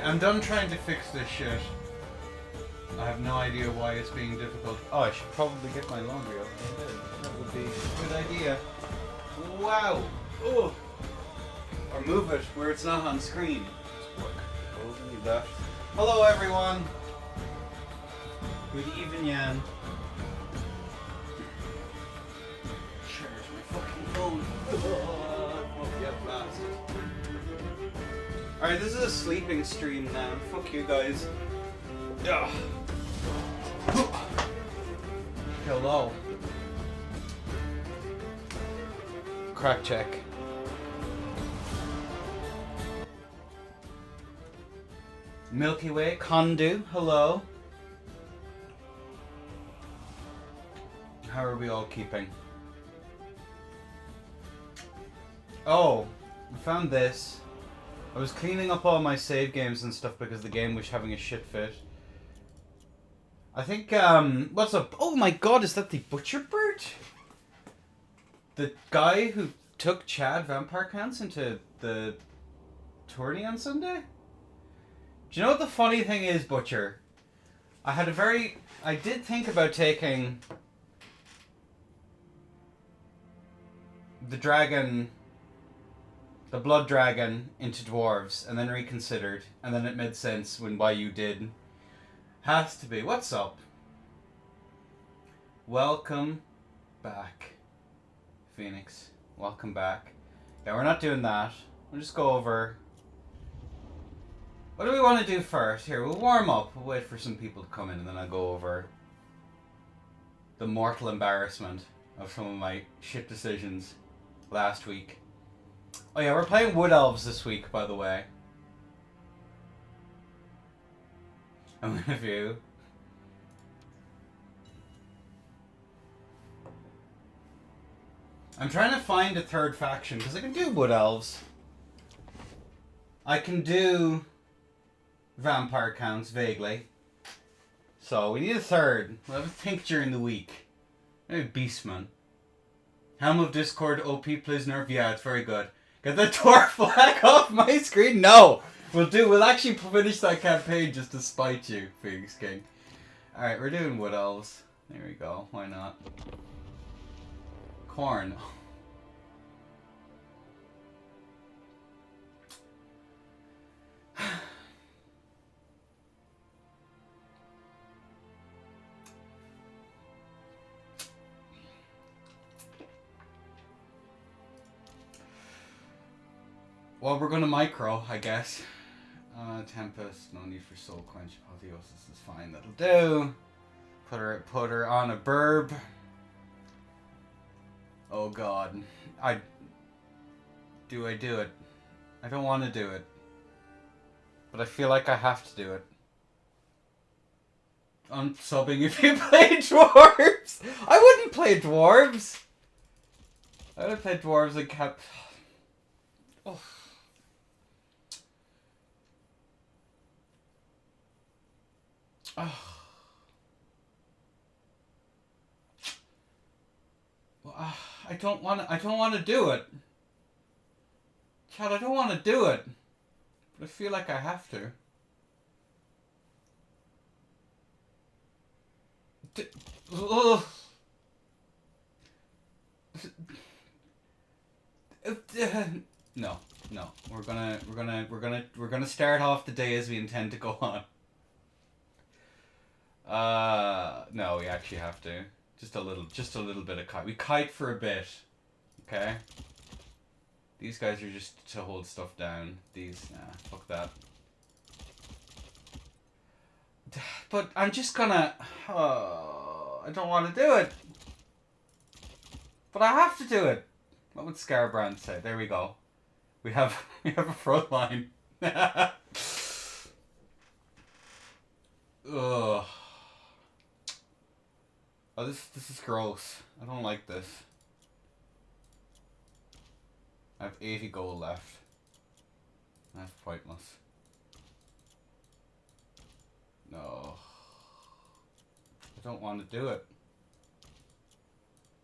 I'm done trying to fix this shit. I have no idea why it's being difficult. Oh, I should probably get my laundry up. That would be a good idea. Wow! Oh! Or move it where it's not on screen. Need that. Hello everyone! Good evening, Jan. Charge my fucking phone. Oh, yeah, fast. Alright, this is a sleeping stream now. Fuck you guys. Ugh. Hello. Crack check. Milky Way, Kondu, hello. How are we all keeping? Oh, I found this. I was cleaning up all my save games and stuff because the game was having a shit fit. I think, what's up? Oh my god, is that the Butcher Bird? The guy who took Chad Vampire Counts into the tourney on Sunday? Do you know what the funny thing is, Butcher? I did think about taking the blood dragon into dwarves, and then reconsidered, and then it made sense why you did. Has to be. What's up? Welcome back, Phoenix. Welcome back. Yeah, we're not doing that. We'll just go over... What do we want to do first? Here, we'll warm up. We'll wait for some people to come in, and then I'll go over the mortal embarrassment of some of my shit decisions last week. Oh yeah, we're playing Wood Elves this week, by the way. I'm gonna view. I'm trying to find a third faction, because I can do Wood Elves. I can do Vampire Counts, vaguely. So, we need a third. We'll have a think during the week. Maybe Beastman. Helm of Discord, OP plays nerf. Yeah, it's very good. Get the dwarf flag off my screen? No! We'll actually finish that campaign just to spite you, Phoenix King. Alright, we're doing Wood Elves. There we go. Why not? Corn. Well, we're gonna micro, I guess. Tempest, no need for soul quench. Apotheosis is fine, that'll do. Put her on a burb. Oh god. Do I do it? I don't want to do it. But I feel like I have to do it. I'm subbing if you play dwarves! I wouldn't play dwarves! I would have played dwarves and kept... Oh. Oh. Well, I don't want to do it. Chad, I don't want to do it. But I feel like I have to. No. We're gonna start off the day as we intend to go on. No, we actually have to. Just a little bit of kite. We kite for a bit. Okay? These guys are just to hold stuff down. These, nah, fuck that. But I'm just gonna... I don't want to do it. But I have to do it. What would Scarbrand say? There we go. We have a front line. Ugh. Oh, this is gross. I don't like this. I have 80 gold left. That's pointless. No. I don't want to do it.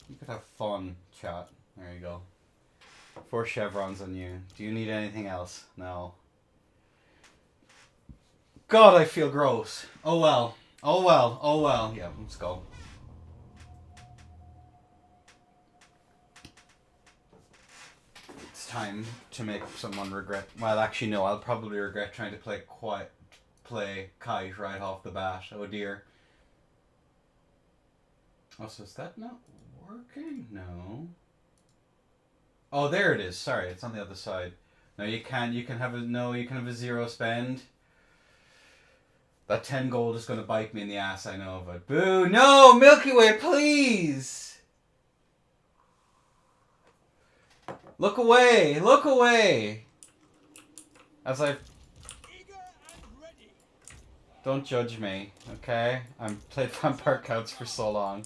You could have fun, chat. There you go. 4 chevrons on you. Do you need anything else? No. God, I feel gross. Oh well. Oh well. Oh well. Yeah, let's go. It's time to make someone regret. Well, actually, no. I'll probably regret trying to play kite right off the bat. Oh dear. Oh, so is that not working? No. Oh, there it is. Sorry, it's on the other side. No, you can't. You can have a no. You can have a 0 spend. That 10 gold is going to bite me in the ass. I know, but boo! No, Milky Way, please. Look away! Look away! As I don't judge me, okay? I've played Vampire Counts for so long.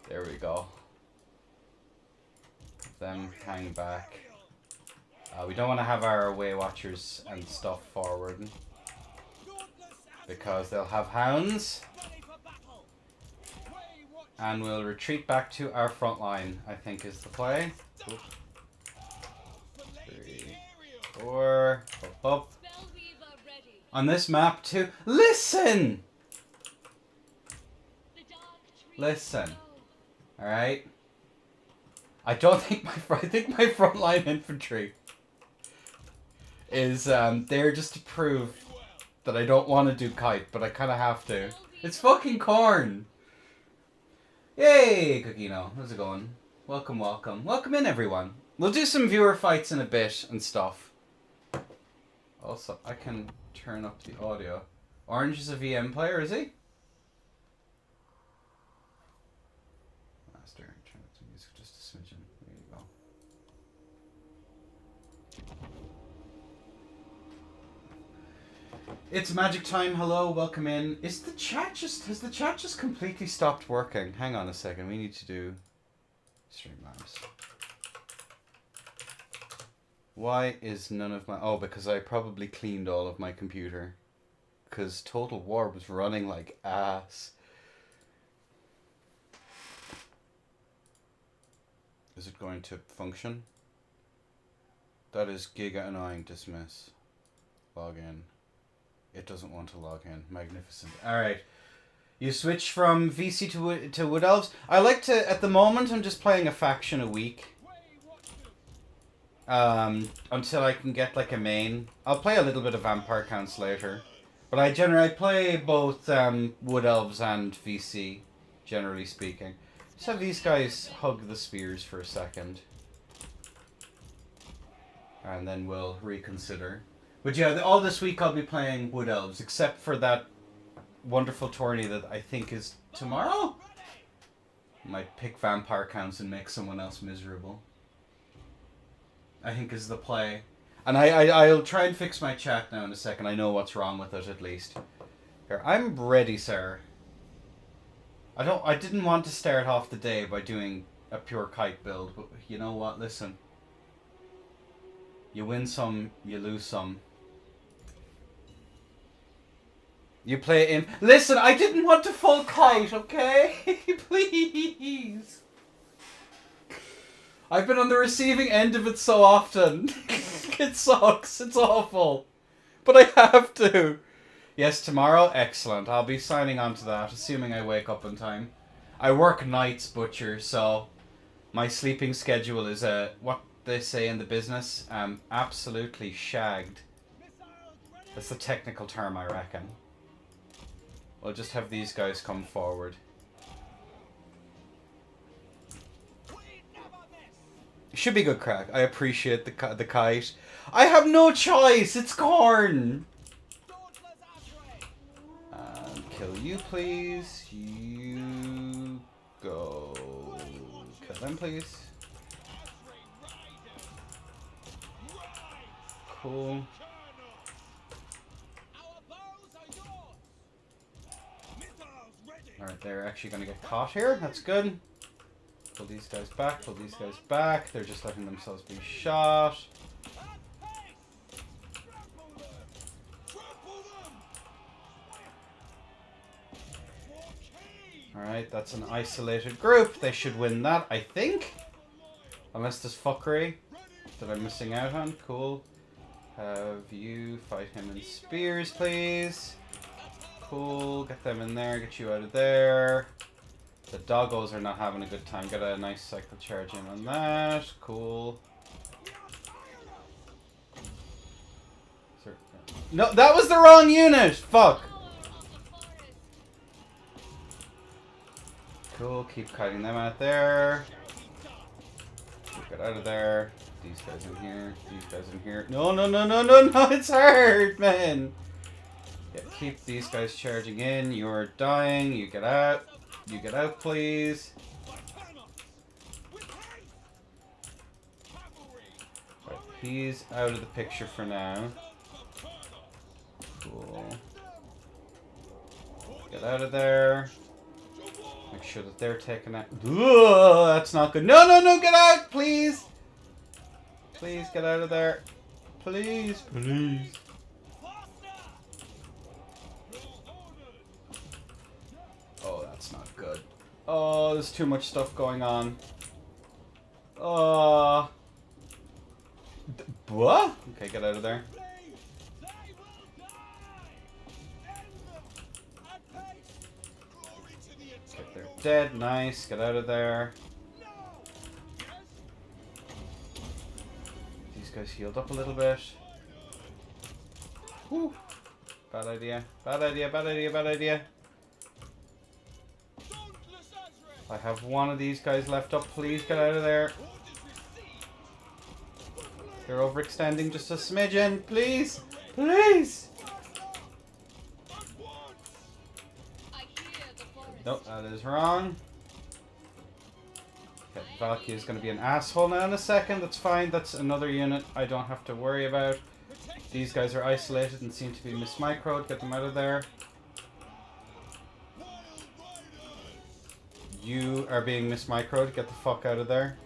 There we go. Them hang back. We don't want to have our Way Watchers and stuff forward, because they'll have hounds. And we'll retreat back to our front line, I think is the play. Oops. 3, 4, up. On this map too. Listen! Listen. Alright? I don't think I think my frontline infantry is there just to prove that I don't want to do kite, but I kind of have to. It's fucking corn! Yay, Cookieno. How's it going? Welcome, welcome. Welcome in, everyone. We'll do some viewer fights in a bit and stuff. Also, I can turn up the audio. Orange is a VM player, is he? Master, turn up the music just a smidgen. There you go. It's magic time. Hello, welcome in. Has the chat just completely stopped working? Hang on a second. We need to do Streamlabs. Why is none of my... Oh, because I probably cleaned all of my computer. Because Total War was running like ass. Is it going to function? That is giga annoying. Dismiss. Log in. It doesn't want to log in. Magnificent. Alright. You switch from VC to Wood Elves. I like to... At the moment, I'm just playing a faction a week. Until I can get like a main. I'll play a little bit of Vampire Counts later. But I generally play both Wood Elves and VC, generally speaking. Just have these guys hug the spears for a second. And then we'll reconsider. But yeah, all this week I'll be playing Wood Elves, except for that wonderful tourney that I think is tomorrow? Might pick Vampire Counts and make someone else miserable. I think is the play. And I'll try and fix my chat now in a second. I know what's wrong with it at least. Here, I'm ready, sir. I didn't want to start off the day by doing a pure kite build, but you know what? Listen. You win some, you lose some. You play in... Listen, I didn't want to full kite, okay? Please. I've been on the receiving end of it so often. It sucks. It's awful. But I have to. Yes, tomorrow? Excellent. I'll be signing on to that, assuming I wake up in time. I work nights, Butcher, so my sleeping schedule is, what they say in the business, absolutely shagged. That's the technical term, I reckon. We'll just have these guys come forward. Should be good crack. I appreciate the kite. I have no choice. It's corn. Kill you, please. You go. Kill them, please. Cool. Alright, they're actually going to get caught here. That's good. Pull these guys back, pull these guys back. They're just letting themselves be shot. Alright, that's an isolated group. They should win that, I think. Unless there's fuckery that I'm missing out on. Cool. Have you fight him in spears, please. Cool. Get them in there. Get you out of there. The doggos are not having a good time. Get a nice cycle charge in on that. Cool. No, that was the wrong unit! Fuck! Cool, keep kiting them out there. Get out of there. These guys in here. These guys in here. No, no, no, no, no, no! It's hard, man! Yeah, keep these guys charging in. You're dying. You get out. You get out, please. Right, he's out of the picture for now. Cool. Get out of there. Make sure that they're taken out. Ugh, that's not good. No, no, no, get out, please. Please get out of there. Please, please. Oh, that's not good. Oh, there's too much stuff going on. What? Okay, get out of there. Okay, they're dead. Nice. Get out of there. These guys healed up a little bit. Whew. Bad idea. Bad idea. Bad idea. Bad idea. I have one of these guys left up. Please get out of there. They're overextending just a smidgen. Please. Please. Nope, that is wrong. Okay, Valky is going to be an asshole now in a second. That's fine. That's another unit I don't have to worry about. These guys are isolated and seem to be mismicroed. Get them out of there. You are being mismicroed. Get the fuck out of there.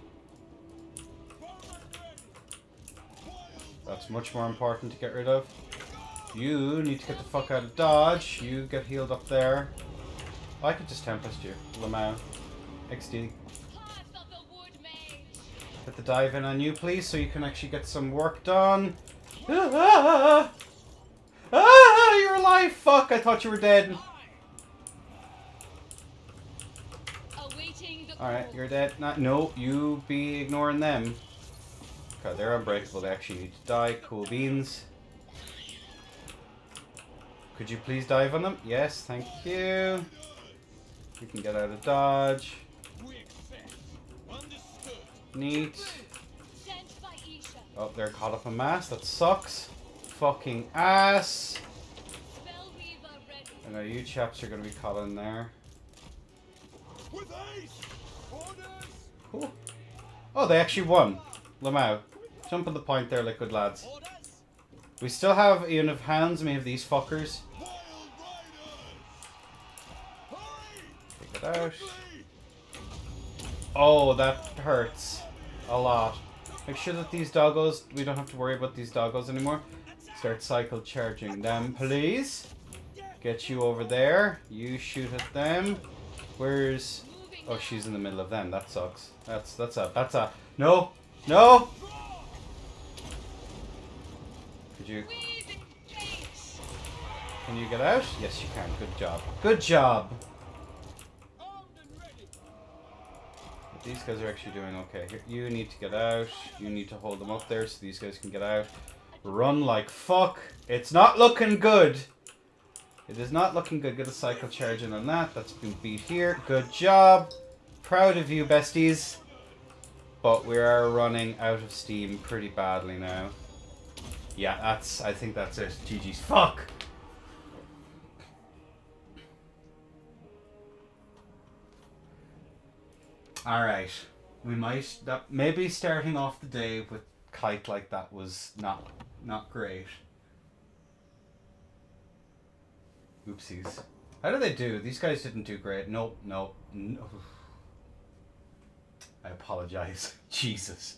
That's much more important to get rid of. You need to get the fuck out of dodge. You get healed up there. I could just Tempest you. Lamau. XD. Get the dive in on you, please, so you can actually get some work done. Ah! Ah! You're alive! Fuck, I thought you were dead. Alright, you're dead. No, you be ignoring them. Okay, they're unbreakable. They actually need to die. Cool beans. Could you please dive on them? Yes, thank you. You can get out of dodge. Neat. Oh, they're caught up in mass. That sucks. Fucking ass. I know you chaps are going to be caught in there. Cool. Oh, they actually won. Lamau. Jump on the point there like good lads. We still have a unit of hounds and we have these fuckers. Take it out. Oh, that hurts. A lot. Make sure that these doggos, we don't have to worry about these doggos anymore. Start cycle charging them, please. Get you over there. You shoot at them. Where's... Oh, she's in the middle of them. That sucks. That's a... No! No! Could you... Can you get out? Yes, you can. Good job. Good job! But these guys are actually doing okay. Here, you need to get out. You need to hold them up there so these guys can get out. Run like fuck. It's not looking good. It is not looking good. Get a cycle charge in on that. That's been beat here. Good job. Proud of you, besties. But we are running out of steam pretty badly now. Yeah, I think that's it. GG's. Fuck! Alright. We might... maybe starting off the day with Kite like that was not great. Oopsies. How did they do? These guys didn't do great. Nope, nope, no. I apologize. Jesus.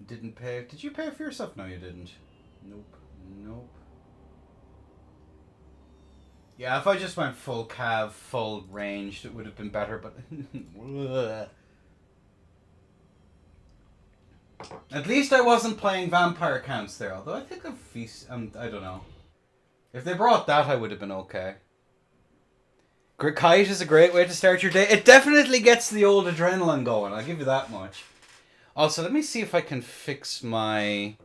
Didn't pay. Did you pay for yourself? No, you didn't. Nope. Nope. Yeah, if I just went full cav, full ranged, it would have been better, but... At least I wasn't playing vampire counts there, although I think I don't know. If they brought that, I would have been okay. Kite is a great way to start your day. It definitely gets the old adrenaline going, I'll give you that much. Also, let me see if I can fix my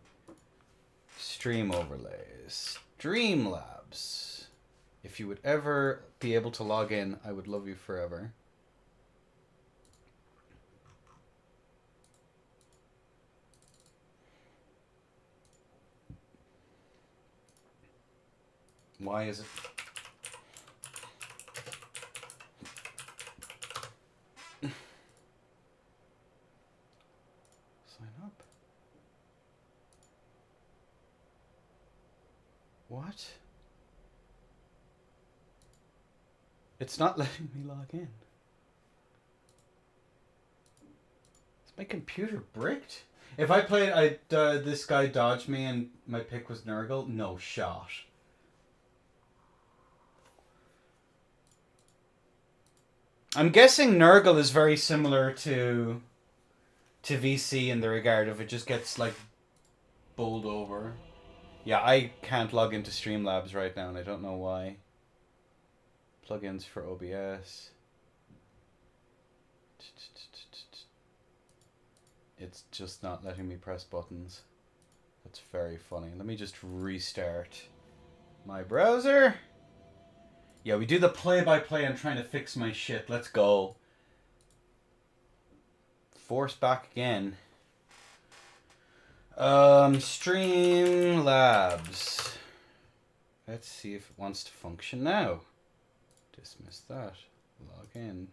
stream overlays. Streamlabs. If you would ever be able to log in, I would love you forever. Why is it? Sign up. What? It's not letting me log in. Is my computer bricked? If I played, this guy dodged me and my pick was Nurgle, no shot. I'm guessing Nurgle is very similar to VC in the regard of it just gets like bowled over. Yeah, I can't log into Streamlabs right now and I don't know why. Plugins for OBS. It's just not letting me press buttons. That's very funny. Let me just restart my browser. Yeah, we do the play-by-play. I'm trying to fix my shit. Let's go. Force back again. Streamlabs. Let's see if it wants to function now. Dismiss that. Log in.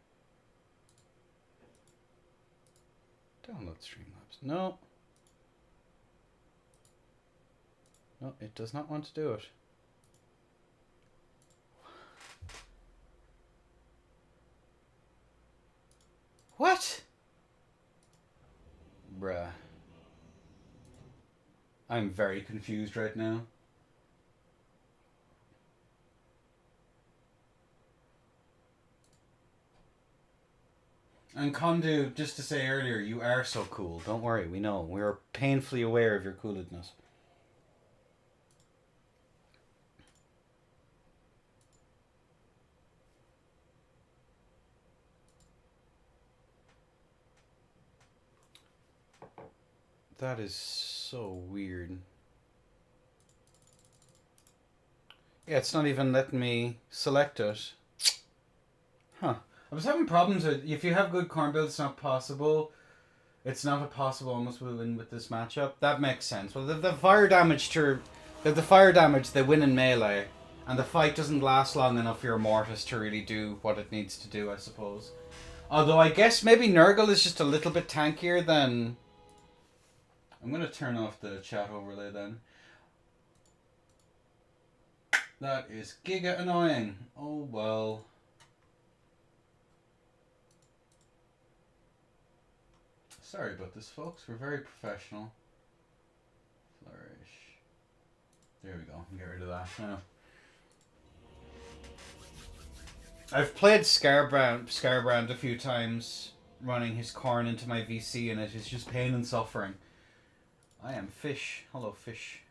Download Streamlabs. No. No, it does not want to do it. What? Bruh. I'm very confused right now. And Kondu, just to say earlier, you are so cool. Don't worry, we know. We are painfully aware of your coolness. That is so weird. Yeah, it's not even letting me select it. Huh. I was having problems with, if you have good corn build, it's not possible. It's not a possible almost win with this matchup. That makes sense. Well, the fire damage they win in melee, and the fight doesn't last long enough for your Mortis to really do what it needs to do, I suppose. Although I guess maybe Nurgle is just a little bit tankier than... I'm going to turn off the chat overlay then. That is giga annoying. Oh well. Sorry about this, folks. We're very professional. Flourish. There we go. Get rid of that now. I've played Scarbrand a few times, running his corn into my VC, and it is just pain and suffering. I am Fish. Hello, Fish.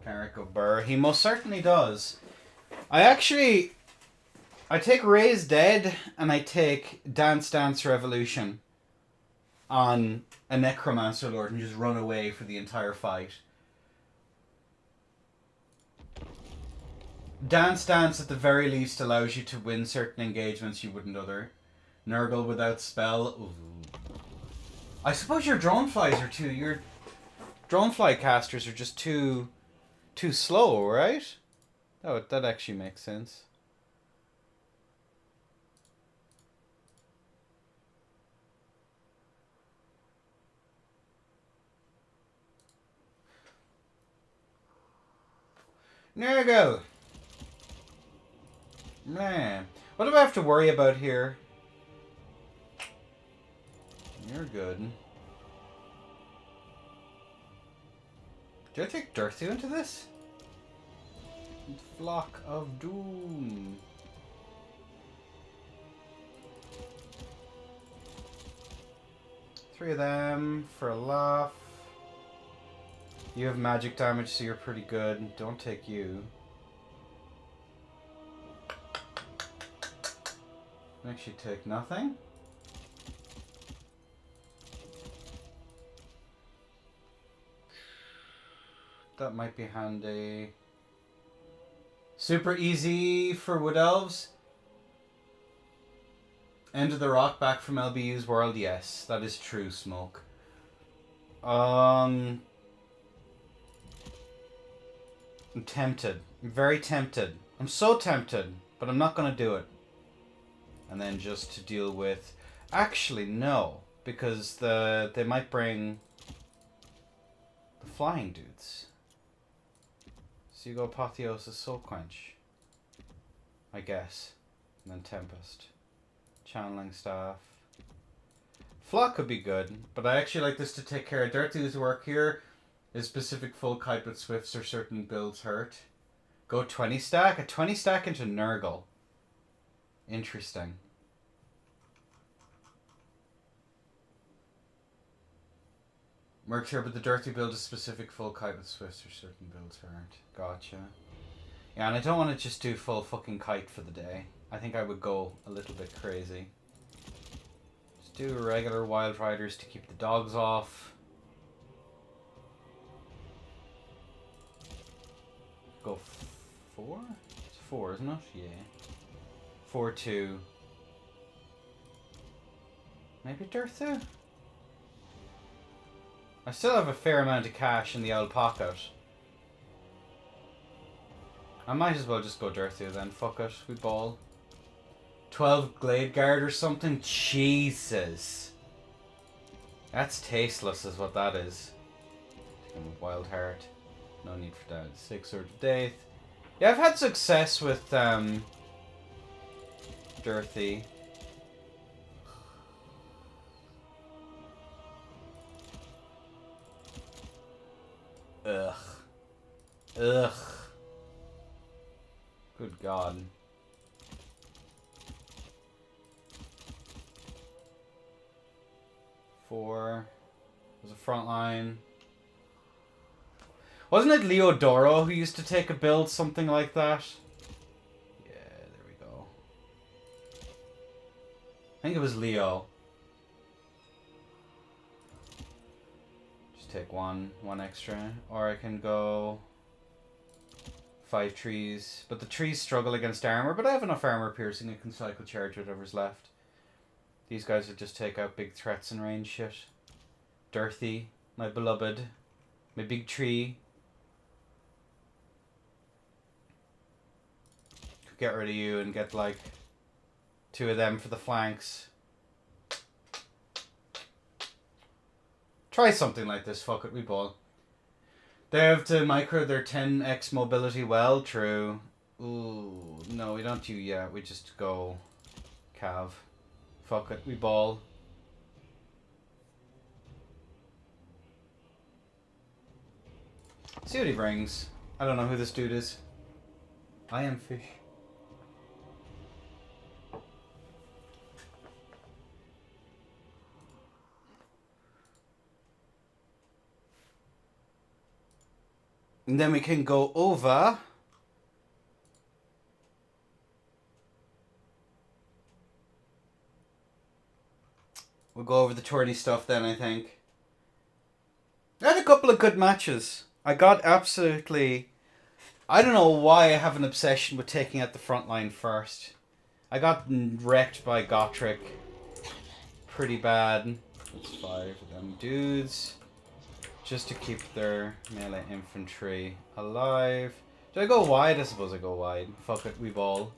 Carrick O'Burr. He most certainly does. I take Raise Dead and I take Dance Dance Revolution on a Necromancer Lord and just run away for the entire fight. Dance Dance at the very least allows you to win certain engagements you wouldn't other. Nurgle without spell. Ooh. I suppose your Droneflies are too. Your Dronefly casters are just too slow, right? Oh, that actually makes sense. Nurgle! Man. What do I have to worry about here? You're good. Did I take Dirthu into this? Flock of Doom. 3 of them for a laugh. You have magic damage, so you're pretty good. Don't take you. Makes you take nothing. That might be handy. Super easy for Wood Elves. End of the Rock back from LBU's world. Yes, that is true, Smoke. I'm tempted. I'm very tempted. I'm so tempted, but I'm not going to do it. And then just to deal with... Actually, no. Because they might bring the flying dudes. So you go Apotheosis, Soul Quench. I guess. And then Tempest. Channeling Staff. Flock could be good, but I actually like this to take care of Dirty's work here. Is specific full kite with Swifts or certain builds hurt. Go 20 stack? A 20 stack into Nurgle. Interesting. Works here, but the Dirty build is specific full kite with Swifts or certain builds hurt. Gotcha. Yeah, and I don't want to just do full fucking kite for the day. I think I would go a little bit crazy. Just do regular Wild Riders to keep the dogs off. Go 4? It's 4, isn't it? Yeah. 4-2. Maybe Dirthu? I still have a fair amount of cash in the old pocket. I might as well just go Dirthu then. Fuck it. We ball. 12 Glade Guard or something? Jesus. That's tasteless is what that is. Wild Heart. No need for that. 6 Sword of Death. Yeah, I've had success with Dirthy. Ugh. Ugh. Good God. Four. There's a front line. Wasn't it Leodoro who used to take a build something like that? Yeah, there we go. I think it was Leo. Just take one extra. Or I can go 5 trees. But the trees struggle against armor, but I have enough armor piercing. I can cycle charge whatever's left. These guys will just take out big threats and range shit. Dirthy, my beloved. My big tree. Get rid of you and get like 2 of them for the flanks. Try something like this, fuck it, we ball. They have to micro their 10x mobility well, true. Ooh, no, we don't do yet, we just go Cav. Fuck it, we ball. See what he brings. I don't know who this dude is. I am fish. And then we can go over. We'll go over the tourney stuff then, I think. I had a couple of good matches. I got absolutely... I don't know why I have an obsession with taking out the front line first. I got wrecked by Gotrek. Pretty bad. That's 5 of them dudes. Just to keep their melee infantry alive. Do I go wide? I suppose I go wide. Fuck it, we ball.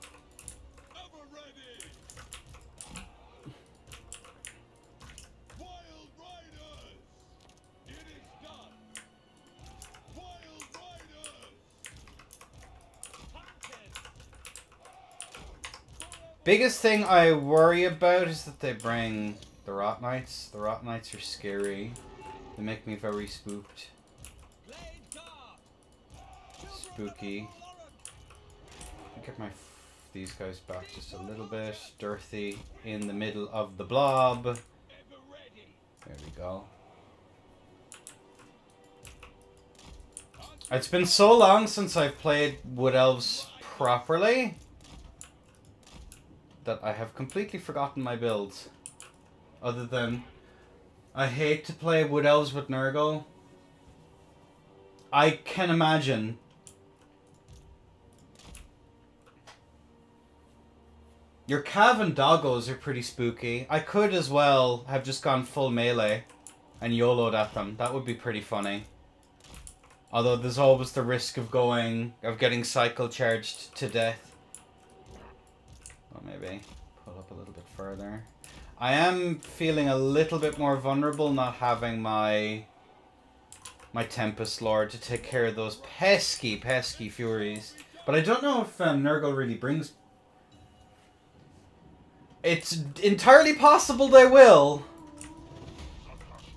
Biggest thing I worry about is that they bring the Rot Knights. The Rot Knights are scary. They make me very spooked. Spooky. Get these guys back just a little bit. Dirthy in the middle of the blob. There we go. It's been so long since I've played Wood Elves properly that I have completely forgotten my builds. Other than, I hate to play Wood Elves with Nurgle. I can imagine. Your Cav and Doggos are pretty spooky. I could as well have just gone full melee and YOLO'd at them. That would be pretty funny. Although there's always the risk of getting cycle charged to death. Or maybe pull up a little bit further. I am feeling a little bit more vulnerable not having my Tempest Lord to take care of those pesky Furies. But I don't know if Nurgle really brings... It's entirely possible they will.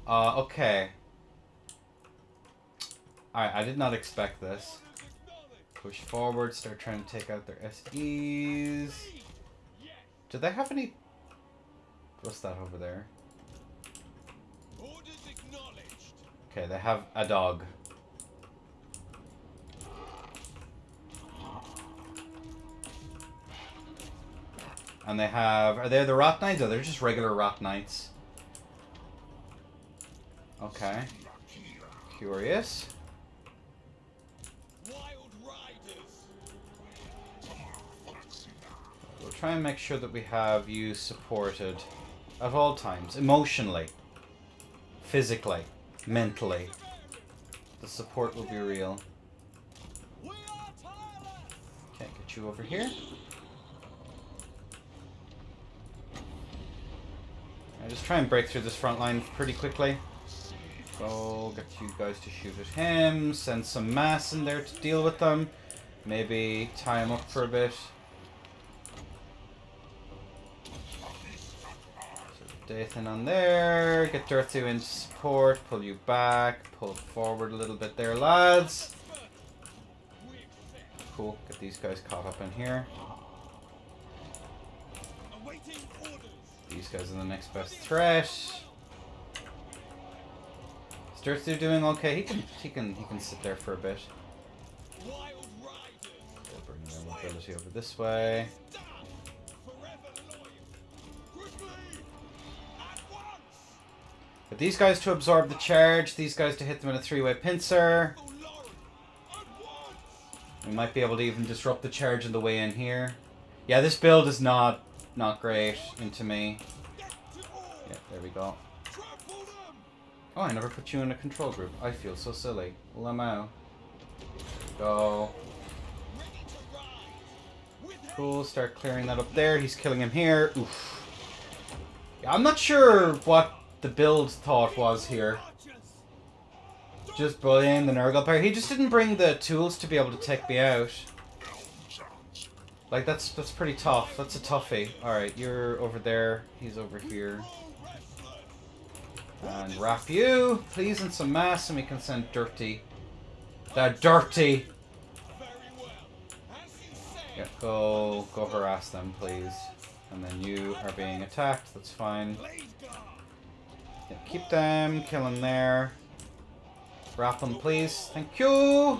Okay. Alright, I did not expect this. Push forward, start trying to take out their SEs. Do they have any... What's that over there? Okay, they have a dog. And they have... Are they the Rot Knights? Oh, they're just regular Rot Knights. Okay. Curious. We'll try and make sure that we have you supported at all times. Emotionally. Physically. Mentally. The support will be real. Can't get you over here. I just try and break through this front line pretty quickly. Go get you guys to shoot at him. Send some mass in there to deal with them. Maybe tie him up for a bit. So Dathan on there. Get Dirthu into support. Pull you back. Pull forward a little bit there, lads. Cool. Get these guys caught up in here. These guys are the next best threat. Is Dirthu doing okay? He can sit there for a bit. We'll bring their mobility over this way. Get these guys to absorb the charge. These guys to hit them in a three-way pincer. We might be able to even disrupt the charge on the way in here. Yeah, this build is not great into me. Yeah, there we go. Oh, I never put you in a control group. I feel so silly. Lamau. There we go. Cool, start clearing that up there. He's killing him here. Oof. Yeah, I'm not sure what the build thought was here. Just bullying the Nurgle player. He just didn't bring the tools to be able to take me out. Like, that's pretty tough. That's a toughie. Alright, you're over there. He's over here. And wrap you, please, in some mass, and we can send Dirty. Dirty! Yeah, go harass them, please. And then you are being attacked. That's fine. Yeah, keep them. Kill them there. Wrap them, please. Thank you!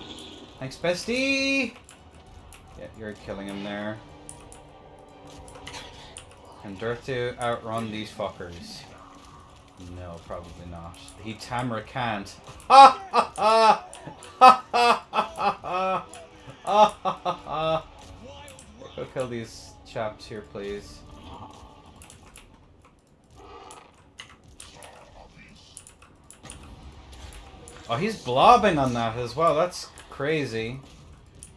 Thanks, bestie! Yeah, you're killing him there. Can Dirtu outrun these fuckers? No, probably not. He Tamra can't. Ha ha ha! Ha ha ha ha! Go kill these chaps here, please. Oh, he's blobbing on that as well. That's crazy.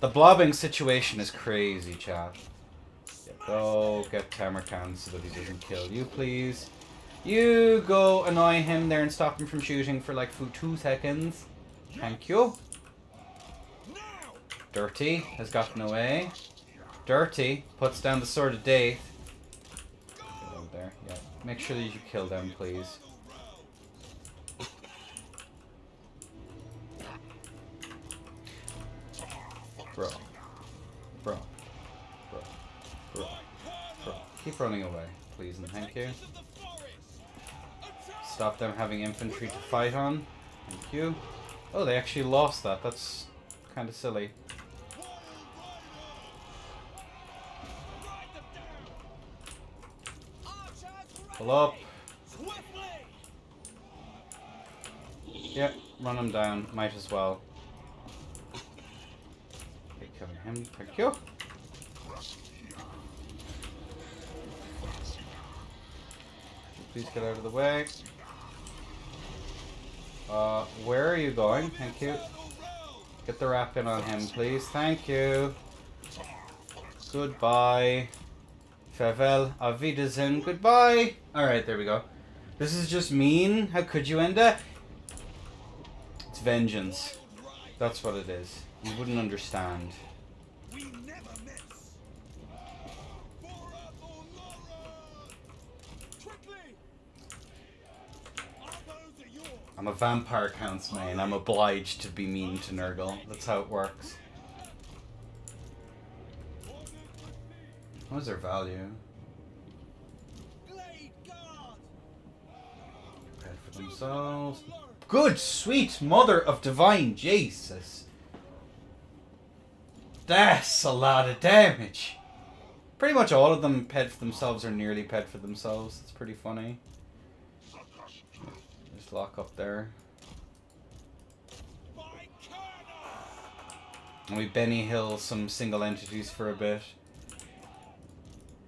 The blobbing situation is crazy, chat. Yeah, go get Tamarkan so that he doesn't kill you, please. You go annoy him there and stop him from shooting for like 2 seconds. Thank you. Dirty has gotten away. Dirty puts down the Sword of Death. Get over there. Yeah. Make sure that you kill them, please. Bro. Keep running away, please, and thank you. stop them having infantry to fight on. Thank you. Oh, they actually lost that. That's kind of silly. Pull up. Yep, run him down. Might as well. Okay, killing him. Thank you. Please get out of the way. Where are you going? Thank you. Get the rapid on him, please. Thank you. Goodbye. Farewell. Auf Wiedersehen. Goodbye. Alright, there we go. This is just mean. How could you end it? It's vengeance. That's what it is. You wouldn't understand. I'm a vampire counts main. I'm obliged to be mean to Nurgle. That's how it works. What is their value? Pay for themselves. Good sweet mother of divine Jesus. That's a lot of damage. Pretty much all of them ped for themselves or nearly ped for themselves. It's pretty funny. Just lock up there. And we Benny Hill some single entities for a bit.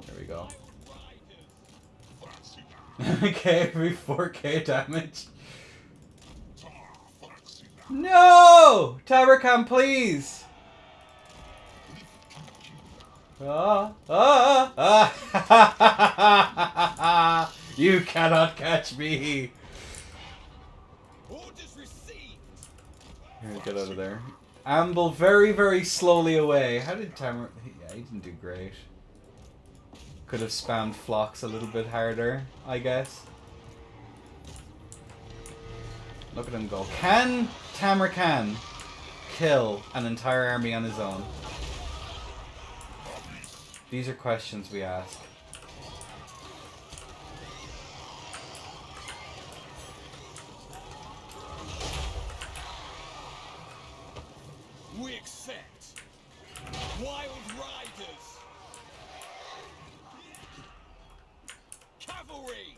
There we go. Okay, we 4k damage. No! Tabarkan, please! You cannot catch me! Here, get out of there. Amble very, very slowly away. How did Tamar... Yeah, he didn't do great. Could have spammed Phlox a little bit harder, I guess. Look at him go. Can Tamarkan kill an entire army on his own? These are questions we ask. We accept. Wild Riders. Cavalry.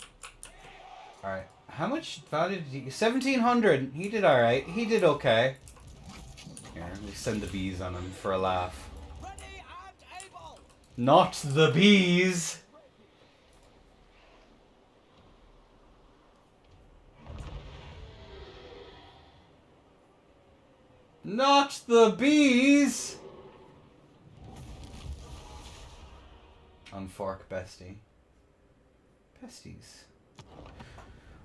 Alright. How much value did he... 1,700. He did alright. He did okay. Here, we send the bees on him for a laugh. Ready and able. Not the bees! Not the bees! Unfork bestie. Pesties.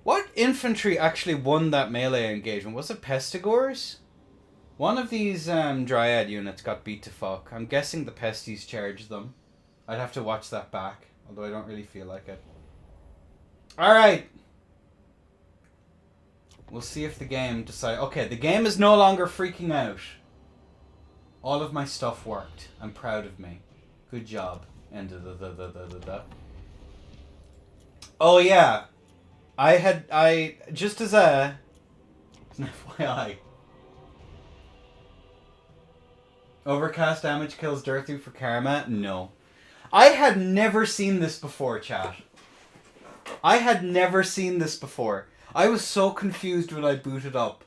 What infantry actually won that melee engagement? Was it Pestigors? One of these Dryad units got beat to fuck. I'm guessing the Pesties charged them. I'd have to watch that back, although I don't really feel like it. Alright! We'll see if the game decides... Okay, the game is no longer freaking out. All of my stuff worked. I'm proud of me. Good job. And Oh yeah. Just as an FYI. Overcast damage kills Dirthu for karma? No. I had never seen this before, chat. I had never seen this before. I was so confused when I booted up.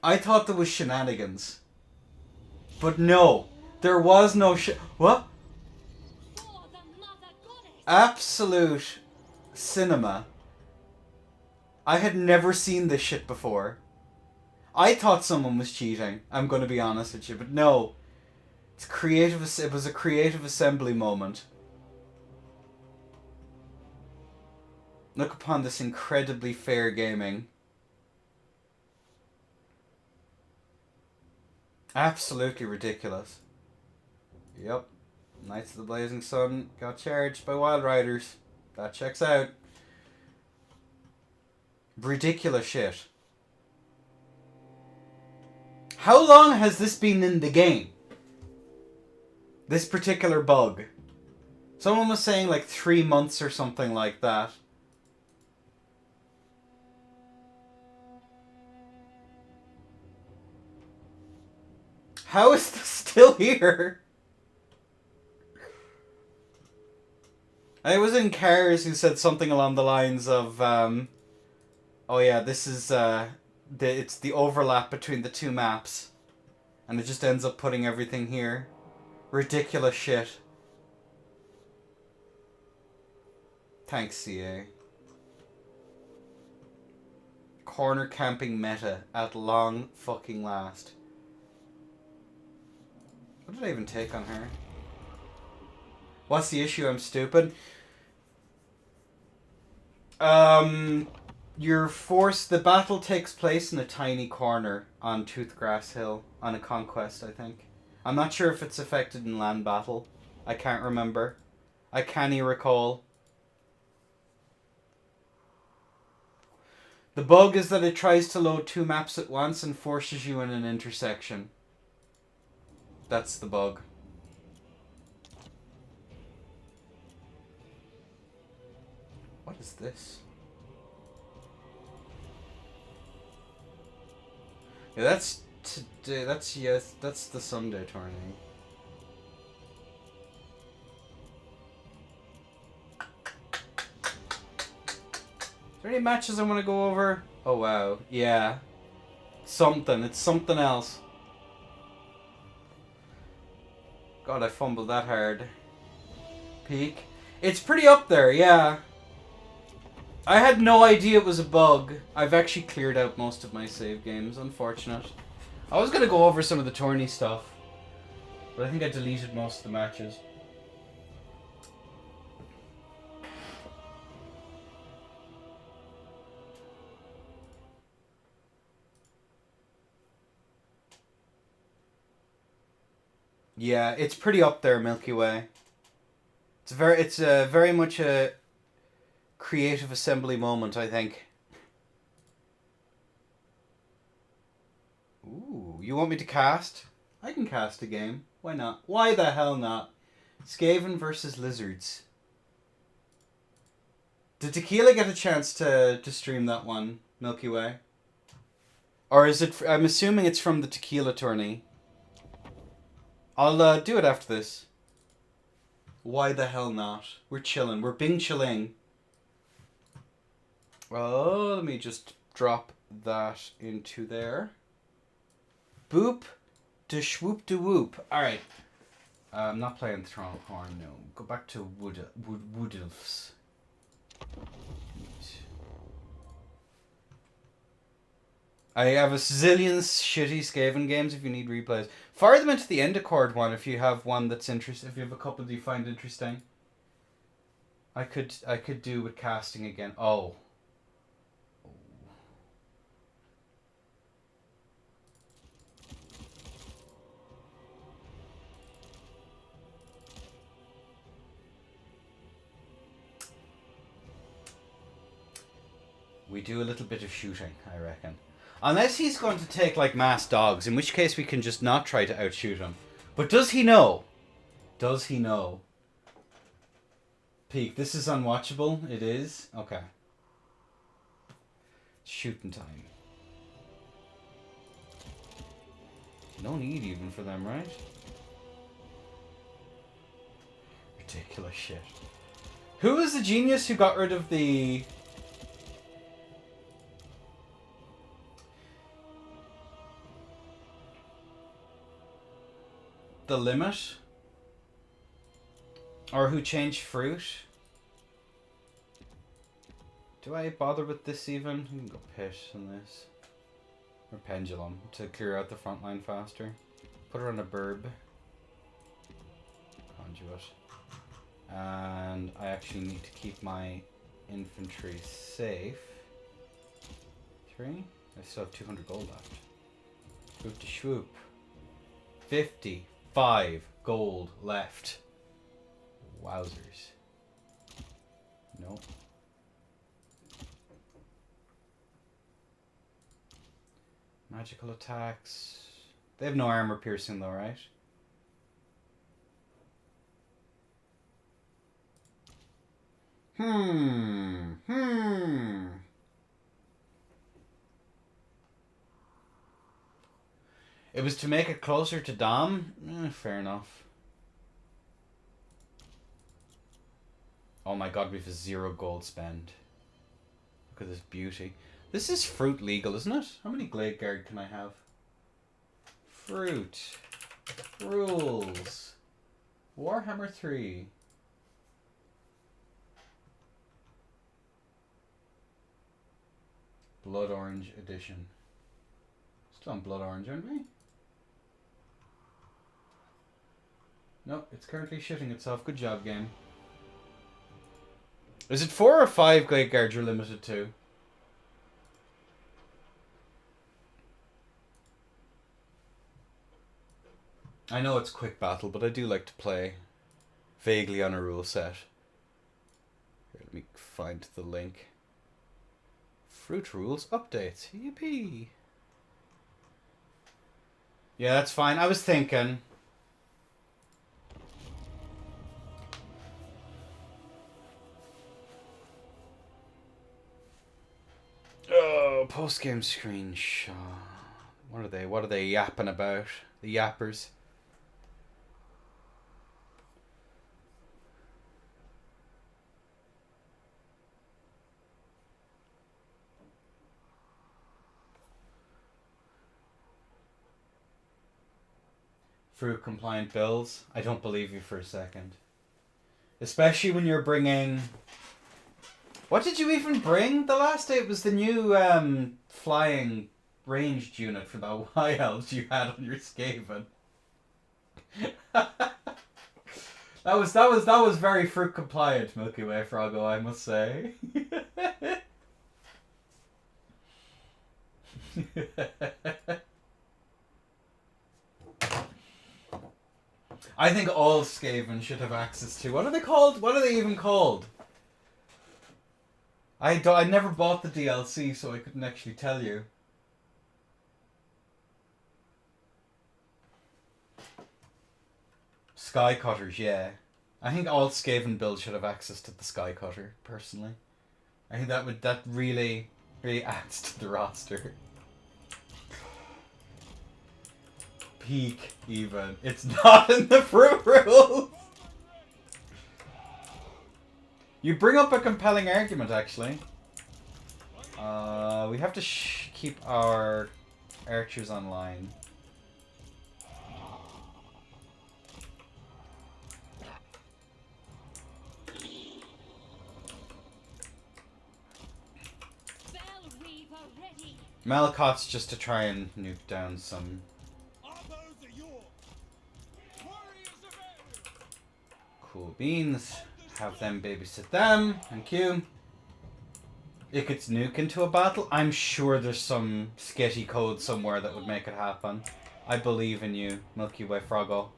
I thought there was shenanigans. But no. There was no What? Absolute cinema. I had never seen this shit before. I thought someone was cheating. I'm going to be honest with you, but no. It's creative. It was a creative assembly moment. Look upon this incredibly fair gaming. Absolutely ridiculous. Yep. Knights of the Blazing Sun got charged by Wild Riders. That checks out. Ridiculous shit. How long has this been in the game? This particular bug. Someone was saying like 3 months or something like that. How is this still here? I was in Cars who said something along the lines of, oh yeah, this is, it's the overlap between the two maps. And it just ends up putting everything here. Ridiculous shit. Thanks, CA. Corner camping meta at long fucking last. What did I even take on her? What's the issue? I'm stupid. You're forced. The battle takes place in a tiny corner on Toothgrass Hill on a conquest, I think. I'm not sure if it's affected in land battle. I can't remember. I can't recall. The bug is that it tries to load two maps at once and forces you in an intersection. That's the bug. What is this? Yeah, that's today. That's the Sunday tourney. Is there any matches I want to go over? Oh wow, yeah. Something. It's something else. God, I fumbled that hard. Peak. It's pretty up there, yeah. I had no idea it was a bug. I've actually cleared out most of my save games, unfortunate. I was going to go over some of the tourney stuff, but I think I deleted most of the matches. Yeah, it's pretty up there, Milky Way. It's very much a creative assembly moment, I think. Ooh, you want me to cast? I can cast a game. Why not? Why the hell not? Skaven versus Lizards. Did Tequila get a chance to stream that one, Milky Way? Or is it... I'm assuming it's from the Tequila tourney. I'll do it after this. Why the hell not? We're chilling. We're bing chilling. Oh, let me just drop that into there. Boop to swoop to whoop. Alright. I'm not playing Thronghorn, no. Go back to Wood Elves. I have a zillion shitty Skaven games if you need replays. Fire them into the Endicord one if you have one that's interesting. If you have a couple that you find interesting. I could do with casting again. Oh. We do a little bit of shooting, I reckon. Unless he's going to take, like, mass dogs, in which case we can just not try to outshoot him. But does he know? Does he know? Peak, this is unwatchable? It is? Okay. Shooting time. No need even for them, right? Ridiculous shit. Who was the genius who got rid of the... the limit? Or who changed fruit? Do I bother with this even? You can go pit on this. Or pendulum to clear out the front line faster. Put her on a burb. Conduit. And I actually need to keep my infantry safe. 3? I still have 200 gold left. Swoop to swoop. 55 gold left. Wowzers. Nope. Magical attacks. They have no armor piercing though, right? It was to make it closer to Dom? Fair enough. Oh my god, we have a 0 gold spend. Look at this beauty. This is fruit legal, isn't it? How many Glade Guard can I have? Fruit. Rules. Warhammer 3. Blood Orange Edition. Still on Blood Orange, aren't we? No, it's currently shitting itself. Good job, game. Is it 4 or 5 Glade Guards you're limited to? I know it's quick battle, but I do like to play vaguely on a rule set. Here, let me find the link. Fruit rules updates. Yippee! Yeah, that's fine. I was thinking. Oh, post-game screenshot. What are they? What are they yapping about? The yappers. Fruit compliant builds. I don't believe you for a second. Especially when you're bringing... What did you even bring the last day? It was the new flying ranged unit for the High Elves you had on your Skaven. that was very fruit compliant, Milky Way Froggo, I must say. I think all Skaven should have access to. What are they called? What are they even called? I never bought the DLC, so I couldn't actually tell you. Sky Cutters, yeah. I think all Skaven builds should have access to the Sky Cutter, personally. I think that really adds to the roster. Peak, even. It's not in the fruit rules! You bring up a compelling argument, actually. We have to keep our archers online. Malakot's just to try and nuke down some... Cool beans. Have them babysit them. Thank you. It gets nuke into a battle. I'm sure there's some sketchy code somewhere that would make it happen. I believe in you, Milky Way Froggo.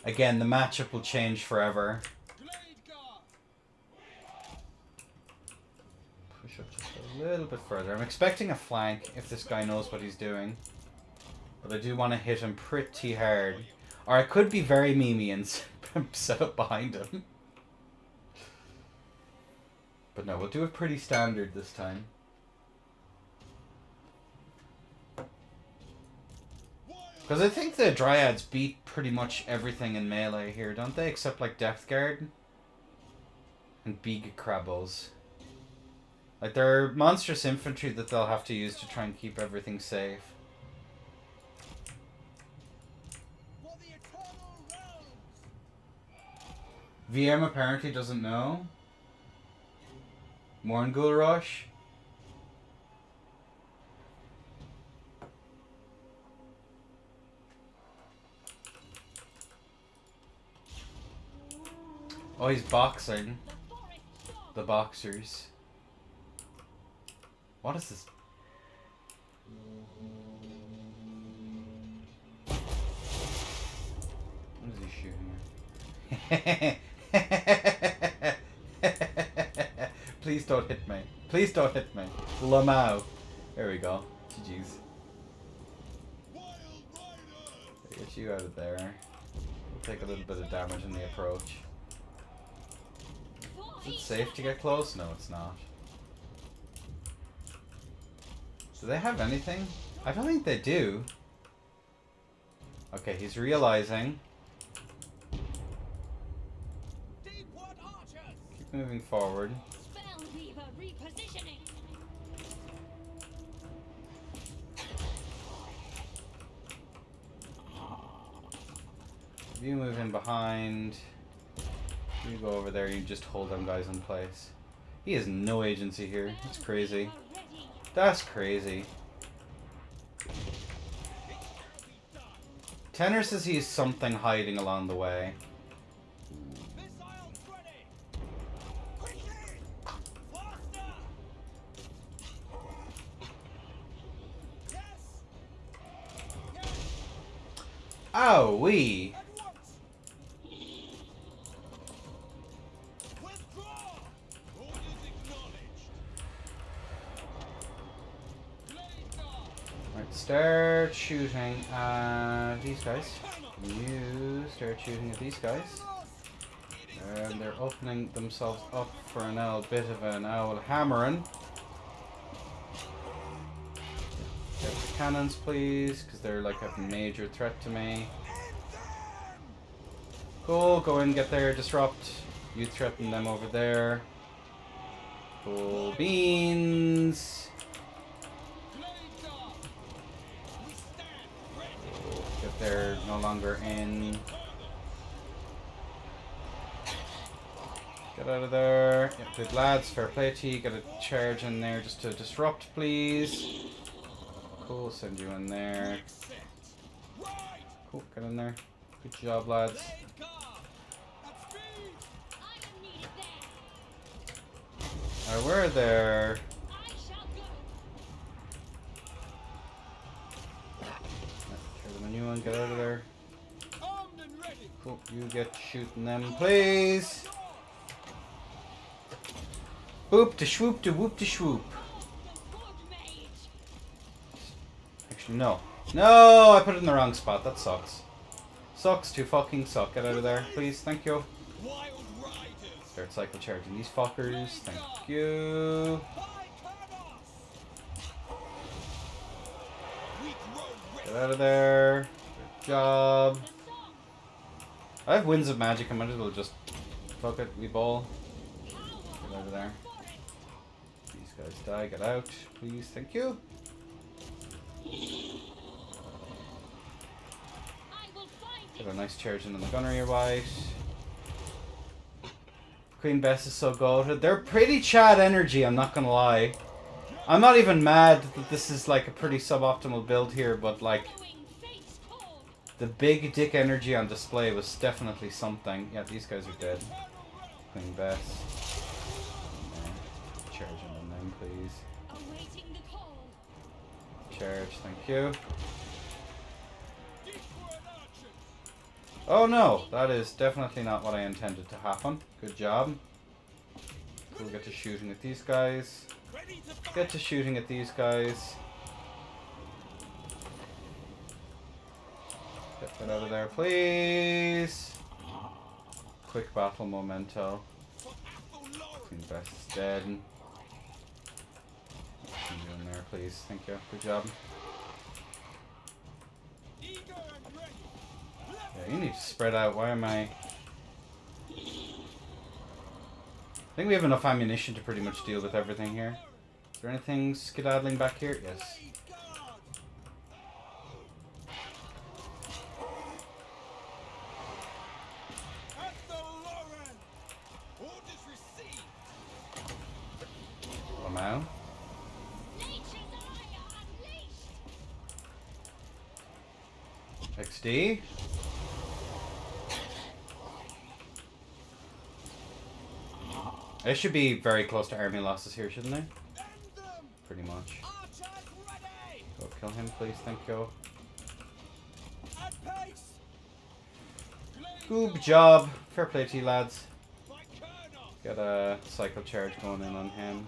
Again, the matchup will change forever. Push up just a little bit further. I'm expecting a flank if this guy knows what he's doing. But I do want to hit him pretty hard. Or I could be very memey and set up behind him. But no, we'll do it pretty standard this time. Because I think the Dryads beat pretty much everything in melee here, don't they? Except like Death Guard. And big Krabbos. Like they're monstrous infantry that they'll have to use to try and keep everything safe. VM apparently doesn't know. Morngul Rush. Oh, he's boxing. The boxers. What is this? What is he shooting at? Please don't hit me. Please don't hit me. Lamau. There we go. GG's. Get you out of there. We'll take a little bit of damage in the approach. Is it safe to get close? No, it's not. Do they have anything? I don't think they do. Okay, he's realizing. Deepwood archers. Keep moving forward. Spellweaver repositioning. If you move in behind, you go over there, you just hold them guys in place. He has no agency here. That's crazy. That's crazy. Tenor says he's something hiding along the way. Missiles ready. Quickly. Faster. Yes. Yes. Oh, we. At once. Withdraw. Orders acknowledged. Blade guard. Right, start shooting at these guys. You start shooting at these guys. And they're opening themselves up for an owl, bit of an owl hammering. Get the cannons, please, because they're like a major threat to me. Cool, go in, get there, disrupt. You threaten them over there. Cool beans. Get there, no longer in. Get out of there. Yep, good lads, fair play to you. Get a charge in there just to disrupt, please. Cool, send you in there. Cool, get in there. Good job, lads. We're there. Try the new one, get out of there. Cool, you get shooting them, please. Boop to swoop to whoop to swoop. Actually, no. No, I put it in the wrong spot. That sucks. Sucks to fucking suck. Get out of there, please. Thank you. Start cycle charging these fuckers. Thank you. Get out of there. Good job. I have winds of magic. I might as well just fuck it. We ball. Get out of there. These guys die. Get out, please. Thank you. Get a nice charge in on the gunnery white. Queen Bess is so goated. They're pretty Chad energy, I'm not gonna lie. I'm not even mad that this is like a pretty suboptimal build here, but like the big dick energy on display was definitely something. Yeah, these guys are dead. Queen Bess. Charging on them, please. Charge, thank you. Oh no, that is definitely not what I intended to happen. Good job. We'll get to shooting at these guys. Get to shooting at these guys. Get that out of there, please. Quick battle memento. Queen Bess is dead. Continue in there, please. Thank you. Good job. Yeah, you need to spread out. Why am I... I think we have enough ammunition to pretty much deal with everything here. Is there anything skedaddling back here? Yes. Lamau. XD. I should be very close to army losses here, shouldn't I? Pretty much. Go kill him, please. Thank you. Good job. Fair play to you, lads. Got a cycle charge going in on him.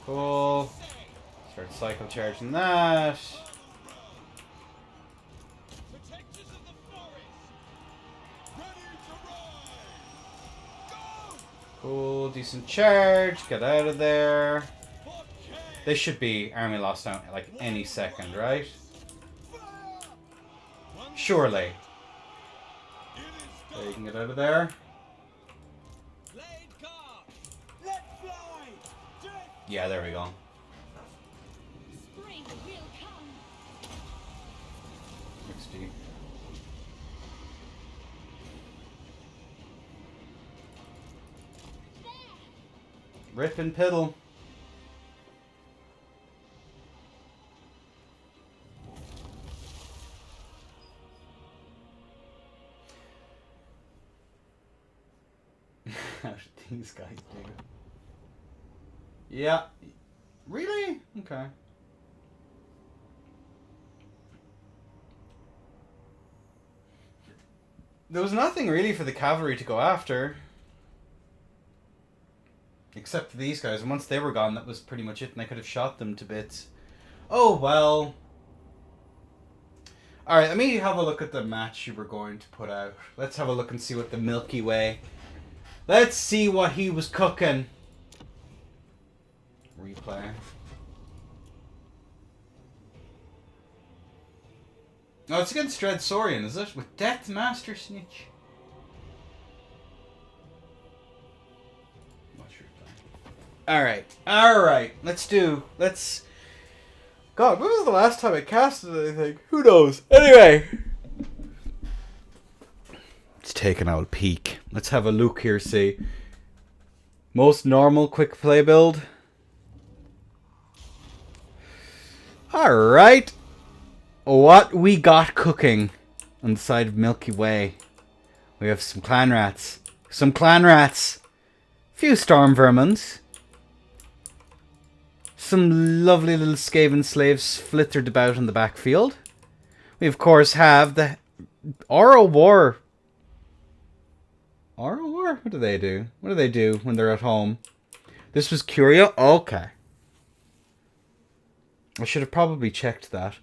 Cool. Start cycle charging that. Cool, decent charge. Get out of there. For Kane. They should be army lost now like any second, right? Surely. It is So you done. can get out of there. Laid guard. Let fly. Drift. Yeah, there we go. Spring will come. XD. Rip and piddle. How should these guys do? Yeah. Really? Okay. There was nothing really for the cavalry to go after. Except for these guys. And once they were gone, that was pretty much it. And I could have shot them to bits. Oh, well. Alright, let me have a look at the match you were going to put out. Let's have a look and see what the Milky Way... Let's see what he was cooking. Replay. Oh, it's against Dread Saurian, is it? With Death Master Snitch. Alright. Let's... God, when was the last time I casted anything? Who knows? Anyway. Let's take an old peek. Let's have a look here, see. Most normal quick play build. Alright. What we got cooking on the side of Milky Way. We have some clan rats. Few storm vermins. Some lovely little Skaven slaves flittered about in the backfield. We of course have the War War. What do they do? What do they do when they're at home? This was Curio? Okay. I should have probably checked that.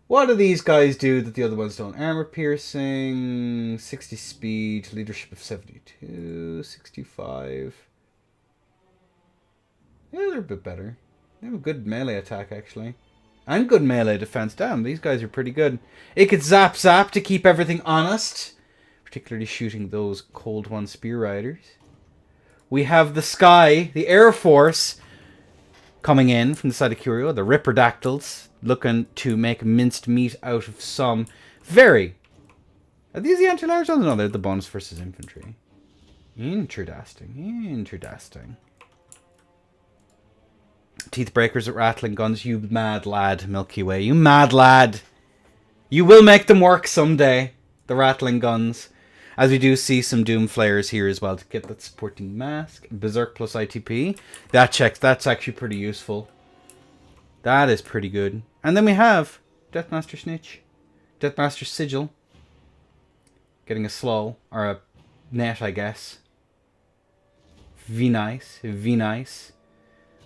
What do these guys do that the other ones don't? Armor piercing, 60 speed, leadership of 72, 65. Yeah, they're a bit better. They have a good melee attack, actually. And good melee defense. Damn, these guys are pretty good. It could zap to keep everything honest. Particularly shooting those Cold One Spear Riders. We have the Sky, the Air Force, coming in from the side of Curio. The Ripperdactyls, looking to make minced meat out of some very... Are these the anti-large? Oh, no, they're the bonus versus infantry. Interesting. Teeth breakers at rattling guns. You mad lad, Milky Way. You mad lad. You will make them work someday. The rattling guns. As we do see some Doom Flayers here as well to get that supporting mask. Berserk plus ITP. That checks. That's actually pretty useful. That is pretty good. And then we have Deathmaster Snitch. Deathmaster Sigil. Getting a slow. Or a net, I guess. V-nice.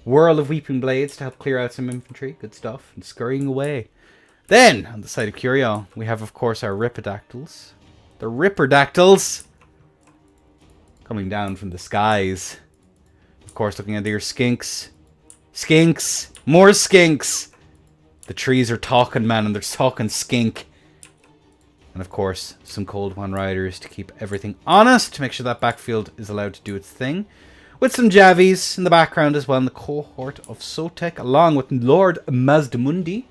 Whirl of Weeping Blades to help clear out some infantry. Good stuff. And scurrying away. Then, on the side of Curio, we have, of course, our Ripperdactyls. The Ripperdactyls! Coming down from the skies. Of course, looking at your skinks. Skinks! More skinks! The trees are talking, man, and they're talking skink. And, of course, some Cold One Riders to keep everything honest, to make sure that backfield is allowed to do its thing. With some Javies in the background as well, in the cohort of Sotek, along with Lord Mazdamundi.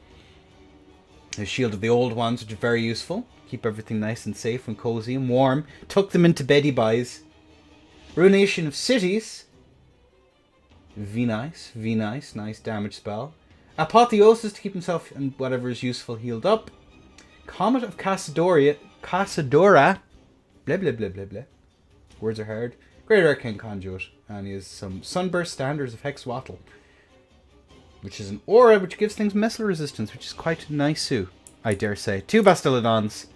The Shield of the Old Ones, which is very useful. Keep everything nice and safe and cozy and warm. Tuck them into beddy buys. Ruination of Cities. V-nice. Nice damage spell. Apotheosis to keep himself and whatever is useful healed up. Comet of Cassadora. Blah, blah, blah, blah, blah. Words are hard. Great Arcane Conduit. And he has some Sunburst Standards of Hexwattle. Which is an aura which gives things missile resistance, which is quite nice too, I dare say. 2 Bastillodons.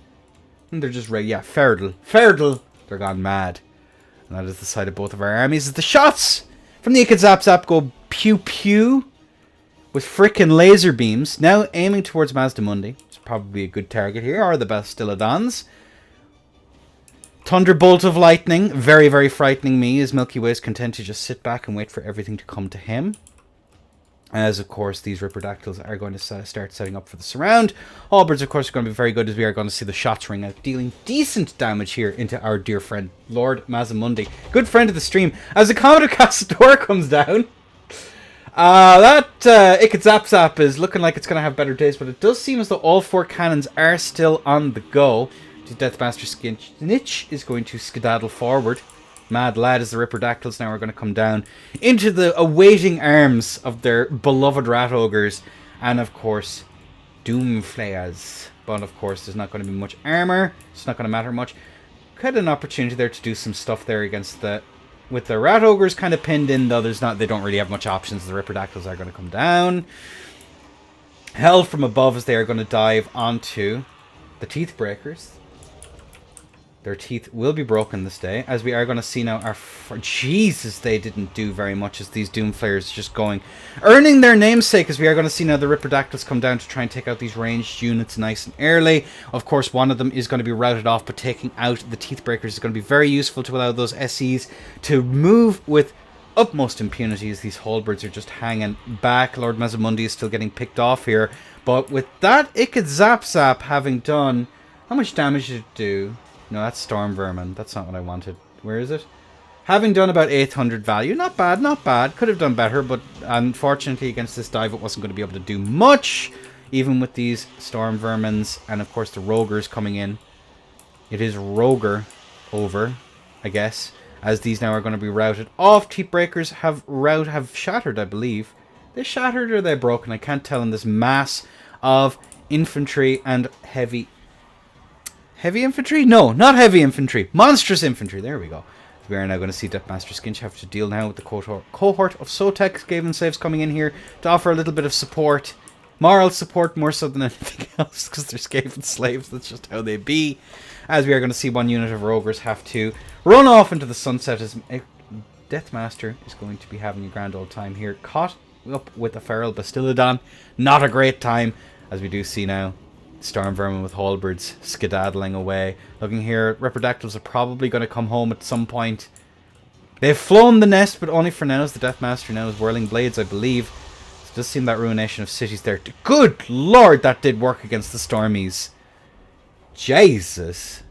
And they're just ready. Yeah, Ferdle. They're gone mad. And that is the side of both of our armies. As the shots from the Ikad Zap go pew pew with frickin' laser beams. Now aiming towards Mazdamundi. It's probably a good target here. Are the Bastillodons. Thunderbolt of lightning. Very, very frightening me, as Milky Way is content to just sit back and wait for everything to come to him. As, of course, these Ripperdactyls are going to start setting up for the surround. Halberds, of course, are going to be very good, as we are going to see the shots ring out, dealing decent damage here into our dear friend, Lord Mazamundi. Good friend of the stream. As the Commodore Castador comes down, Ikit Zap Zap is looking like it's going to have better days, but it does seem as though all 4 cannons are still on the go. The Deathmaster Snitch is going to skedaddle forward. Mad lad, as the Ripperdactyls now are going to come down into the awaiting arms of their beloved rat ogres, and of course Doomflayers. But of course there's not going to be much armor. It's not going to matter much. Had an opportunity there to do some stuff there against with the rat ogres kind of pinned in, though they don't really have much options. The Ripperdactyls are going to come down. Hell from above, as they are going to dive onto the Teeth Breakers. Their teeth will be broken this day, as we are going to see now our... Jesus, they didn't do very much, as these Doomflayers just earning their namesake, as we are going to see now the Ripperdactyls come down to try and take out these ranged units nice and early. Of course, one of them is going to be routed off, but taking out the Teeth Breakers is going to be very useful to allow those SEs to move with utmost impunity, as these halberds are just hanging back. Lord Mazamundi is still getting picked off here, but with that Ikit Zap Zap having done... How much damage did it do? No, that's Storm Vermin. That's not what I wanted. Where is it? Having done about 800 value. Not bad, not bad. Could have done better, but unfortunately against this dive it wasn't going to be able to do much. Even with these Storm Vermins and of course the Rogers coming in. It is Roger over, I guess. As these now are going to be routed off. Teeth Breakers have shattered, I believe. They shattered or they broken? I can't tell in this mass of infantry and heavy... Heavy infantry? No, not heavy infantry. Monstrous infantry. There we go. We are now going to see Deathmaster Skinch have to deal now with the cohort of Sotek Skaven slaves coming in here to offer a little bit of support. Moral support more so than anything else, because they're Skaven slaves. That's just how they be. As we are going to see one unit of Rogers have to run off into the sunset, as Deathmaster is going to be having a grand old time here. Caught up with a feral Bastillodon. Not a great time, as we do see now. Storm Vermin with halberds skedaddling away. Looking here, Ripperdactyls are probably going to come home at some point. They've flown the nest, but only for now, as the Deathmaster now is whirling blades, I believe. So it does seem that ruination of cities there. Good lord, that did work against the Stormies. Jesus.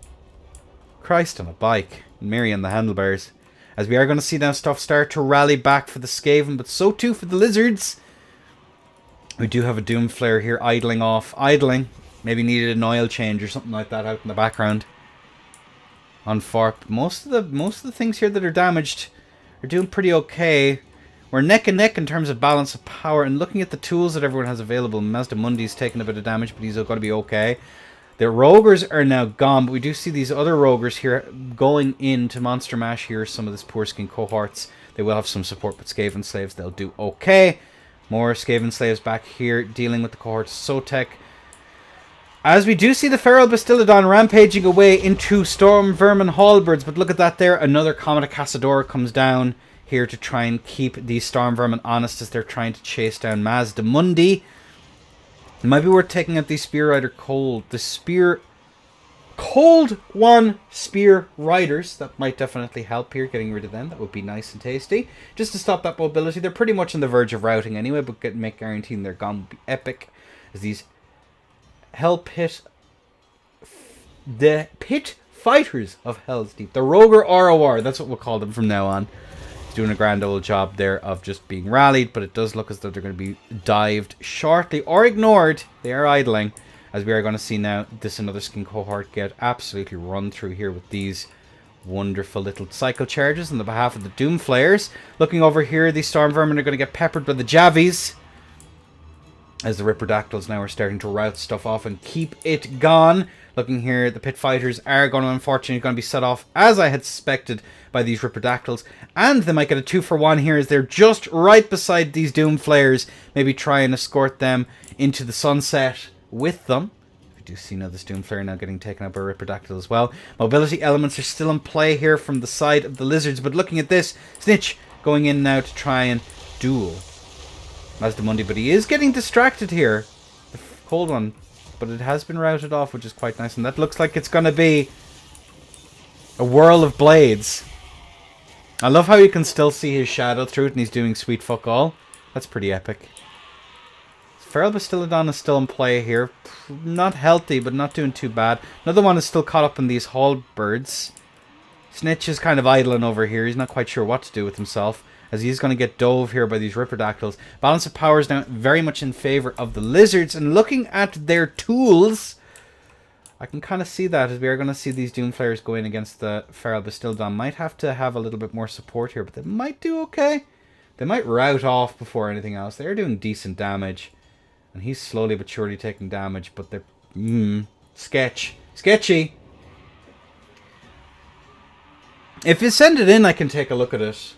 Christ on a bike. Mary on the handlebars. As we are going to see now stuff start to rally back for the Skaven, but so too for the Lizards. We do have a Doomflayer here idling. Maybe needed an oil change or something like that out in the background. On Farp, most of the things here that are damaged are doing pretty okay. We're neck and neck in terms of balance of power, and looking at the tools that everyone has available, Mazdamundi's taking a bit of damage, but he's going to be okay. The Rogers are now gone, but we do see these other Rogers here going into Monster Mash here. Some of this poor skin cohorts, they will have some support, but Skaven slaves, they'll do okay. More Skaven slaves back here dealing with the cohorts of Sotek. As we do see the Feral Bastillodon rampaging away into Storm Vermin halberds, but look at that there, another Commodore Castador comes down here to try and keep these Storm Vermin honest as they're trying to chase down Mazdamundi. It might be worth taking out the Spear Rider Cold One Spear Riders. That might definitely help here, getting rid of them. That would be nice and tasty. Just to stop that mobility. They're pretty much on the verge of routing anyway, but guaranteeing they're gone would be epic. As these the Pit Fighters of Hell's Deep. The Roger ROR, that's what we'll call them from now on. He's doing a grand old job there of just being rallied, but it does look as though they're going to be dived shortly or ignored. They are idling, as we are going to see now this another skin cohort get absolutely run through here with these wonderful little cycle charges on the behalf of the Doomflayers. Looking over here, these Storm Vermin are going to get peppered by the Javies, as the Ripperdactyls now are starting to route stuff off and keep it gone. Looking here, the Pit Fighters are going to, unfortunately, going to be set off, as I had suspected, by these Ripperdactyls. And they might get a 2-for-1 here, as they're just right beside these Doomflayers. Maybe try and escort them into the sunset with them. We do see now this Doomflayer now getting taken up by Ripperdactyl as well. Mobility elements are still in play here from the side of the Lizards. But looking at this, Snitch going in now to try and duel Mazdamundi, but he is getting distracted here. The cold one, but it has been routed off, which is quite nice, and that looks like it's going to be A whirl of blades. I love how you can still see his shadow through it and he's doing sweet fuck all. That's pretty epic. Feral Bastillodon is still in play here. Not healthy, but not doing too bad. Another one is still caught up in these halberds. Snitch is kind of idling over here. He's not quite sure what to do with himself, as he's going to get dove here by these Ripperdactyls. Balance of power is now very much in favor of the lizards. And looking at their tools, I can kind of see that, as we are going to see these Doomflayers go in against the Feral Bastillodon. Might have to have a little bit more support here, but they might do okay. They might rout off before anything else. They're doing decent damage. And he's slowly but surely taking damage, but they're... Sketchy. If you send it in, I can take a look at it.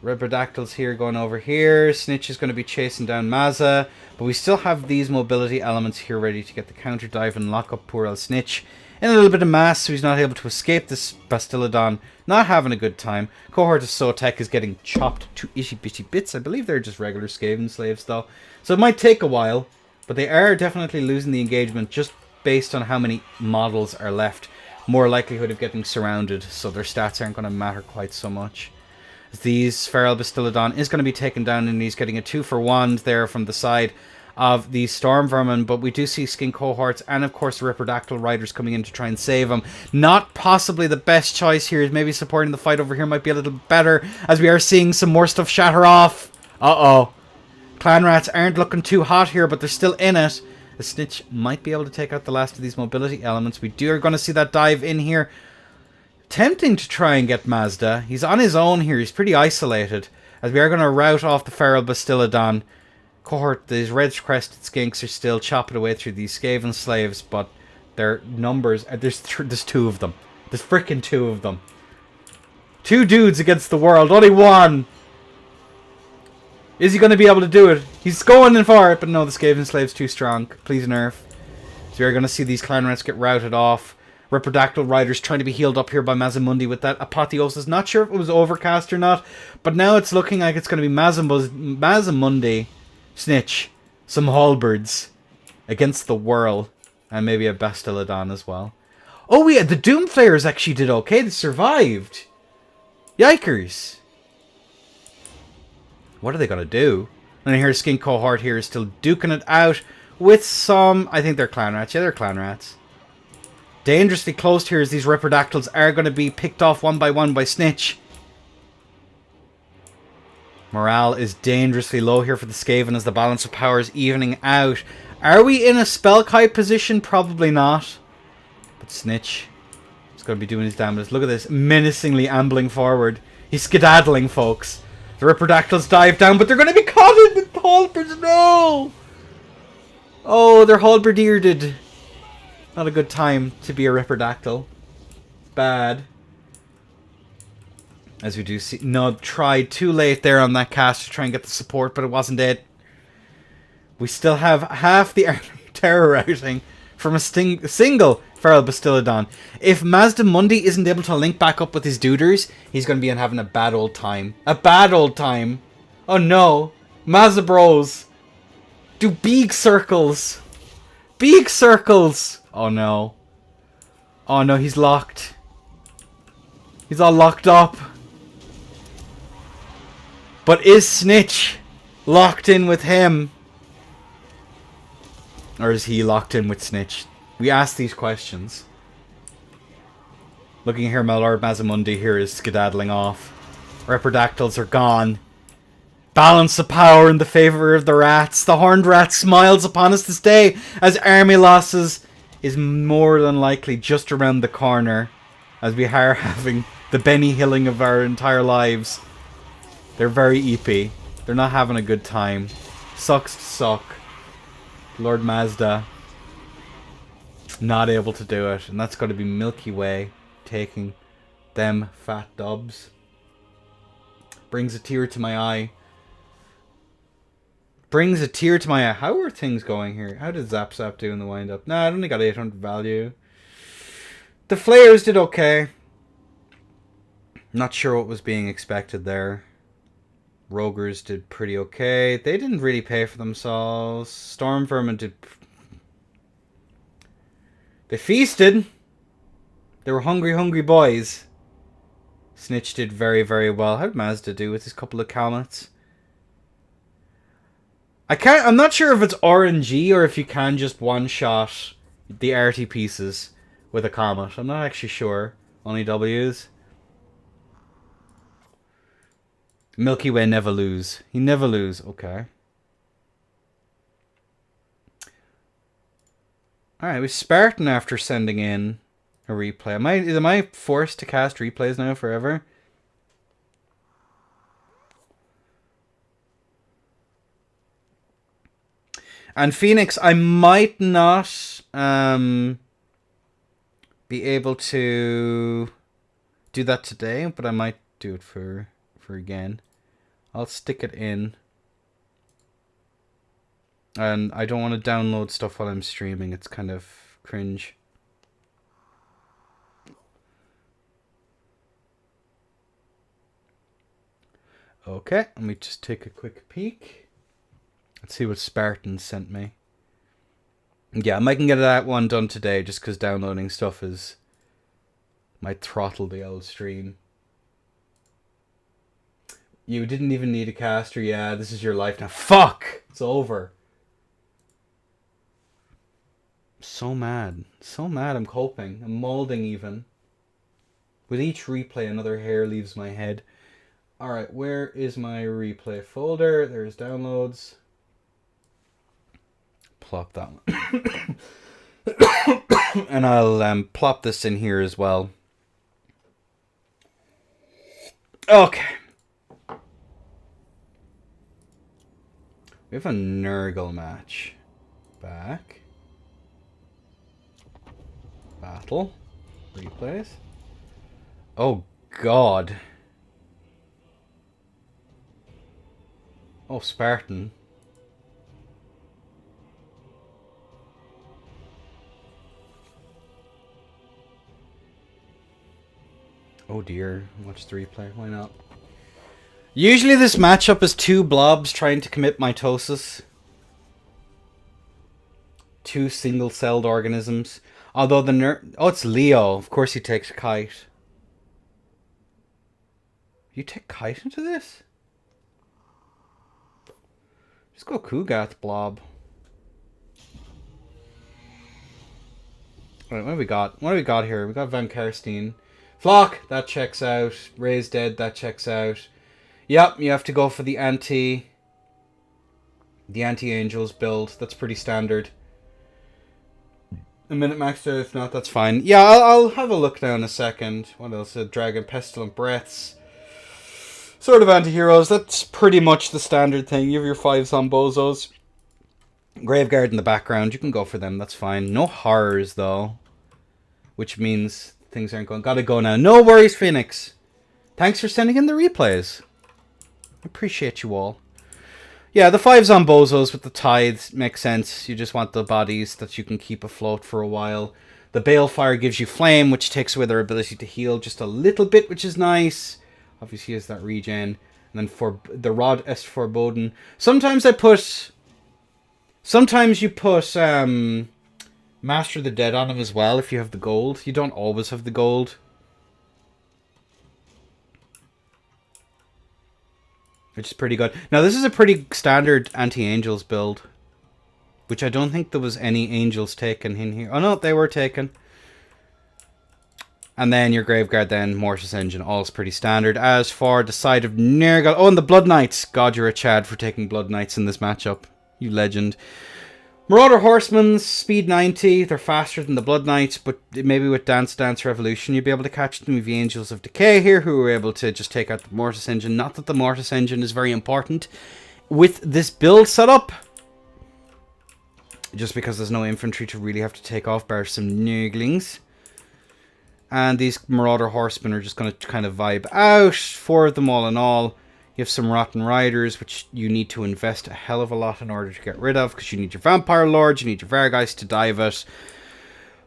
Ripperdactyls here going over here. Snitch is going to be chasing down Mazza. But we still have these mobility elements here ready to get the counter dive and lock up poor old Snitch. In a little bit of mass, so he's not able to escape this Bastillodon. Not having a good time. Cohort of Sotek is getting chopped to itty bitty bits. I believe they're just regular Skaven slaves though. So it might take a while. But they are definitely losing the engagement just based on how many models are left. More likelihood of getting surrounded. So their stats aren't going to matter quite so much. These Feral Bastillodon is going to be taken down, and he's getting a 2-for-1 there from the side of the Storm Vermin, but we do see Skin Cohorts and of course the Ripperdactyl Riders coming in to try and save him. Not possibly the best choice here. Maybe supporting the fight over here might be a little better, as we are seeing some more stuff shatter off. Uh-oh. Clan Rats aren't looking too hot here, but they're still in it. The Snitch might be able to take out the last of these mobility elements. We are going to see that dive in here. Tempting to try and get Mazda. He's on his own here. He's pretty isolated, as we are going to rout off the Feral Bastillodon. Cohort, these red-crested skinks are still chopping away through these Skaven slaves, but their numbers... There's two of them. There's freaking two of them. Two dudes against the world. Only one. Is he going to be able to do it? He's going in for it, but no, the Skaven slave's too strong. Please nerf. So we're going to see these clan rats get routed off. Ripperdactyl Riders trying to be healed up here by Mazamundi with that Apotheosis. Not sure if it was overcast or not, but now it's looking like it's going to be Mazamundi, Snitch, some halberds against the Whirl, and maybe a Bastillodon as well. Oh yeah, the Doomflayers actually did okay. They survived. Yikers. What are they going to do? And here Skin Cohort here is still duking it out with some... I think they're clan rats. Yeah, they're clan rats. Dangerously close here, as these Ripperdactyls are going to be picked off one by Snitch. Morale is dangerously low here for the Skaven, as the balance of power is evening out. Are we in a Spellkite position? Probably not. But Snitch is going to be doing his damage. Look at this, menacingly ambling forward. He's skedaddling, folks. The Ripperdactyls dive down, but they're going to be caught in the halberds. No! Oh, they're halberdiered. Not a good time to be a Ripperdactyl. Bad. As we do see... Nub tried too late there on that cast to try and get the support, but it wasn't it. We still have half the army terrorizing from a single Feral Bastillodon. If Mazdamundi isn't able to link back up with his duders, he's going to be having a bad old time. A bad old time. Oh no. Mazabros. Do big circles. Big circles. Oh no. Oh no, he's locked. He's all locked up. But is Snitch locked in with him? Or is he locked in with Snitch? We ask these questions. Looking here, my Lord Mazamundi here is skedaddling off. Ripperdactyls are gone. Balance of power in the favour of the rats. The horned rat smiles upon us this day, as army losses is more than likely just around the corner, as we are having the Benny Hilling of our entire lives. They're very eepy. They're not having a good time. Sucks to suck. Lord Mazda not able to do it, and that's got to be Milky Way taking them fat dubs. Brings a tear to my eye. Brings a tear to my eye. How are things going here? How did Zap Zap do in the wind up? Nah, I only got 800 value. The Flayers did okay. Not sure what was being expected there. Rogers did pretty okay. They didn't really pay for themselves. Storm Vermin did... They feasted. They were hungry, hungry boys. Snitch did very, very well. How'd Mazda do with his couple of comets? I'm not sure if it's RNG or if you can just one-shot the arty pieces with a comet. I'm not actually sure. Only W's. Milky Way never lose. He never lose. Okay. Alright, we Spartan after sending in a replay. Am I forced to cast replays now forever? And Phoenix, I might not be able to do that today, but I might do it for again. I'll stick it in. And I don't want to download stuff while I'm streaming. It's kind of cringe. Okay, let me just take a quick peek. Let's see what Spartan sent me. Yeah, I might get that one done today just because downloading stuff might throttle the old stream. You didn't even need a caster. Yeah, this is your life now. Fuck! It's over. So mad. So mad I'm coping. I'm molding even. With each replay, another hair leaves my head. Alright, where is my replay folder? There's downloads. Plop that one. And I'll plop this in here as well. Okay. We have a Nurgle match. Back. Battle. Replays. Oh, God. Oh, Spartan. Oh dear, watch the replay, why not? Usually this matchup is two blobs trying to commit mitosis. Two single-celled organisms. Although oh, it's Leo. Of course he takes Kite. You take Kite into this? Just go Kugath, blob. Alright, what do we got? What do we got here? We got Van Karstein. Flock, that checks out. Ray's dead, that checks out. Yep, you have to go for the anti-angels build. That's pretty standard. A minute max there, if not, that's fine. Yeah, I'll have a look now in a second. What else? Dragon, Pestilent Breaths. Sort of anti-heroes. That's pretty much the standard thing. You have your 5 Zombozos. Graveguard in the background. You can go for them. That's fine. No horrors, though. Which means things aren't going. Gotta go now. No worries, Phoenix. Thanks for sending in the replays. Appreciate you all. Yeah, the 5 Zombozos with the tithes makes sense. You just want the bodies that you can keep afloat for a while. The Balefire gives you flame, which takes away their ability to heal just a little bit, which is nice. Obviously, has that regen. And then for the Rod Est Foreboding. Sometimes you put Master of the Dead on him as well if you have the gold. You don't always have the gold. Which is pretty good. Now, this is a pretty standard anti-angels build. Which I don't think there was any angels taken in here. Oh, no, they were taken. And then your Graveguard, then Mortis Engine. All's pretty standard. As for the side of Nurgle... Oh, and the Blood Knights. God, you're a Chad for taking Blood Knights in this matchup. You legend. Marauder Horsemen, speed 90. They're faster than the Blood Knights, but maybe with Dance Dance Revolution you'll be able to catch them. With the Angels of Decay here, who are able to just take out the Mortis Engine. Not that the Mortis Engine is very important with this build setup. Just because there's no infantry to really have to take off, bar some Nurglings. And these Marauder Horsemen are just going to kind of vibe out. 4 of them all in all. You have some Rotten Riders, which you need to invest a hell of a lot in order to get rid of, because you need your Vampire Lords, you need your Vargeist to dive it.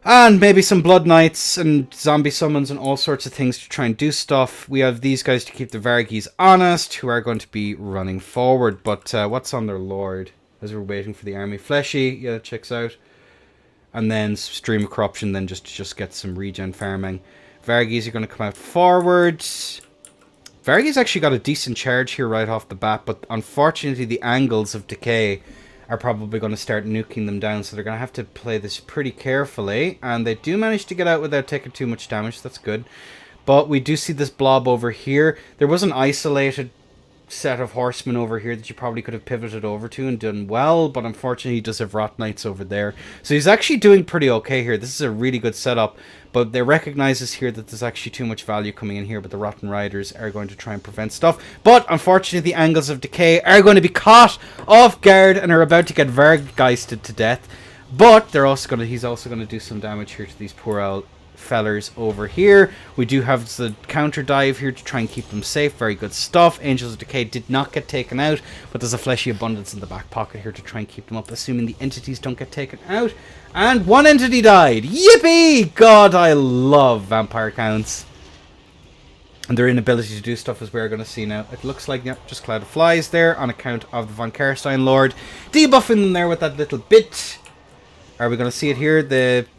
And maybe some Blood Knights and Zombie Summons and all sorts of things to try and do stuff. We have these guys to keep the Vargies honest, who are going to be running forward. But what's on their Lord? As we're waiting for the army. Fleshy, yeah, that checks out. And then Stream of Corruption, then just get some regen farming. Varghese are going to come out forwards. Varghese actually got a decent charge here right off the bat, but unfortunately the angles of decay are probably going to start nuking them down, so they're going to have to play this pretty carefully. And they do manage to get out without taking too much damage, that's good. But we do see this blob over here. There was an isolated set of horsemen over here that you probably could have pivoted over to and done well, but unfortunately he does have Rot Knights over there. So he's actually doing pretty okay here. This is a really good setup, but they recognizes here that there's actually too much value coming in here, but the Rotten Riders are going to try and prevent stuff. But unfortunately the Angles of Decay are going to be caught off guard and are about to get Vargheisted to death. But they're also going to, he's also going to do some damage here to these poor old fellers over here. We do have the counter dive here to try and keep them safe. Very good stuff. Angels of Decay did not get taken out, but there's a fleshy abundance in the back pocket here to try and keep them up, assuming the entities don't get taken out. And one entity died. Yippee! God, I love vampire counts and their inability to do stuff, as we're going to see now. It looks like, yep, just Cloud of Flies there on account of the Von Kerstein Lord debuffing them there with that little bit. Are we going to see it here?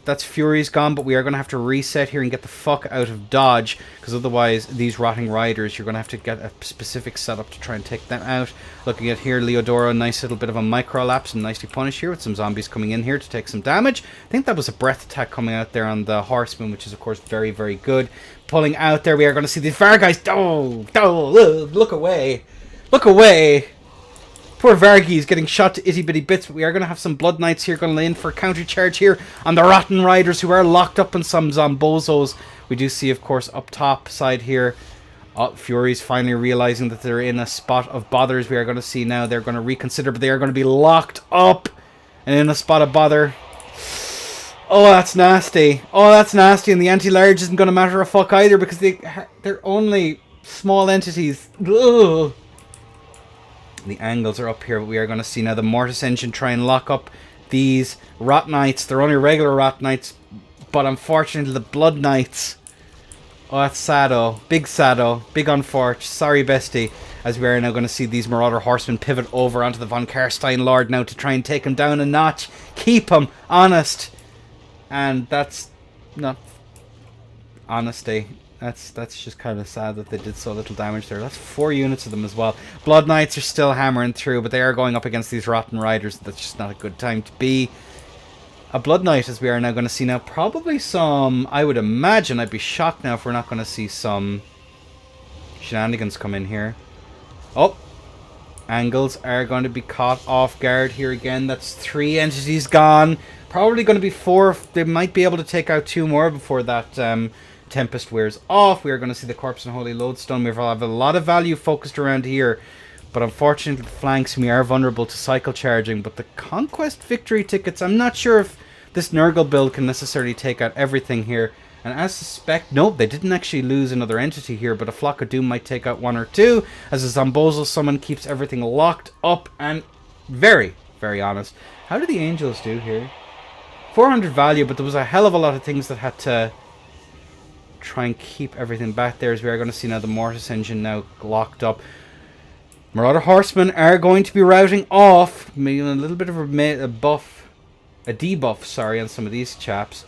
That's Fury's gone, but we are going to have to reset here and get the fuck out of dodge, because otherwise these Rotting Riders, you're going to have to get a specific setup to try and take them out. Looking at here, Leodoro, nice little bit of a micro-lapse and nicely punished here with some zombies coming in here to take some damage. I think that was a breath attack coming out there on the Horseman, which is of course very, very good. Pulling out there, we are going to see these Varghese. Oh, look away. Look away. Poor Varghese getting shot to itty bitty bits, but we are going to have some Blood Knights here going to lay in for a counter charge here on the Rotten Riders, who are locked up in some Zombozos. We do see, of course, up top side here, Fury's finally realizing that they're in a spot of bothers. We are going to see now they're going to reconsider, but they are going to be locked up and in a spot of bother. Oh, that's nasty. Oh, that's nasty, and the anti-large isn't going to matter a fuck either, because they're only small entities. Ugh. The angles are up here, but we are going to see now the Mortis Engine try and lock up these Rot Knights. They're only regular Rot Knights, but unfortunately the Blood Knights. Oh, that's sado. Big sado. Big unfortunate. Sorry, bestie. As we are now going to see these Marauder Horsemen pivot over onto the Von Kerstein Lord now to try and take him down a notch. Keep him honest. And that's not honesty. That's just kind of sad that they did so little damage there. That's 4 units of them as well. Blood Knights are still hammering through, but they are going up against these Rotten Riders. That's just not a good time to be a Blood Knight, as we are now going to see now. Probably some, I would imagine, I'd be shocked now if we're not going to see some shenanigans come in here. Oh, Angles are going to be caught off guard here again. That's 3 entities gone. Probably going to be 4. They might be able to take out 2 more before that Tempest wears off. We are going to see the Corpse and Holy Lodestone. We have a lot of value focused around here, but unfortunately the flanks, we are vulnerable to cycle charging. But the Conquest victory tickets, I'm not sure if this Nurgle build can necessarily take out everything here. And as suspect, nope, they didn't actually lose another entity here, but a Flock of Doom might take out 1 or 2, as a Zombozo summon keeps everything locked up and very, very honest. How did the Angels do here? 400 value, but there was a hell of a lot of things that had to try and keep everything back there, as we are going to see now the Mortis Engine now locked up. Marauder Horsemen are going to be routing off. Maybe a little bit of a debuff, sorry, on some of these chaps.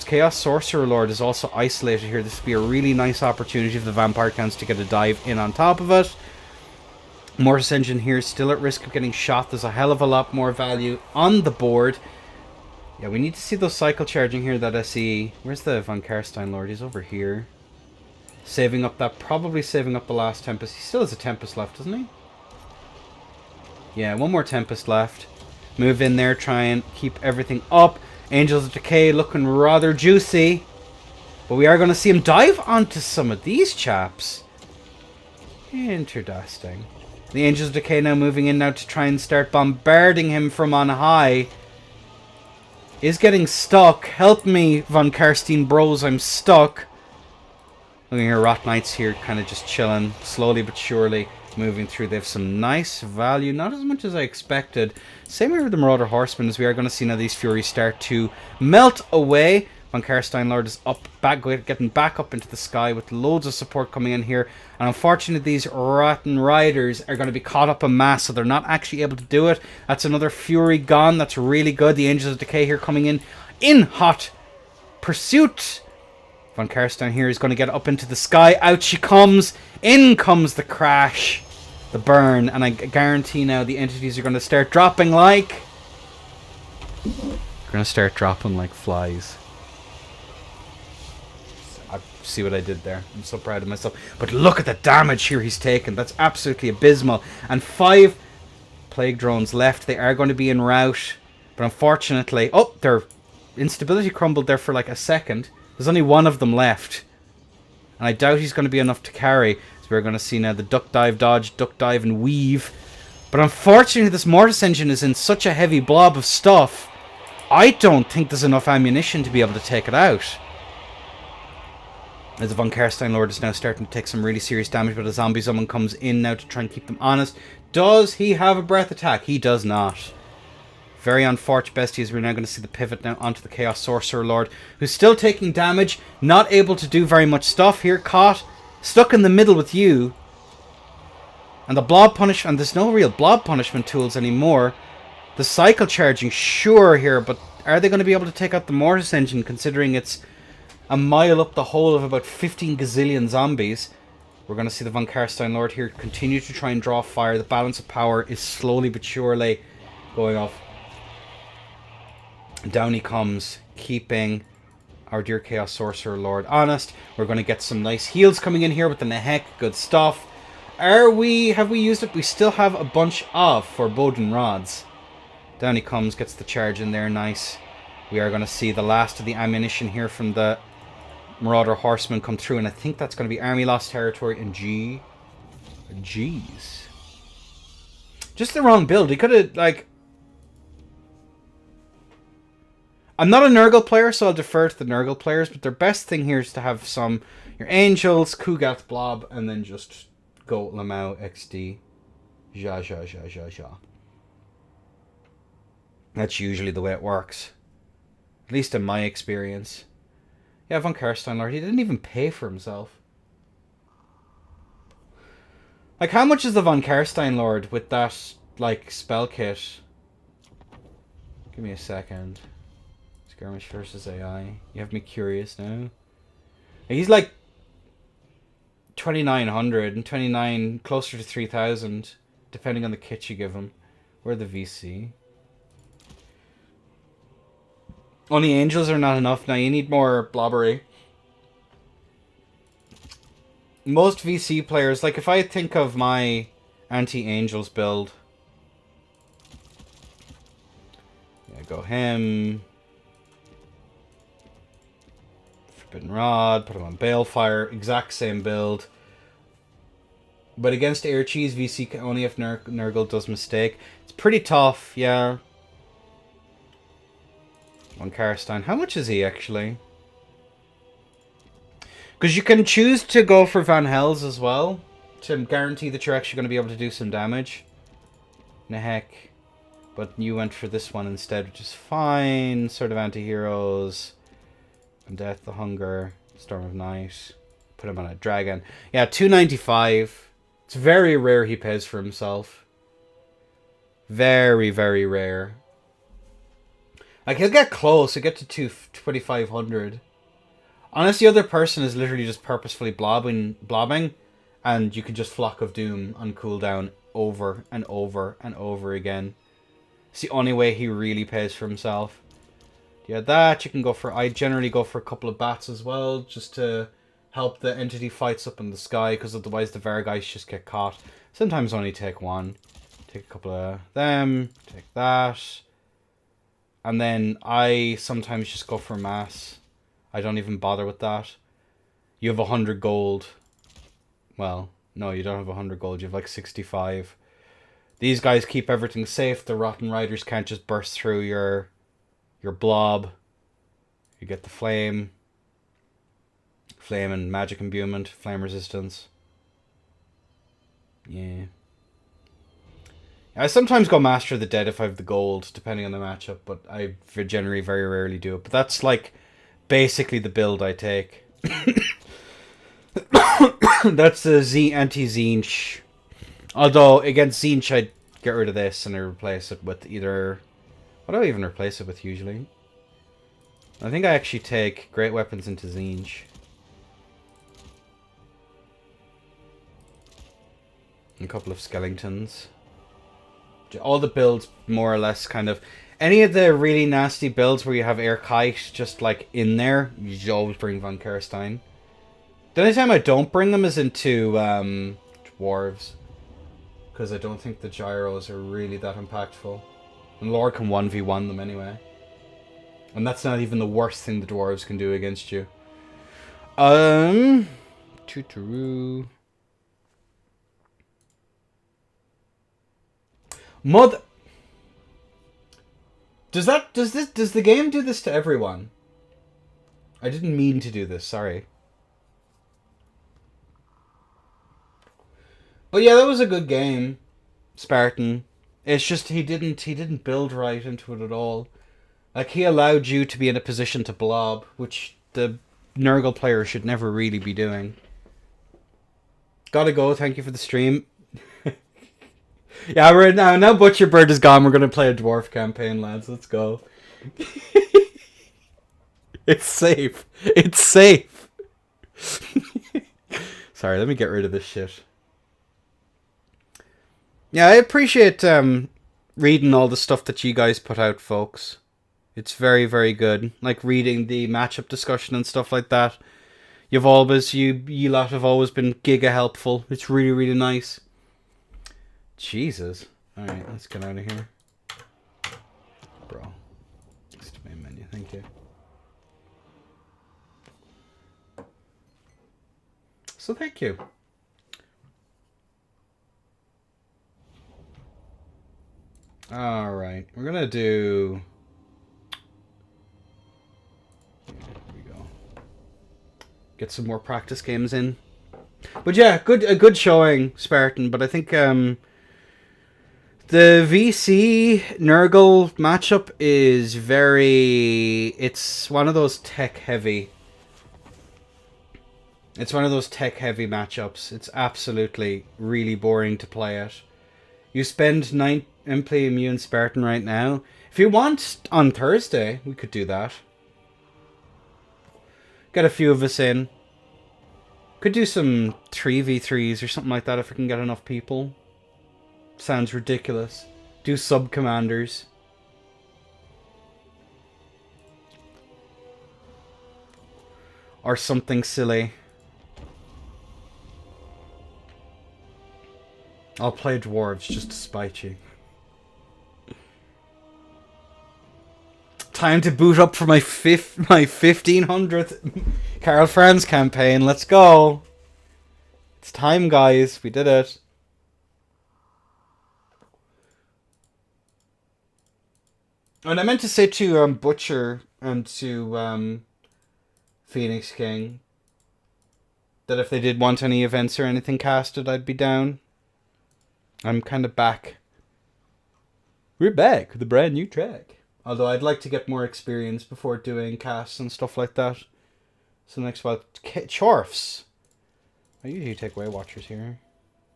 Chaos Sorcerer Lord is also isolated here. This would be a really nice opportunity for the Vampire Counts to get a dive in on top of it. Mortis Engine here is still at risk of getting shot. There's a hell of a lot more value on the board. Yeah, we need to see those cycle charging here that I see. Where's the Von Kerstein Lord? He's over here. Saving up that, probably saving up the last Tempest. He still has a Tempest left, doesn't he? Yeah, 1 more Tempest left. Move in there, try and keep everything up. Angels of Decay looking rather juicy. But we are going to see him dive onto some of these chaps. Interesting. The Angels of Decay now moving in now to try and start bombarding him from on high. Is getting stuck. Help me, Von Kerstein bros, I'm stuck. Looking here, Rot Knights here kind of just chilling. Slowly but surely moving through. They have some nice value. Not as much as I expected. Same here with the Marauder Horsemen, as we are going to see now these Furies start to melt away. Von Kerstein Lord is up, getting back up into the sky with loads of support coming in here. And unfortunately, these Rotten Riders are going to be caught up en masse, so they're not actually able to do it. That's another Fury gone. That's really good. The Angels of Decay here coming in in hot pursuit. Von Karstein here is going to get up into the sky. Out she comes. In comes the crash. The burn. And I guarantee now the entities are going to start dropping like... They're going to start dropping like flies. I see what I did there. I'm so proud of myself. But look at the damage here he's taken. That's absolutely abysmal. And 5 plague drones left. They are going to be en route. But unfortunately... Oh, their instability crumbled there for like a second. There's only 1 of them left. And I doubt he's going to be enough to carry. So we're going to see now the duck dive, dodge, duck dive, and weave. But unfortunately, this Mortis engine is in such a heavy blob of stuff. I don't think there's enough ammunition to be able to take it out. As the Von Karstein Lord is now starting to take some really serious damage. But a zombie summon comes in now to try and keep them honest. Does he have a breath attack? He does not. Very unfortunate, besties. We're now going to see the pivot now onto the Chaos Sorcerer Lord, who's still taking damage, not able to do very much stuff here. Caught, stuck in the middle with you. And the blob punish, and there's no real blob punishment tools anymore. The cycle charging, sure here, but are they going to be able to take out the Mortis engine, considering it's a mile up the hole of about 15 gazillion zombies? We're going to see the Von Karstein Lord here continue to try and draw fire. The balance of power is slowly but surely going off. Down he comes, keeping our dear Chaos Sorcerer Lord honest. We're going to get some nice heals coming in here with the Nehek. Good stuff. Have we used it? We still have a bunch of foreboding rods. Down he comes, gets the charge in there. Nice. We are going to see the last of the ammunition here from the Marauder Horsemen come through. And I think that's going to be Army Lost Territory and G's. Just the wrong build. He could have, like... I'm not a Nurgle player, so I'll defer to the Nurgle players, but their best thing here is to have your Angels, Kugath Blob, and then just go Lamau XD. Ja. That's usually the way it works. At least in my experience. Yeah, Von Karstein Lord, he didn't even pay for himself. Like, how much is the Von Karstein Lord with that, like, spell kit? Give me a second. Skirmish versus AI. You have me curious now. He's like 2,900 and 29, closer to 3,000, depending on the kit you give him. Or the VC. Only Angels are not enough now. You need more blobbery. Most VC players, like if I think of my anti-Angels build. Yeah, go him. Forbidden Rod, put him on Balefire, exact same build. But against Air Cheese, VC can only if Nurgle does mistake. It's pretty tough, yeah. Von Karstein, how much is he actually? Because you can choose to go for Van Hells as well, to guarantee that you're actually going to be able to do some damage. Nehek. But you went for this one instead, which is fine. Sort of anti-heroes. Death, the Hunger, Storm of Night. Put him on a dragon. Yeah, 295. It's very rare he pays for himself. Very, very rare. Like, he'll get close. He'll get to 2,500. Unless the other person is literally just purposefully blobbing. And you can just Flock of Doom on cooldown over and over and over again. It's the only way he really pays for himself. Yeah, that you can go for. I generally go for a couple of bats as well, just to help the entity fights up in the sky, because otherwise the Vargeists just get caught. Sometimes only take one. Take a couple of them, take that. And then I sometimes just go for mass. I don't even bother with that. You have 100 gold. Well, no, you don't have 100 gold, you have like 65. These guys keep everything safe. The Rotten Riders can't just burst through your blob. You get the flame and magic imbuement, flame resistance. Yeah. I sometimes go Master of the Dead if I have the gold, depending on the matchup, but I generally very rarely do it. But that's like basically the build I take. That's the anti-Zinch. Although against Zinch I'd get rid of this and I replace it with either... What do I even replace it with usually? I think I actually take great weapons into Zinj. A couple of skeletons. All the builds more or less kind of... Any of the really nasty builds where you have Air Kite just like in there, you should always bring Von Kerstein. The only time I don't bring them is into Dwarves. Because I don't think the gyros are really that impactful. And Lord can 1v1 them anyway. And that's not even the worst thing the Dwarves can do against you. Tutoroo. Mother... Does the game do this to everyone? I didn't mean to do this, sorry. But yeah, that was a good game, Spartan. It's just he didn't build right into it at all. Like, he allowed you to be in a position to blob, which the Nurgle player should never really be doing. Gotta go, thank you for the stream. Yeah, we're now Butcherbird is gone, we're gonna play a dwarf campaign, lads. Let's go. It's safe. It's safe. Sorry, let me get rid of this shit. Yeah, I appreciate reading all the stuff that you guys put out, folks. It's very, very good. Like reading the matchup discussion and stuff like that. You lot have always been giga helpful. It's really, really nice. Jesus. Alright, let's get out of here. Bro. It's the main menu, thank you. So thank you. Alright, we're gonna do... Here we go. Get some more practice games in. But yeah, a good showing, Spartan, but I think the VC Nurgle matchup is it's one of those tech heavy. It's one of those tech heavy matchups. It's absolutely really boring to play it. You spend 9... I'm playing Immune Spartan right now. If you want, on Thursday, we could do that. Get a few of us in. Could do some 3v3s or something like that if we can get enough people. Sounds ridiculous. Do sub-commanders. Or something silly. I'll play dwarves just to spite you. Time to boot up for my 1500th Karl Franz campaign. Let's go. It's time, guys. We did it. And I meant to say to Butcher and to Phoenix King that if they did want any events or anything casted, I'd be down. I'm kind of back. We're back with a brand new track. Although I'd like to get more experience before doing casts and stuff like that. So next one, Chorfs. I usually take Way Watchers here.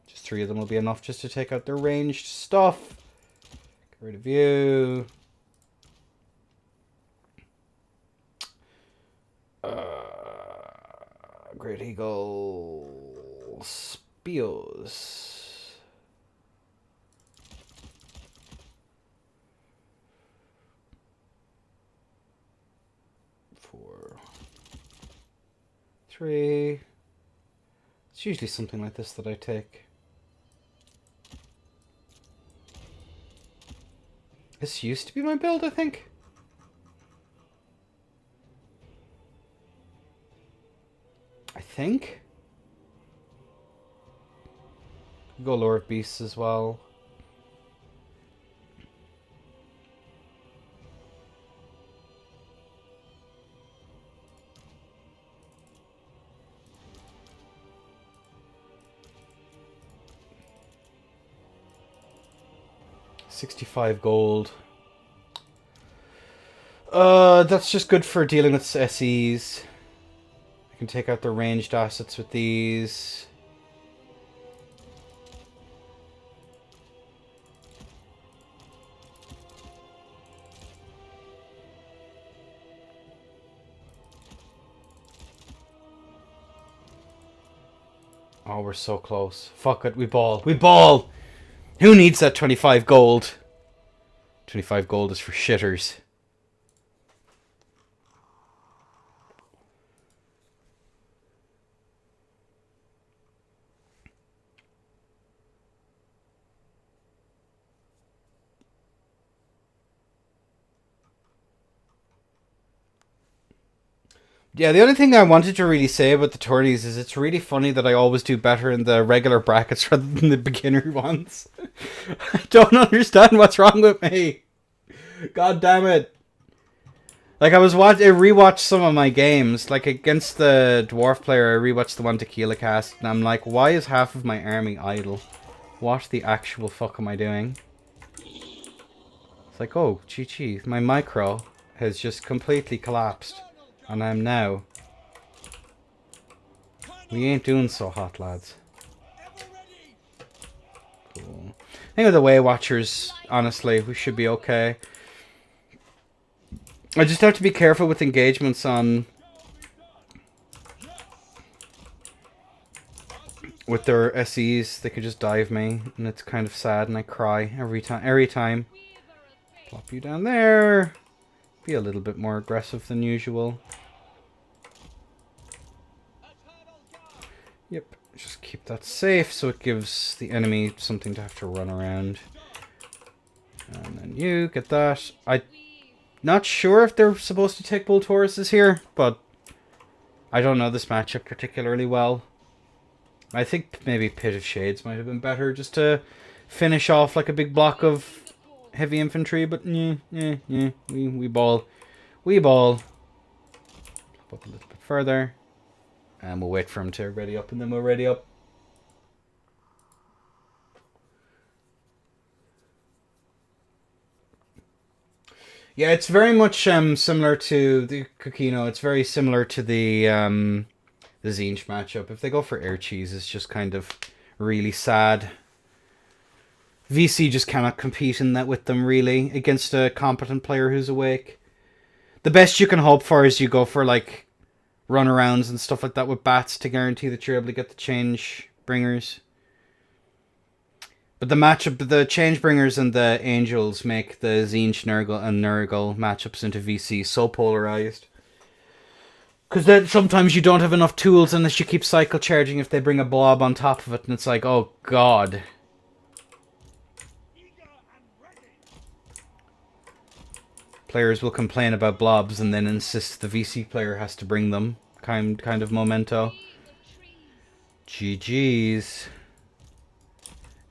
Just 3 of them will be enough just to take out their ranged stuff. Get rid of you. Great Eagle. Speos. 4, 3. It's usually something like this that I take. This used to be my build, I think. Go Lord of Beasts as well. $65 gold. That's just good for dealing with SEs. I can take out the ranged assets with these. Oh, we're so close. Fuck it, we ball. We ball! Who needs that 25 gold? 25 gold is for shitters. Yeah, the only thing I wanted to really say about the tourneys is it's really funny that I always do better in the regular brackets rather than the beginner ones. I don't understand what's wrong with me. God damn it. Like, I rewatched some of my games. Like, against the dwarf player, I rewatched the one Tequila cast, and I'm like, why is half of my army idle? What the actual fuck am I doing? It's like, oh, GG, my micro has just completely collapsed. And I'm now. We ain't doing so hot, lads. Cool. I think with the Way Watchers, honestly, we should be okay. I just have to be careful with engagements on... with their SEs. They could just dive me, and it's kind of sad, and I cry every time. Every time. Plop you down there. Be a little bit more aggressive than usual. Yep, just keep that safe so it gives the enemy something to have to run around. And then you get that. I'm not sure if they're supposed to take Bull Tauruses here, but I don't know this matchup particularly well. I think maybe Pit of Shades might have been better just to finish off like a big block of heavy infantry, but we ball. We ball. Up a little bit further. And we'll wait for him to ready up, and then we'll ready up. Yeah, it's very much similar to the Kokino. It's very similar to the Zinch matchup. If they go for air cheese, it's just kind of really sad. VC just cannot compete in that with them, really, against a competent player who's awake. The best you can hope for is you go for, like, runarounds and stuff like that with bats to guarantee that you're able to get the change bringers. But the matchup, the change bringers and the angels make the Zinch, Nurgle, and Nurgle matchups into VC so polarized. Because then sometimes you don't have enough tools unless you keep cycle charging if they bring a blob on top of it, and it's like, oh god. Players will complain about blobs and then insist the VC player has to bring them. Kind of memento. GG's.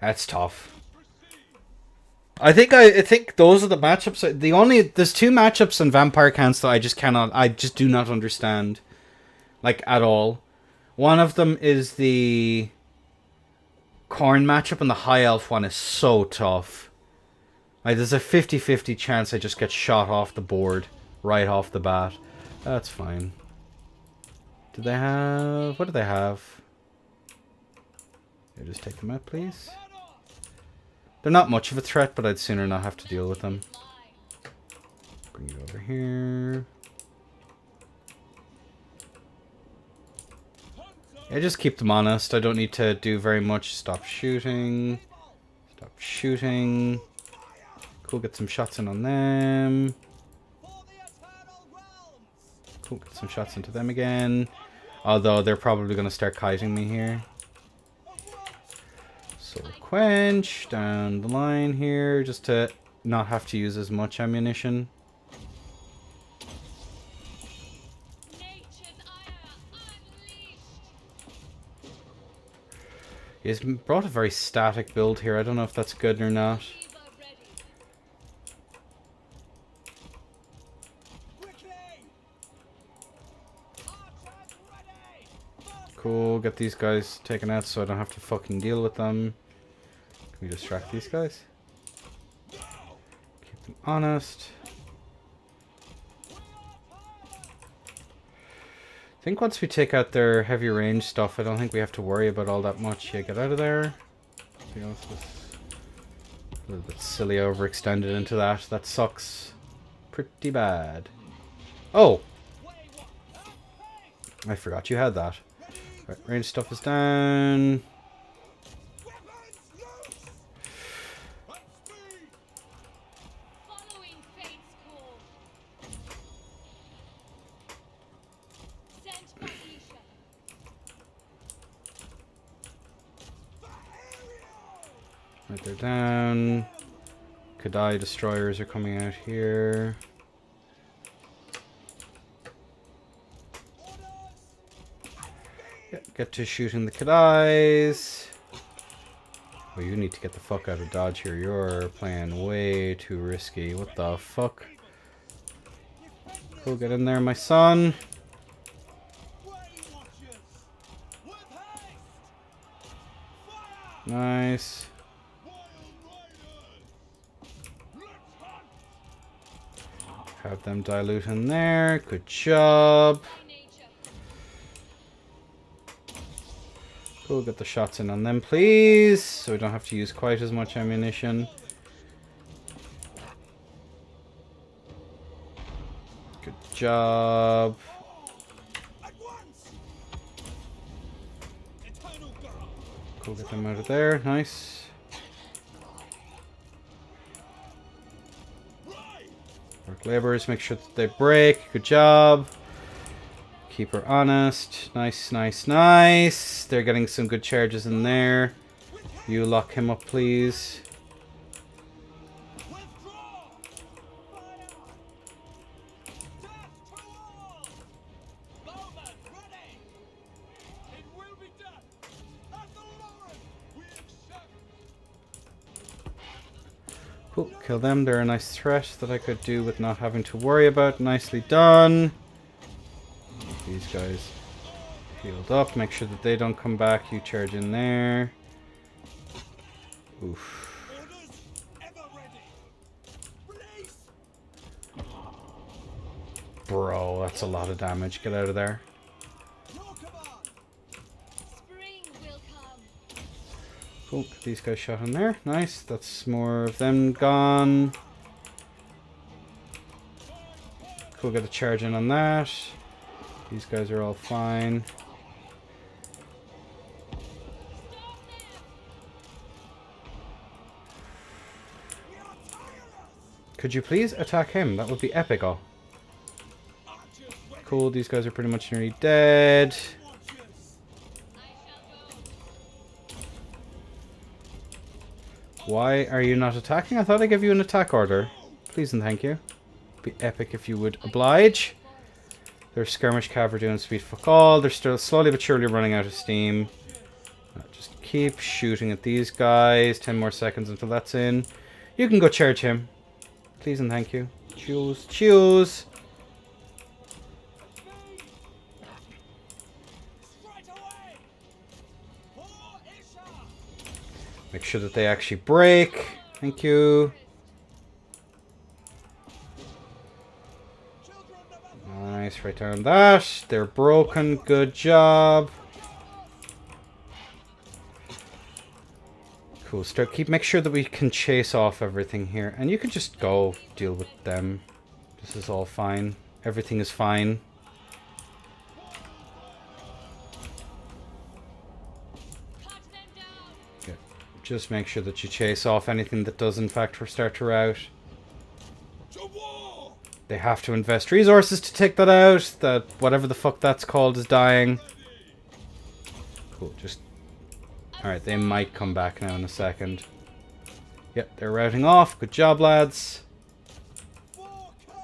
That's tough. I think those are the matchups. There's two matchups in Vampire Counts that I just do not understand. Like, at all. One of them is the Khorne matchup, and the High Elf one is so tough. Like, there's a 50-50 chance I just get shot off the board right off the bat. That's fine. Do they have... what do they have? Yeah, just take them out, please. They're not much of a threat, but I'd sooner not have to deal with them. Bring you over here. Yeah, just keep them honest. I don't need to do very much. Stop shooting. Stop shooting. Cool, get some shots in on them. Cool, get some shots into them again. Although they're probably going to start kiting me here. Soul Quench down the line here, just to not have to use as much ammunition. He's brought a very static build here. I don't know if that's good or not. Cool, get these guys taken out so I don't have to fucking deal with them. Can we distract these guys? Keep them honest. I think once we take out their heavy range stuff, I don't think we have to worry about all that much. Yeah, get out of there. Anything else was a little bit silly overextended into that. That sucks pretty bad. Oh! I forgot you had that. Right, range stuff is down. Weapons loose! At speed! Following fate's call. Sent by Isha. Right, they're down. Kadai destroyers are coming out here. Yeah, get to shooting the Kadais. Oh, you need to get the fuck out of dodge here. You're playing way too risky. What the fuck? Go get in there, my son. Way watchers! With haste! Fire! Nice. Wild riders! Let's hunt! Have them dilute in there. Good job. By nature. Cool, get the shots in on them, please. So we don't have to use quite as much ammunition. Good job. At once! Eternal guard! Cool, get them out of there. Nice. Right! Work laborers, make sure that they break. Good job. Keep her honest. Nice, nice, nice. They're getting some good charges in there. You lock him up, please. Withdraw! Fire! Death to all! Bowman ready! It will be done! At the Lord we accept! Cool, kill them. They're a nice threat that I could do with not having to worry about. Nicely done. These guys healed up. Make sure that they don't come back. You charge in there. Oof. Orders ever ready! Release! Bro, that's a lot of damage. Get out of there. Your command! Spring will come. Cool, get these guys shot in there. Nice. That's more of them gone. Cool, get a charge in on that. These guys are all fine. We are tireless! Could you please attack him? That would be epic. Oh, Archers ready! cool. These guys are pretty much nearly dead. Watchers! I shall go. Why are you not attacking? I thought I gave you an attack order. Please and thank you. Be epic if you would oblige. Their skirmish cav are doing speed fuck all. They're still slowly but surely running out of steam. Just keep shooting at these guys. 10 more seconds until that's in. You can go charge him. Please and thank you. Choose. Choose. Straight away! For Isha! Make sure that they actually break. Thank you. Children of Earth! Nice, right down that. They're broken. Good job. Cool. Make sure that we can chase off everything here. And you can just go deal with them. This is all fine. Everything is fine. Cut them down. Yeah. Just make sure that you chase off anything that does in fact start her out. To war! They have to invest resources to take that out. That whatever the fuck that's called is dying. Cool, just... Alright, they might come back now in a second. Yep, they're routing off. Good job, lads.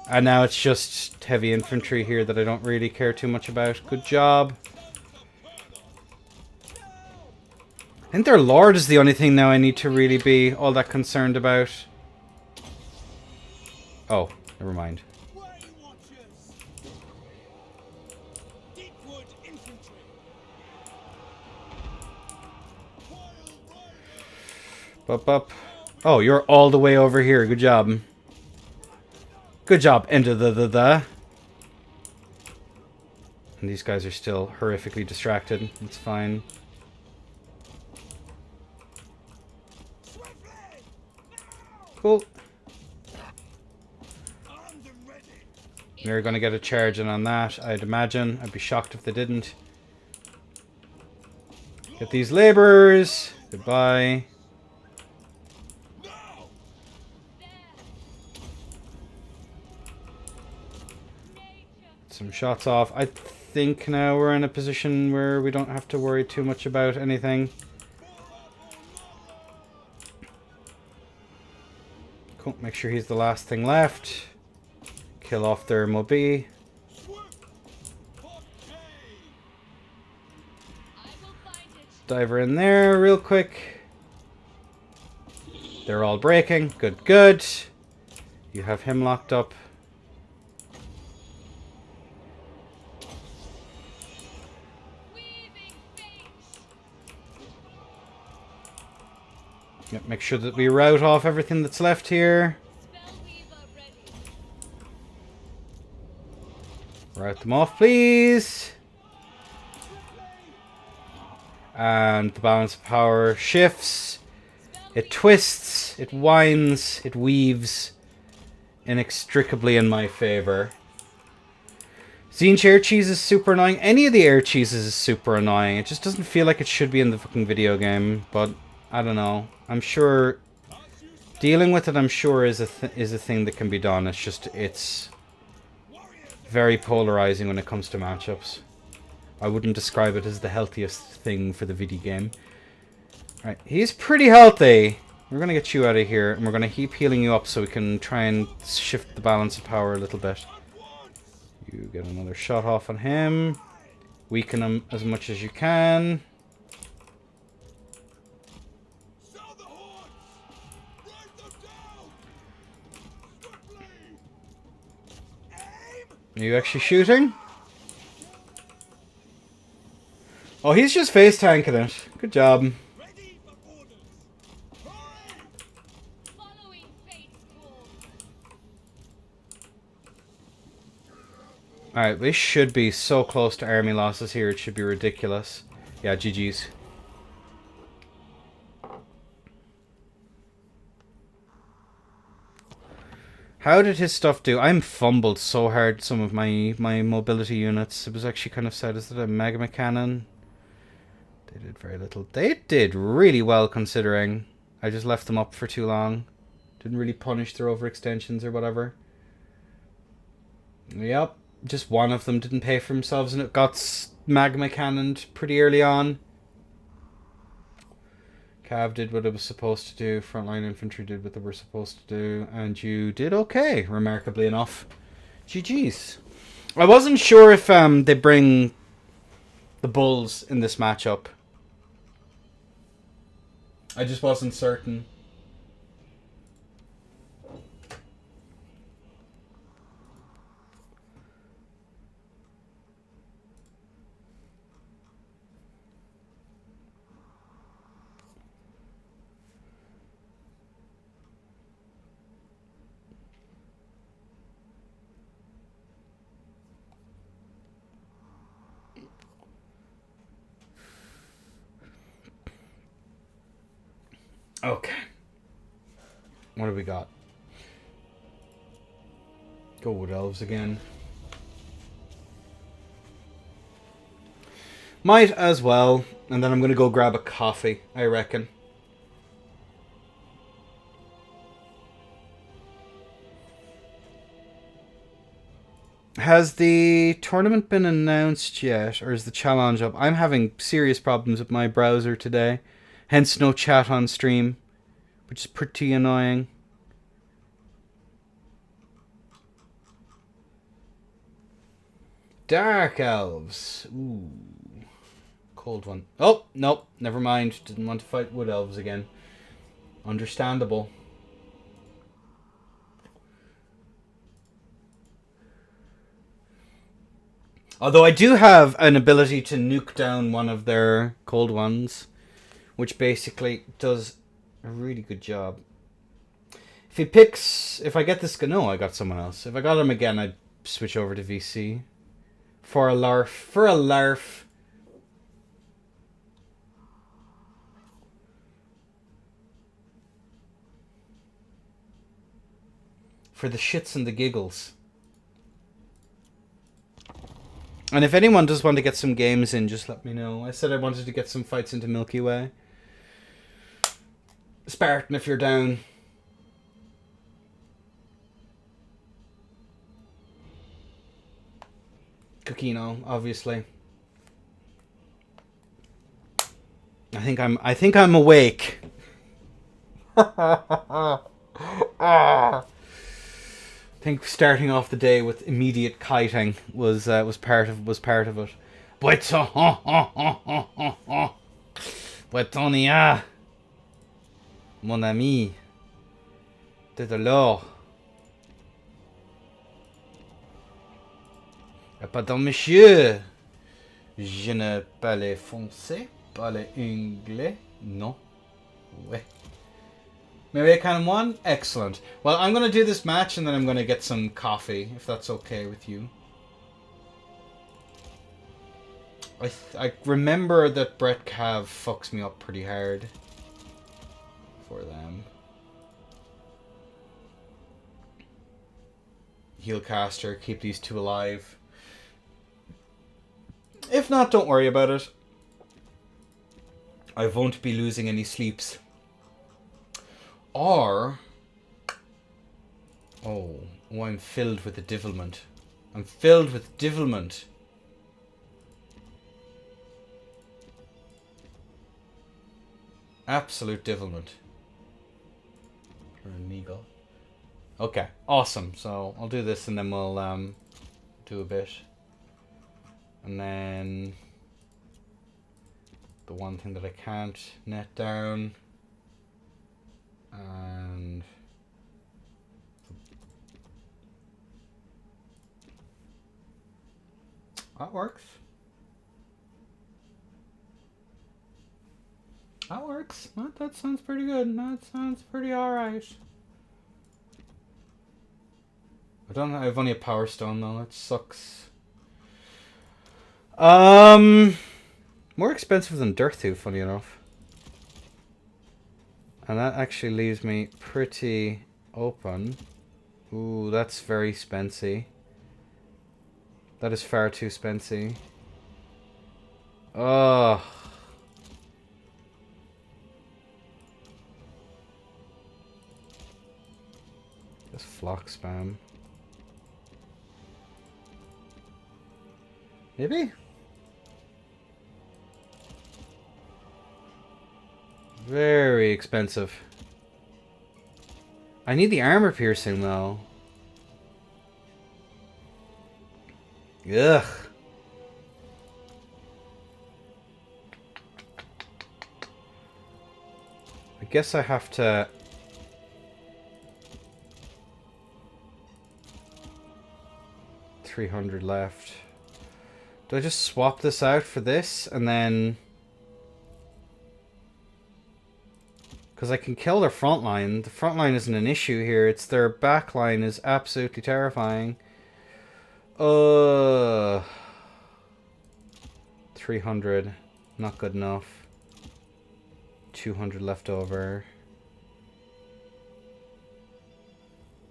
And now it's just heavy infantry here that I don't really care too much about. Good job. I think their lord is the only thing now I need to really be all that concerned about. Oh, never mind. Way watchers! Deepwood infantry! Wild riders! Up. Oh, you're all the way over here. Good job. Good job. Enter the. And these guys are still horrifically distracted. It's fine. Swiftly! Now! Cool. Armed and ready! They're going to get a charge in on that, I'd imagine. I'd be shocked if they didn't. Get these laborers. Goodbye. Now! There. Nature. Some shots off. I think now we're in a position where we don't have to worry too much about anything. Cool. Make sure he's the last thing left. Kill off their Mobi. Swift! Hot day! I will find it. Diver in there real quick. They're all breaking. Good, good. You have him locked up. Weaving fate. Yep, make sure that we rout off everything that's left here. Spellweaver ready. Rout them off, please. And the balance of power shifts. It twists, it winds, it weaves inextricably in my favor. Zinch air cheese is super annoying. Any of the air cheeses is super annoying. It just doesn't feel like it should be in the fucking video game. But I don't know. I'm sure dealing with it, I'm sure, is a thing that can be done. It's just it's very polarizing when it comes to matchups. I wouldn't describe it as the healthiest thing for the video game. Alright, he's pretty healthy. We're going to get you out of here, and we're going to keep healing you up so we can try and shift the balance of power a little bit. You get another shot off on him. Weaken him as much as you can. Sound the horns! Write them down! Swiftly! Aim! Are you actually shooting? Oh, he's just face tanking it. Good job. Ready for orders! Hurry! Following fate's call. Alright, we should be so close to army losses here, it should be ridiculous. Yeah, GG's. How did his stuff do? I'm fumbled so hard some of my mobility units. It was actually kind of sad. Is it a magma cannon? They did very little. They did really well considering. I just left them up for too long. Didn't really punish their overextensions or whatever. Yep. Just one of them didn't pay for themselves and it got magma cannoned pretty early on. Cav did what it was supposed to do. Frontline infantry did what they were supposed to do. And you did okay, remarkably enough. GG's. I wasn't sure if they bring the bulls in this matchup. I just wasn't certain. Okay. What do we got? Go Wood Elves again. Might as well. And then I'm going to go grab a coffee, I reckon. Has the tournament been announced yet? Or is the challenge up? I'm having serious problems with my browser today. Hence no chat on stream, which is pretty annoying. Dark Elves. Ooh. Cold one. Oh, nope. Never mind. Didn't want to fight Wood Elves again. Understandable. Although I do have an ability to nuke down one of their cold ones, which basically does a really good job. If he picks... If I get this... No, I got someone else. If I got him again, I'd switch over to VC. For a larf. For a larf. For the shits and the giggles. And if anyone does want to get some games in, just let me know. I said I wanted to get some fights into Milky Way. Spartan, if you're down. Coquino, obviously. I think I'm awake. I think starting off the day with immediate kiting was part of it. Bretonia, mon ami, de l'or. Pardon, monsieur. Je ne parle français, parle anglais. Non. Ouais. Maybe I can one? Excellent. Well, I'm going to do this match and then I'm going to get some coffee, if that's okay with you. I remember that Brett Cav fucks me up pretty hard for them. Healcaster, keep these two alive. If not, don't worry about it. I won't be losing any sleeps. Or... Oh, I'm filled with a devilment. I'm filled with devilment. Absolute devilment. Or an eagle. Okay, awesome. So I'll do this and then we'll do a bit. And then the one thing that I can't net down. And that works. That works. That sounds pretty good. That sounds pretty alright. I've only a power stone though, it sucks. More expensive than Dirthu, funny enough. And that actually leaves me pretty open. Ooh, that's very spency. That is far too spency. Oh. Just flock spam. Maybe? Very expensive. I need the armor piercing though. Ugh. I guess I have to... $300 left. Do I just swap this out for this and then... Because I can kill their front line. The front line isn't an issue here. It's their back line is absolutely terrifying. 300. Not good enough. 200 left over.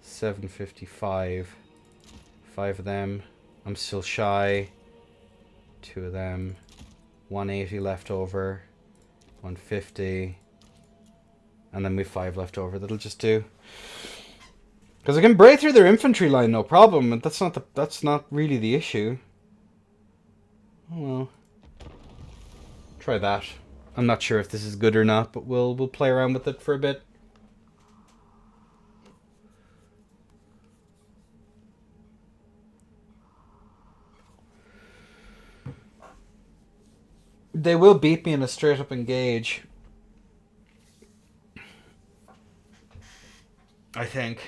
755. 5 of them. I'm still shy. 2 of them. 180 left over. 150. And then we've 5 left over. That'll just do. Because I can break through their infantry line, no problem. And that's not really the issue. Oh well. Try that. I'm not sure if this is good or not, but we'll play around with it for a bit. They will beat me in a straight up engage. I think.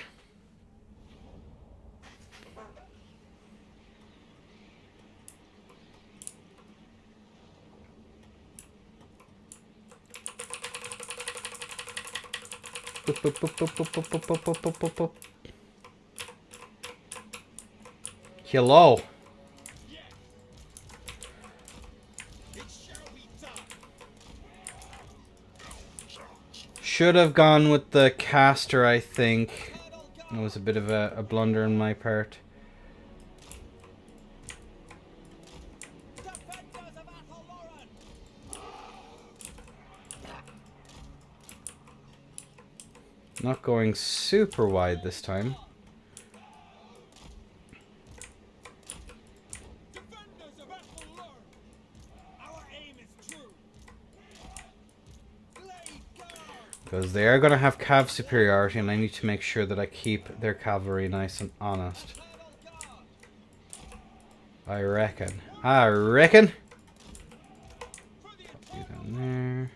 Boop, boop, boop, boop, boop, boop, boop, boop, boop, boop, boop. Hello. Should have gone with the caster, I think. It was a bit of a blunder on my part. Not going super wide this time. Defenders of Athelnur! Our aim is true. Blade guard! Because they are going to have cav superiority, and I need to make sure that I keep their cavalry nice and honest. I reckon. I reckon. Put you down there.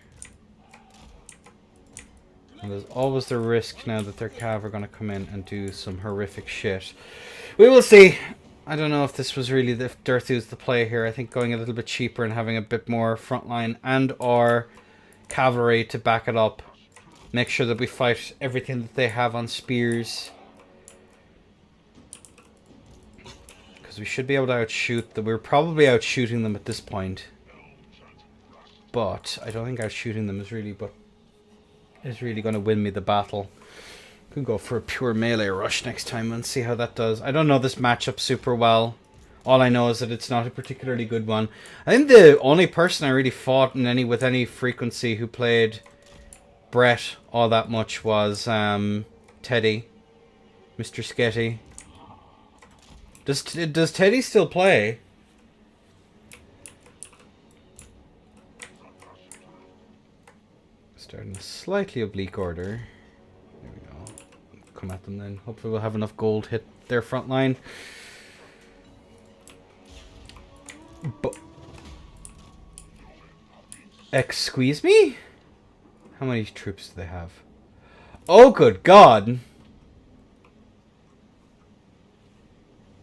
And there's always the risk now that their cav are going to come in and do some horrific shit. We will see. I don't know if this was really the Dirthu's the play here. I think going a little bit cheaper and having a bit more frontline and or cavalry to back it up. Make sure that we fight everything that they have on spears. Because we should be able to outshoot them. We're probably outshooting them at this point. But I don't think outshooting them is really going to win me the battle. Could go for a pure melee rush next time and see how that does. I don't know this matchup super well. All I know is that it's not a particularly good one. I think the only person I really fought with any frequency who played Brett all that much was Teddy. Mr. Sketty. Does Teddy still play? Starting a slightly oblique order. There we go. Come at them then. Hopefully we'll have enough gold hit their front line. But excuse me? How many troops do they have? Oh, good God!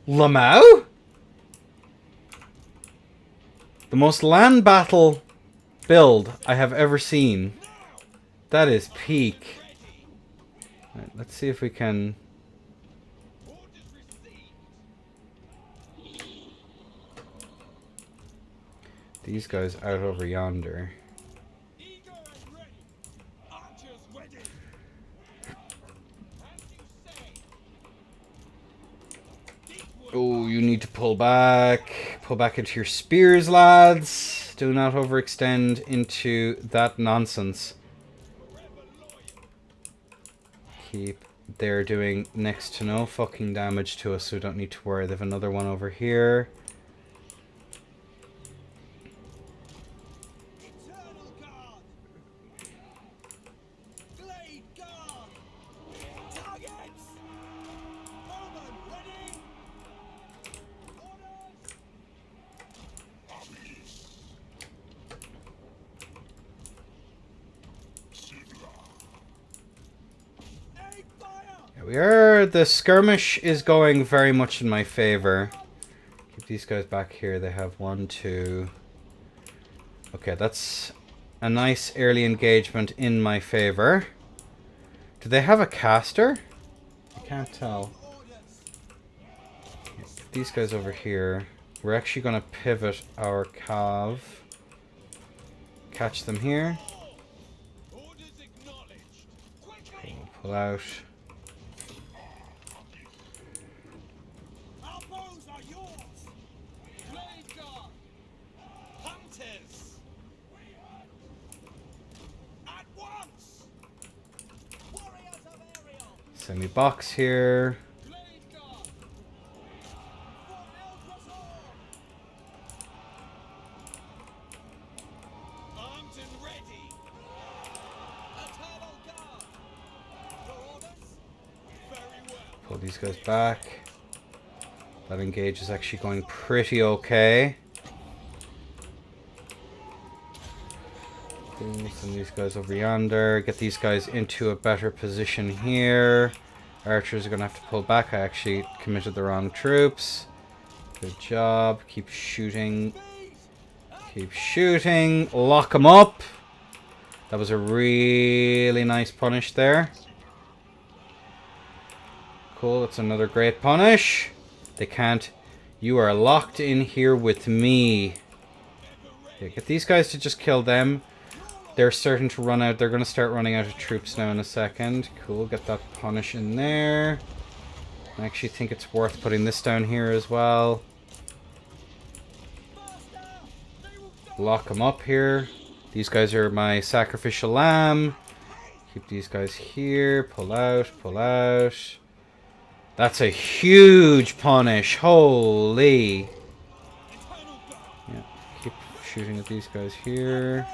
Lamau? The most land battle build I have ever seen. That is peak. Right, let's see if we can... These guys out over yonder. Eager and ready. Archers ready. As you say. Deep wood. Oh, you need to pull back. Pull back into your spears, lads. Do not overextend into that nonsense. Keep. They're doing next to no fucking damage to us, so we don't need to worry. They have another one over here. Eternal guard. Blade guard. Targets. Bowman ready. Orders. Aim fire. Here we are. The skirmish is going very much in my favor. Keep these guys back here. They have 1, 2. Okay, that's a nice early engagement in my favor. Do they have a caster? I can't tell. Orders. Get these guys over here. We're actually going to pivot our cav. Catch them here. Orders acknowledged. Quickly. Pull out. Our bows are yours. Blade guard. Hunters. At once. Warriors of Ariel. Semi-box here. Blade guard. For Eldrasor. Armed and ready. Eternal guard. Your orders? Very well. Pull these guys back. That engage is actually going pretty okay. Send these guys over yonder. Get these guys into a better position here. Archers are going to have to pull back. I actually committed the wrong troops. Good job. Keep shooting. Keep shooting. Lock them up. That was a really nice punish there. Cool. That's another great punish. They can't. You are locked in here with me. Okay, get these guys to just kill them. They're starting to run out. They're going to start running out of troops now in a second. Cool. Get that punish in there. I actually think it's worth putting this down here as well. Lock them up here. These guys are my sacrificial lamb. Keep these guys here. Pull out, pull out. That's a huge punish. Holy. Eternal God. Yeah, keep shooting at these guys here.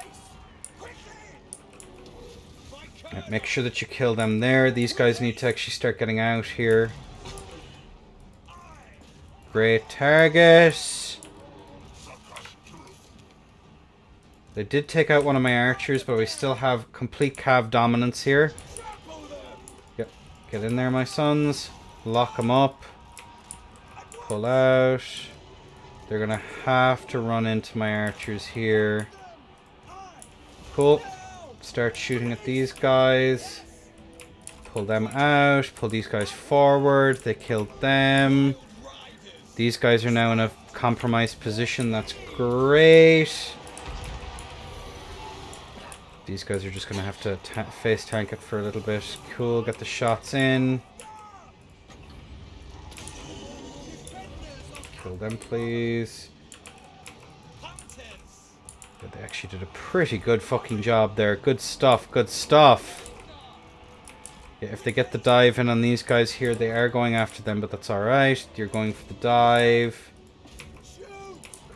Yeah, make sure that you kill them there. These guys need to actually start getting out here. Great target. They did take out one of my archers, but we still have complete cav dominance here. Yep. Get in there, my sons. Lock them up. Pull out. They're going to have to run into my archers here. Cool. Start shooting at these guys. Pull them out. Pull these guys forward. They killed them. These guys are now in a compromised position. That's great. These guys are just going to have to face tank it for a little bit. Cool. Get the shots in. Kill them, please. Yeah, they actually did a pretty good fucking job there. Good stuff. Good stuff. Yeah, if they get the dive in on these guys here, they are going after them, but that's alright. You're going for the dive.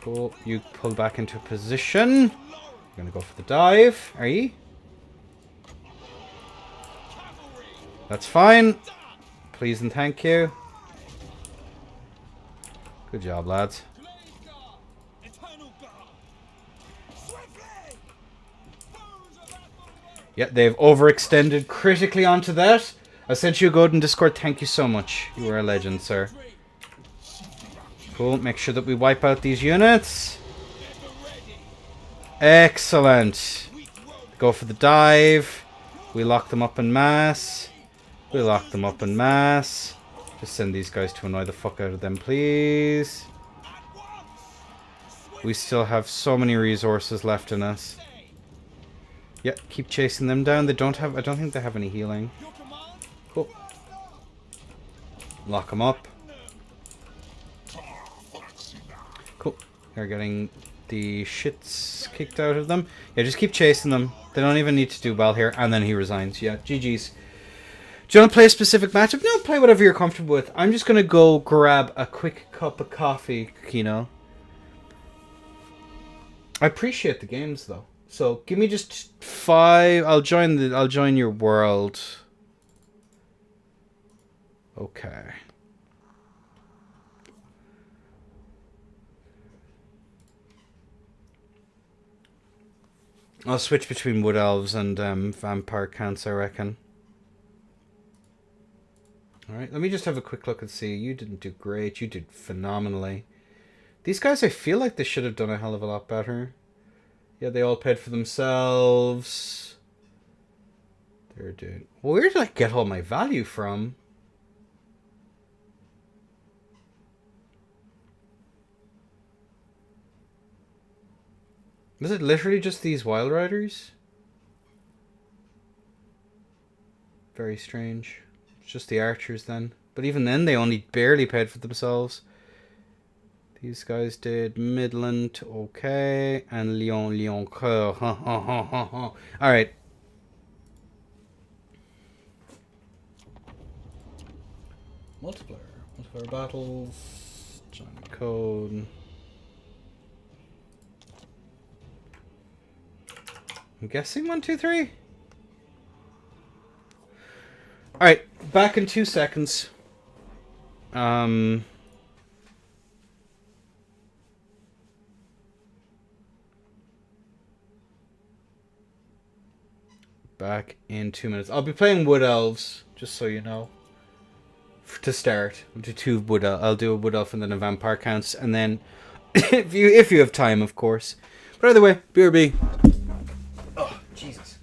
Cool. You pull back into position. You're gonna go for the dive. Are you? That's fine. Please and thank you. Good job, lads. Yeah, they've overextended critically onto that. I sent you a code in Discord. Thank you so much. You are a legend, sir. Cool. Make sure that we wipe out these units. Excellent. Go for the dive. We lock them up en masse. We lock them up en masse. Just send these guys to annoy the fuck out of them, please. We still have so many resources left in us. Yeah, keep chasing them down. They don't have... I don't think they have any healing. Cool. Lock them up. Cool. They're getting the shits kicked out of them. Yeah, just keep chasing them. They don't even need to do well here. And then he resigns. Yeah, GG's. Do you want to play a specific matchup? No, play whatever you're comfortable with. I'm just going to go grab a quick cup of coffee, Kino. I appreciate the games, though. So, give me just 5... I'll join your world. Okay. I'll switch between Wood Elves and Vampire Counts, I reckon. Alright, let me just have a quick look and see. You didn't do great. You did phenomenally. These guys, I feel like they should have done a hell of a lot better. Yeah, they all paid for themselves. They're doing... Where did I get all my value from? Was it literally just these Wild Riders? Very strange. It's just the archers then. But even then, they only barely paid for themselves. These guys did Midland, okay. And Lyon, Coeur. Alright. Multiplayer battles. Join code. I'm guessing 1, 2, 3. Alright, back in 2 seconds. Back in 2 minutes. I'll be playing Wood Elves, just so you know. To start, I'll do 2 Wood Elf. I'll do a Wood Elf and then a Vampire Counts, and then if you have time, of course. But either way, BRB. Oh, Jesus.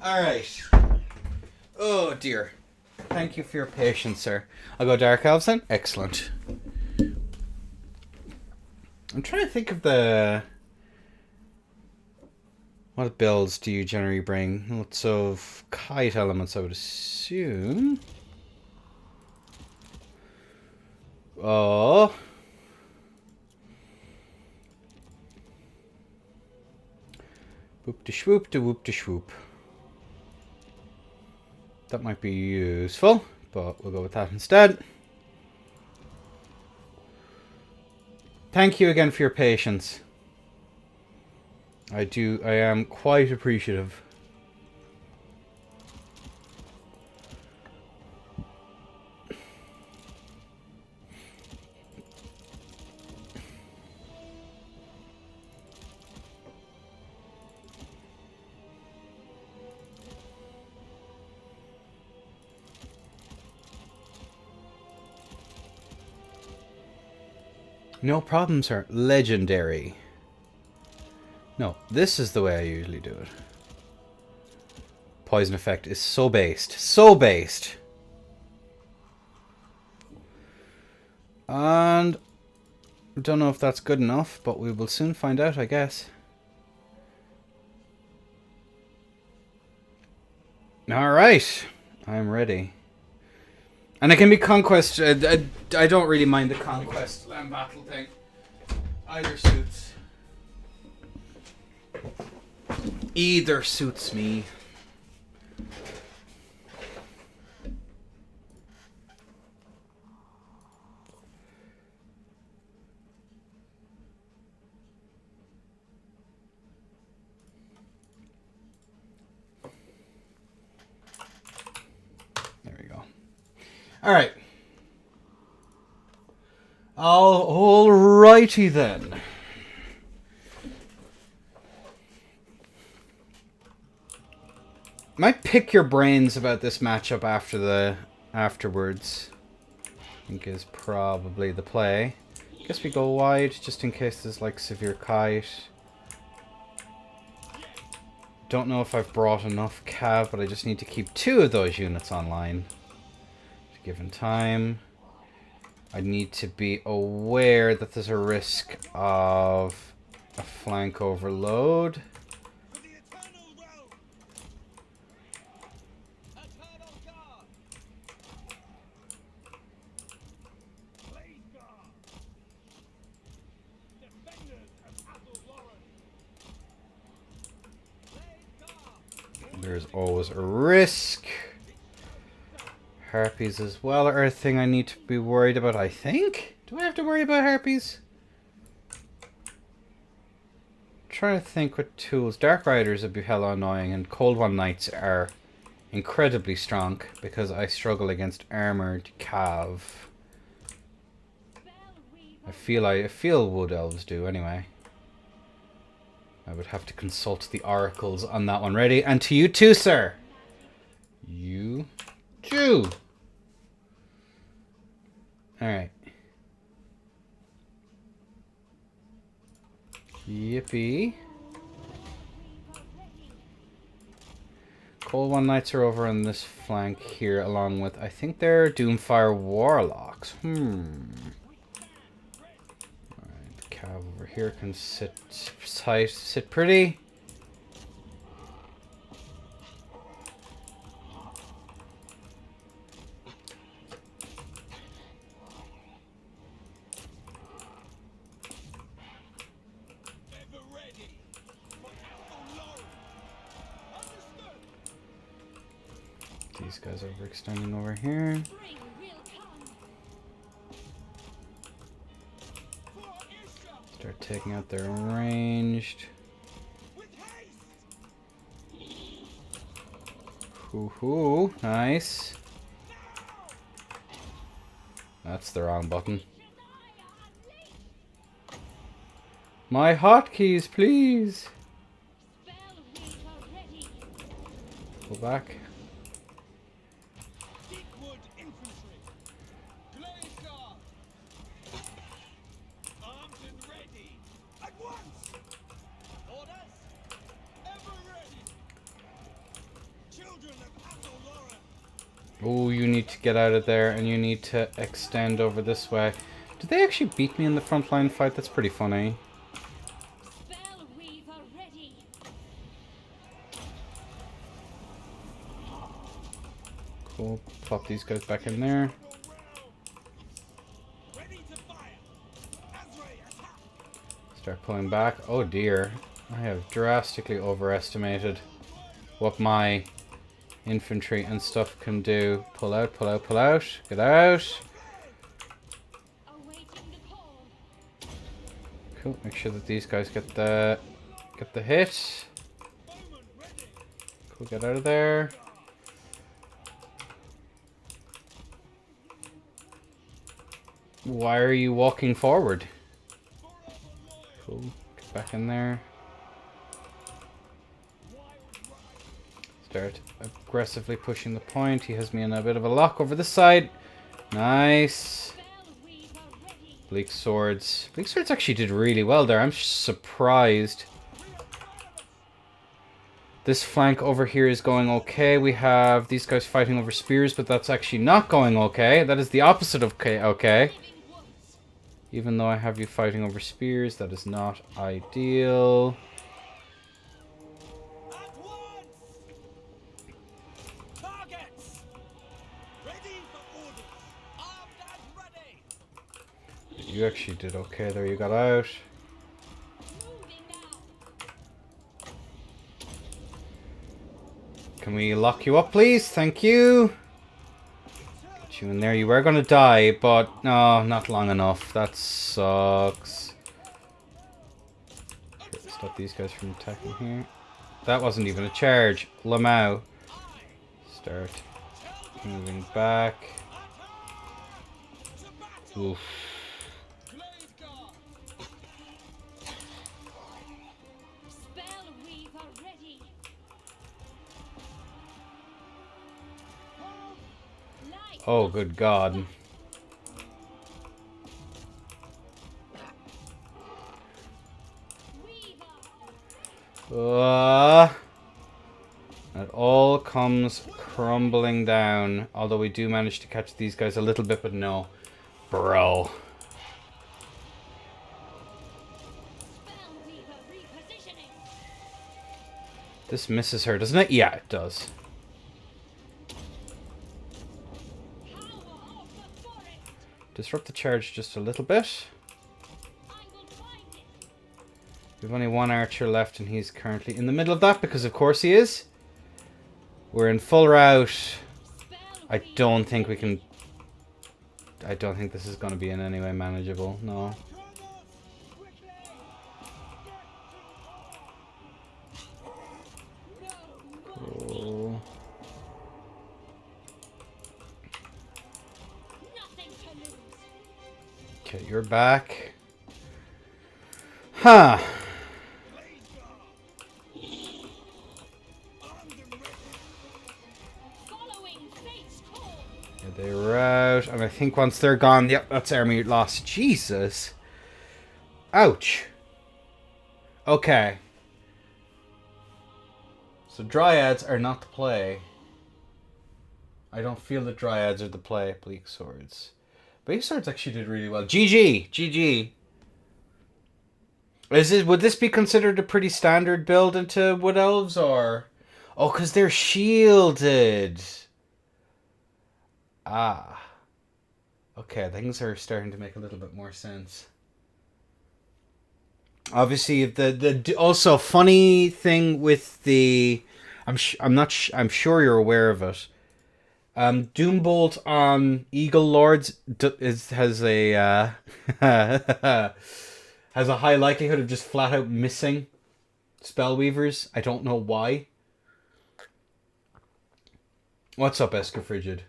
Alright. Oh dear. Thank you for your patience, sir. I'll go Dark Elves then. Excellent. I'm trying to think of the... What builds do you generally bring? Lots of kite elements, I would assume. Oh. Whoop de swoop de whoop de swoop. That might be useful, but we'll go with that instead. Thank you again for your patience. I am quite appreciative. No problem, sir. Legendary. No, this is the way I usually do it. Poison effect is so based. So based. And I don't know if that's good enough, but we will soon find out, I guess. Alright. I'm ready. And it can be conquest. I don't really mind the conquest land battle thing. Either suits. Either suits me. There we go. All right. Alrighty then. Might pick your brains about this matchup afterwards. I think is probably the play. Guess we go wide just in case there's like severe kite. Don't know if I've brought enough cav, but I just need to keep 2 of those units online. Given time. I need to be aware that there's a risk of a flank overload. For the eternal realm. Eternal guard. Blade guard. Defenders of Athel Warren. Blade guard. There's always a risk. Harpies as well are a thing I need to be worried about, I think? Do I have to worry about harpies? Trying to think what tools. Dark Riders would be hella annoying, and Cold One Knights are incredibly strong because I struggle against armored cav. I feel Wood Elves do anyway. I would have to consult the oracles on that one. Ready? And to you too, sir. You too. Alright. Yippee. Cold One Knights are over on this flank here, along with, I think they're Doomfire Warlocks. Alright, the cav over here can sit tight, sit pretty. Ever ready. For Athel Warren. Understood. These guys overextending over here. Spring will come. For Isha. Start taking out their ranged. With haste. Hoo-hoo, nice. That's the wrong button. My hotkeys, please. Spell Reaper ready. Go back. Deepwood infantry. Blaze guard. Armed and ready. At once. Orders. Ever ready. Oh, you need to get out of there, and you need to extend over this way. Did they actually beat me in the front line fight? That's pretty funny. Spell Weaver ready. Cool. Pop these guys back in there. Ready to fire. Azray, attack. Start pulling back. Oh dear. I have drastically overestimated what my infantry and stuff can do. Pull out, pull out, pull out. Get out. Awaiting the call. Cool. Make sure that these guys get the hit. Bowman ready. Cool. Get out of there. Why are you walking forward? Cool. Get back in there. Start aggressively pushing the point. He has me in a bit of a lock over this side. Nice. Spell Weaver ready. Bleak Swords. Bleak Swords actually did really well there. I'm surprised. This flank over here is going okay. We have these guys fighting over spears, but that's actually not going okay. That is the opposite of okay. Living woods. Even though I have you fighting over spears, that is not ideal. At once. Targets. Ready for orders. Armed and ready. You actually did okay there. You got out. Moving now. Can we lock you up, please? Thank you. Get you in there. You were going to die, but no, not long enough. That sucks. Stop these guys from attacking here. That wasn't even a charge. Lamau. Start moving back. Oof. Glade guard. Spell Weaver ready. Light. Oh, good God. Weaver. It all comes crumbling down. Although we do manage to catch these guys a little bit, but no. Bro. Spell Weaver repositioning. This misses her, doesn't it? Yeah, it does. Power of the forest. Disrupt the charge just a little bit. I will find it. We've only one archer left, and he's currently in the middle of that, because of course he is. We're in full rout. Spell I Weaver don't think we can... I don't think this is going to be in any way manageable. No. Cool. nothing to lose. Okay, you're back. Huh. Following fate's call. Yeah, they're out, and I think once they're gone, yep, that's army lost. Jesus. Ouch. Okay. So Dryads are not the play. I don't feel that Dryads are the play. Bleak Swords. Bleak Swords actually did really well. GG! GG! Would this be considered a pretty standard build into Wood Elves, or... Oh, because they're shielded! Ah. Okay, things are starting to make a little bit more sense. Obviously, the also funny thing with the... I'm sure you're aware of it. Doombolt on Eagle Lords has a has a high likelihood of just flat out missing Spellweavers. I don't know why. What's up, Esker Frigid?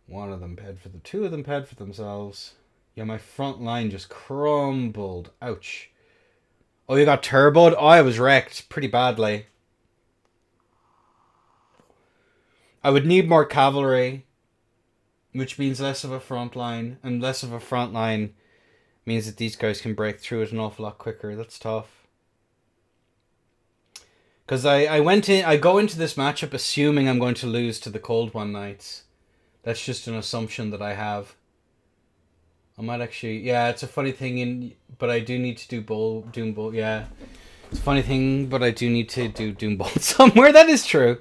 One of them paid for the two of them paid for themselves. Yeah, my front line just crumbled. Ouch. Oh, you got turboed? Oh, I was wrecked pretty badly. I would need more cavalry, which means less of a front line, and less of a front line means that these guys can break through it an awful lot quicker. That's tough. Because I go into this matchup assuming I'm going to lose to the Cold One Knights. That's just an assumption that I have. I might actually... Yeah, it's a funny thing, but I do need to do Doom Bolt. Yeah. It's a funny thing, but I do need to do Doom Bolt somewhere. That is true.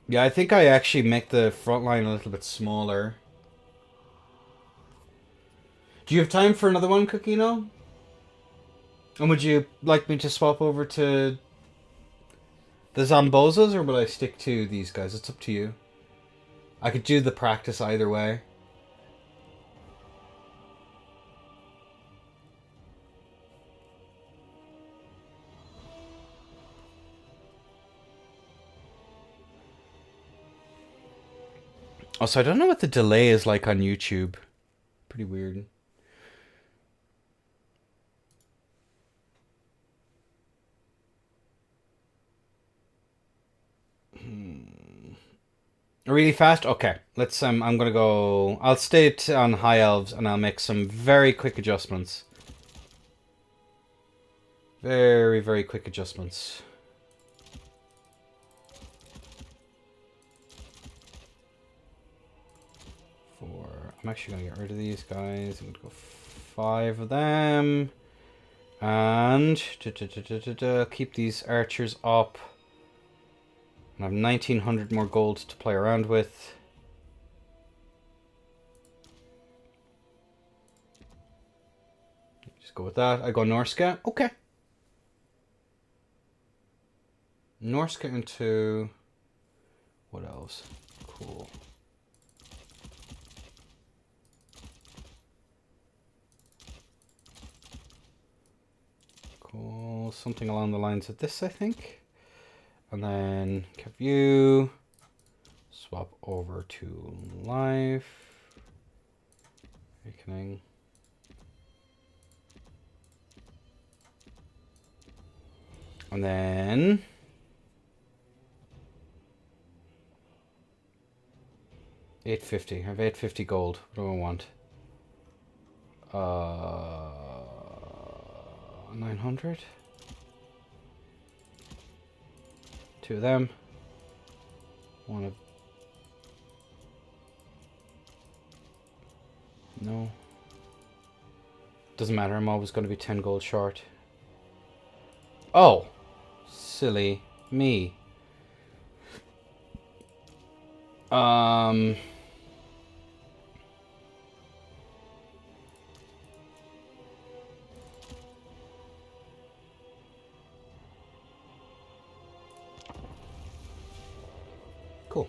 Yeah, I think I actually make the front line a little bit smaller. Do you have time for another one, Cookino? And would you like me to swap over to the Zambozas, or will I stick to these guys? It's up to you. I could do the practice either way. Also, I don't know what the delay is like on YouTube. Pretty weird. Really fast? Okay. Let's I'm gonna go... I'll stay on High Elves and I'll make some very quick adjustments. Very, very quick adjustments. I'm actually going to get rid of these guys. I'm going to go 5 of them. And keep these archers up. I have 1900 more gold to play around with. Just go with that. I go Norska. Okay. Norska into... What else? Cool. Cool. Something along the lines of this, I think. And then Cavu. Swap over to life. Awakening. And then... $850. I have 850 gold. What do I want? 900. 2 of them. 1 of... No. Doesn't matter, I'm always going to be 10 gold short. Oh! Silly me. Cool.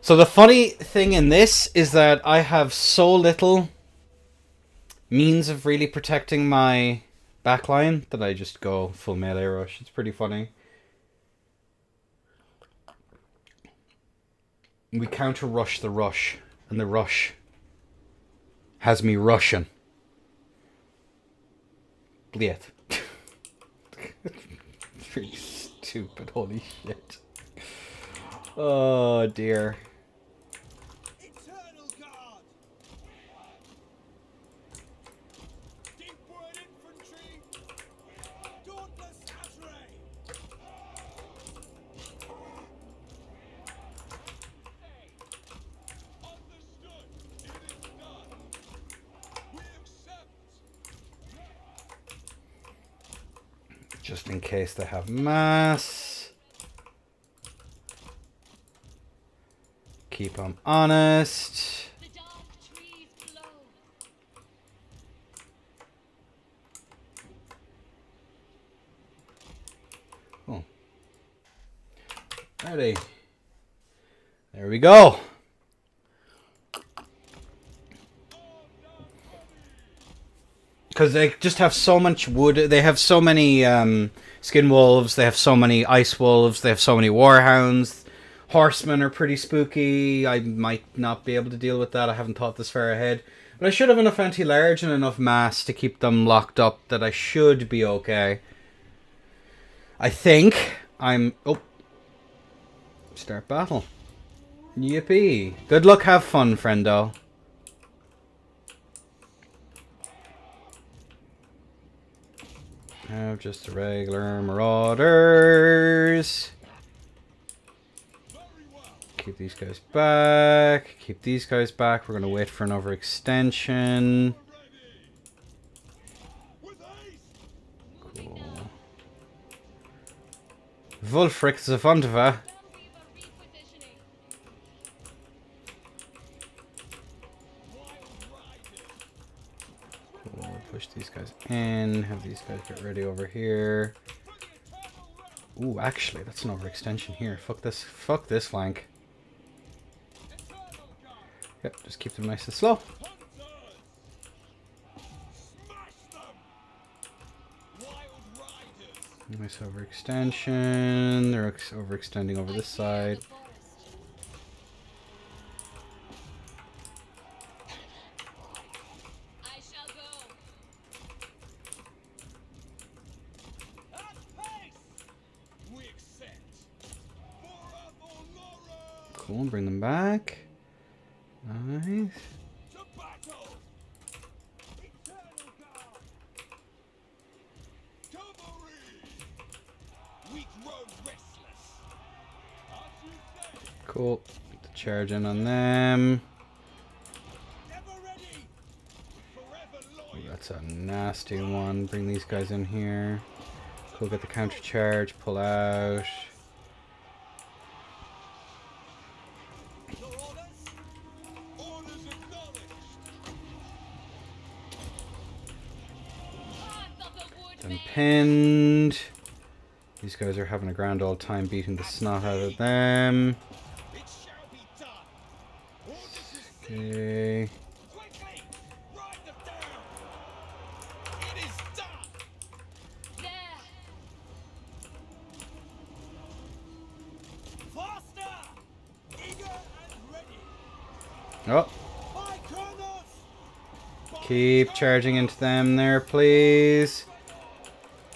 So the funny thing in this is that I have so little means of really protecting my backline that I just go full melee rush. It's pretty funny. We counter rush the rush, and the rush has me rushing. Bliet. It's really stupid, holy shit. Oh dear. Eternal guard. Deepwood infantry. Dauntless Azrae. Understood. It is done. We accept. Just in case they have mass. Keep them honest. The dark trees glow. Oh. Ready. There we go. Because they just have so much wood. They have so many skin wolves. They have so many ice wolves. They have so many warhounds. Horsemen are pretty spooky. I might not be able to deal with that. I haven't thought this far ahead. But I should have enough anti-large and enough mass to keep them locked up that I should be okay. I think I'm... Oh. Start battle. Yippee. Good luck, have fun, friendo. Now just the regular marauders. Keep these guys back. Keep these guys back. We're going to wait for an overextension. Cool. Wulfric Zavondova. Cool. Push these guys in. Have these guys get ready over here. Ooh, actually, that's an overextension here. Fuck this. Fuck this flank. Yep, just keep them nice and slow. Nice overextension. They're overextending over this side. Cool, bring them back. Nice. Cool. Get the charge in on them. Ooh, that's a nasty one. Bring these guys in here. Cool, get the counter charge, pull out. Then pinned. These guys are having a grand old time beating the snot out of them. Okay. Oh. Keep charging into them there, please.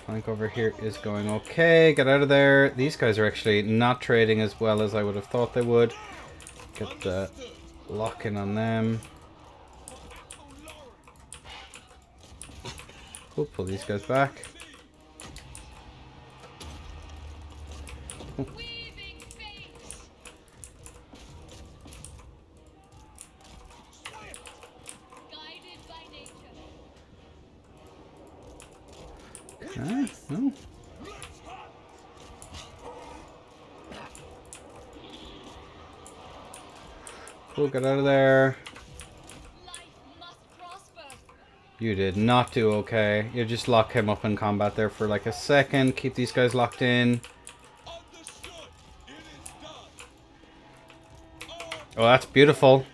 Flank over here is going okay. Get out of there. These guys are actually not trading as well as I would have thought they would. Get the lock in on them. We'll pull these guys back. Oh. No. Cool, get out of there. You did not do okay. You just lock him up in combat there for like a second. Keep these guys locked in. Oh, that's beautiful.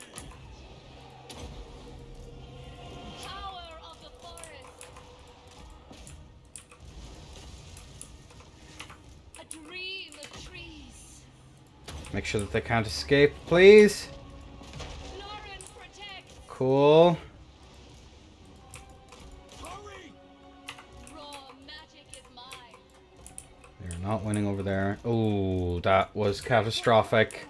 Make sure that they can't escape, please. Cool. They're not winning over there. Oh, that was catastrophic.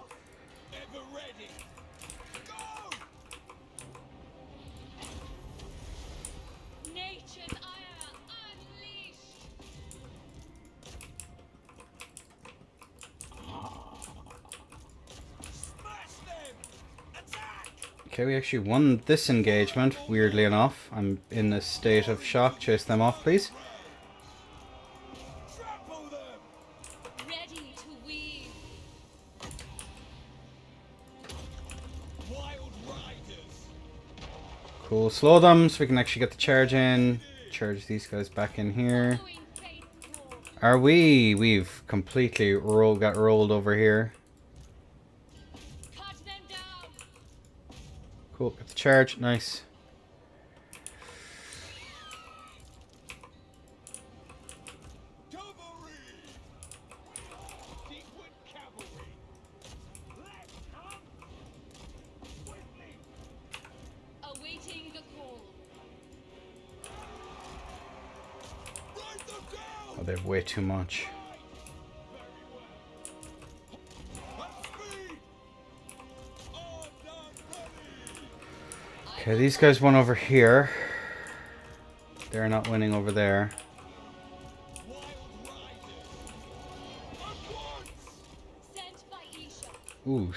Okay, we actually won this engagement, weirdly enough. I'm in a state of shock. Chase them off, please. Ready to weave. Cool, slow them so we can actually get the charge in. Charge these guys back in here. Are we? We've completely got rolled over here. Cool, get the charge, nice. Awaiting the call. Oh, they have way too much. Okay, these guys won over here. They're not winning over there. Sent by Isha. Ooh.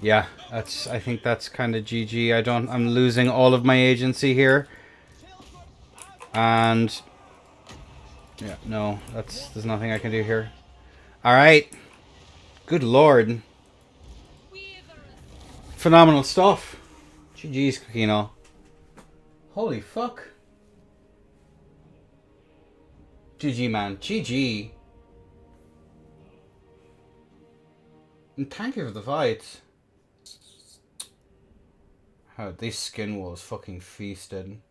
Yeah, I think that's kind of GG. I'm losing all of my agency here. And yeah, no, there's nothing I can do here. All right. Good lord. Phenomenal stuff. GG's, Kino. Holy fuck. GG, man. GG. And thank you for the fight. How this skin was fucking feasted.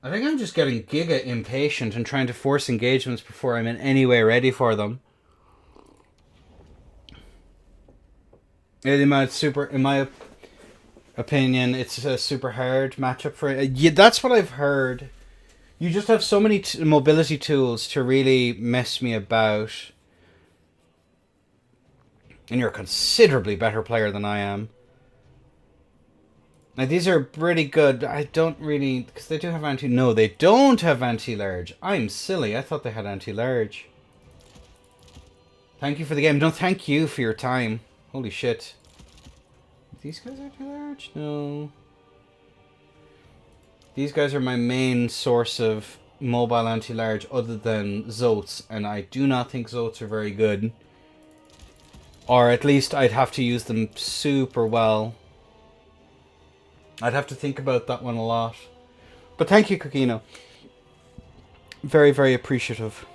I think I'm just getting giga impatient and trying to force engagements before I'm in any way ready for them. In my opinion, it's a super hard matchup for it. Yeah, that's what I've heard. You just have so many mobility tools to really mess me about. And you're a considerably better player than I am. Now, these are pretty good. I don't really... Because they do have anti... No, they don't have anti-large. I'm silly. I thought they had anti-large. Thank you for the game. No, thank you for your time. Holy shit. These guys anti-large? No. These guys are my main source of mobile anti-large other than Zotes. And I do not think Zotes are very good. Or at least I'd have to use them super well. I'd have to think about that one a lot. But thank you, Kokino. Very, very appreciative.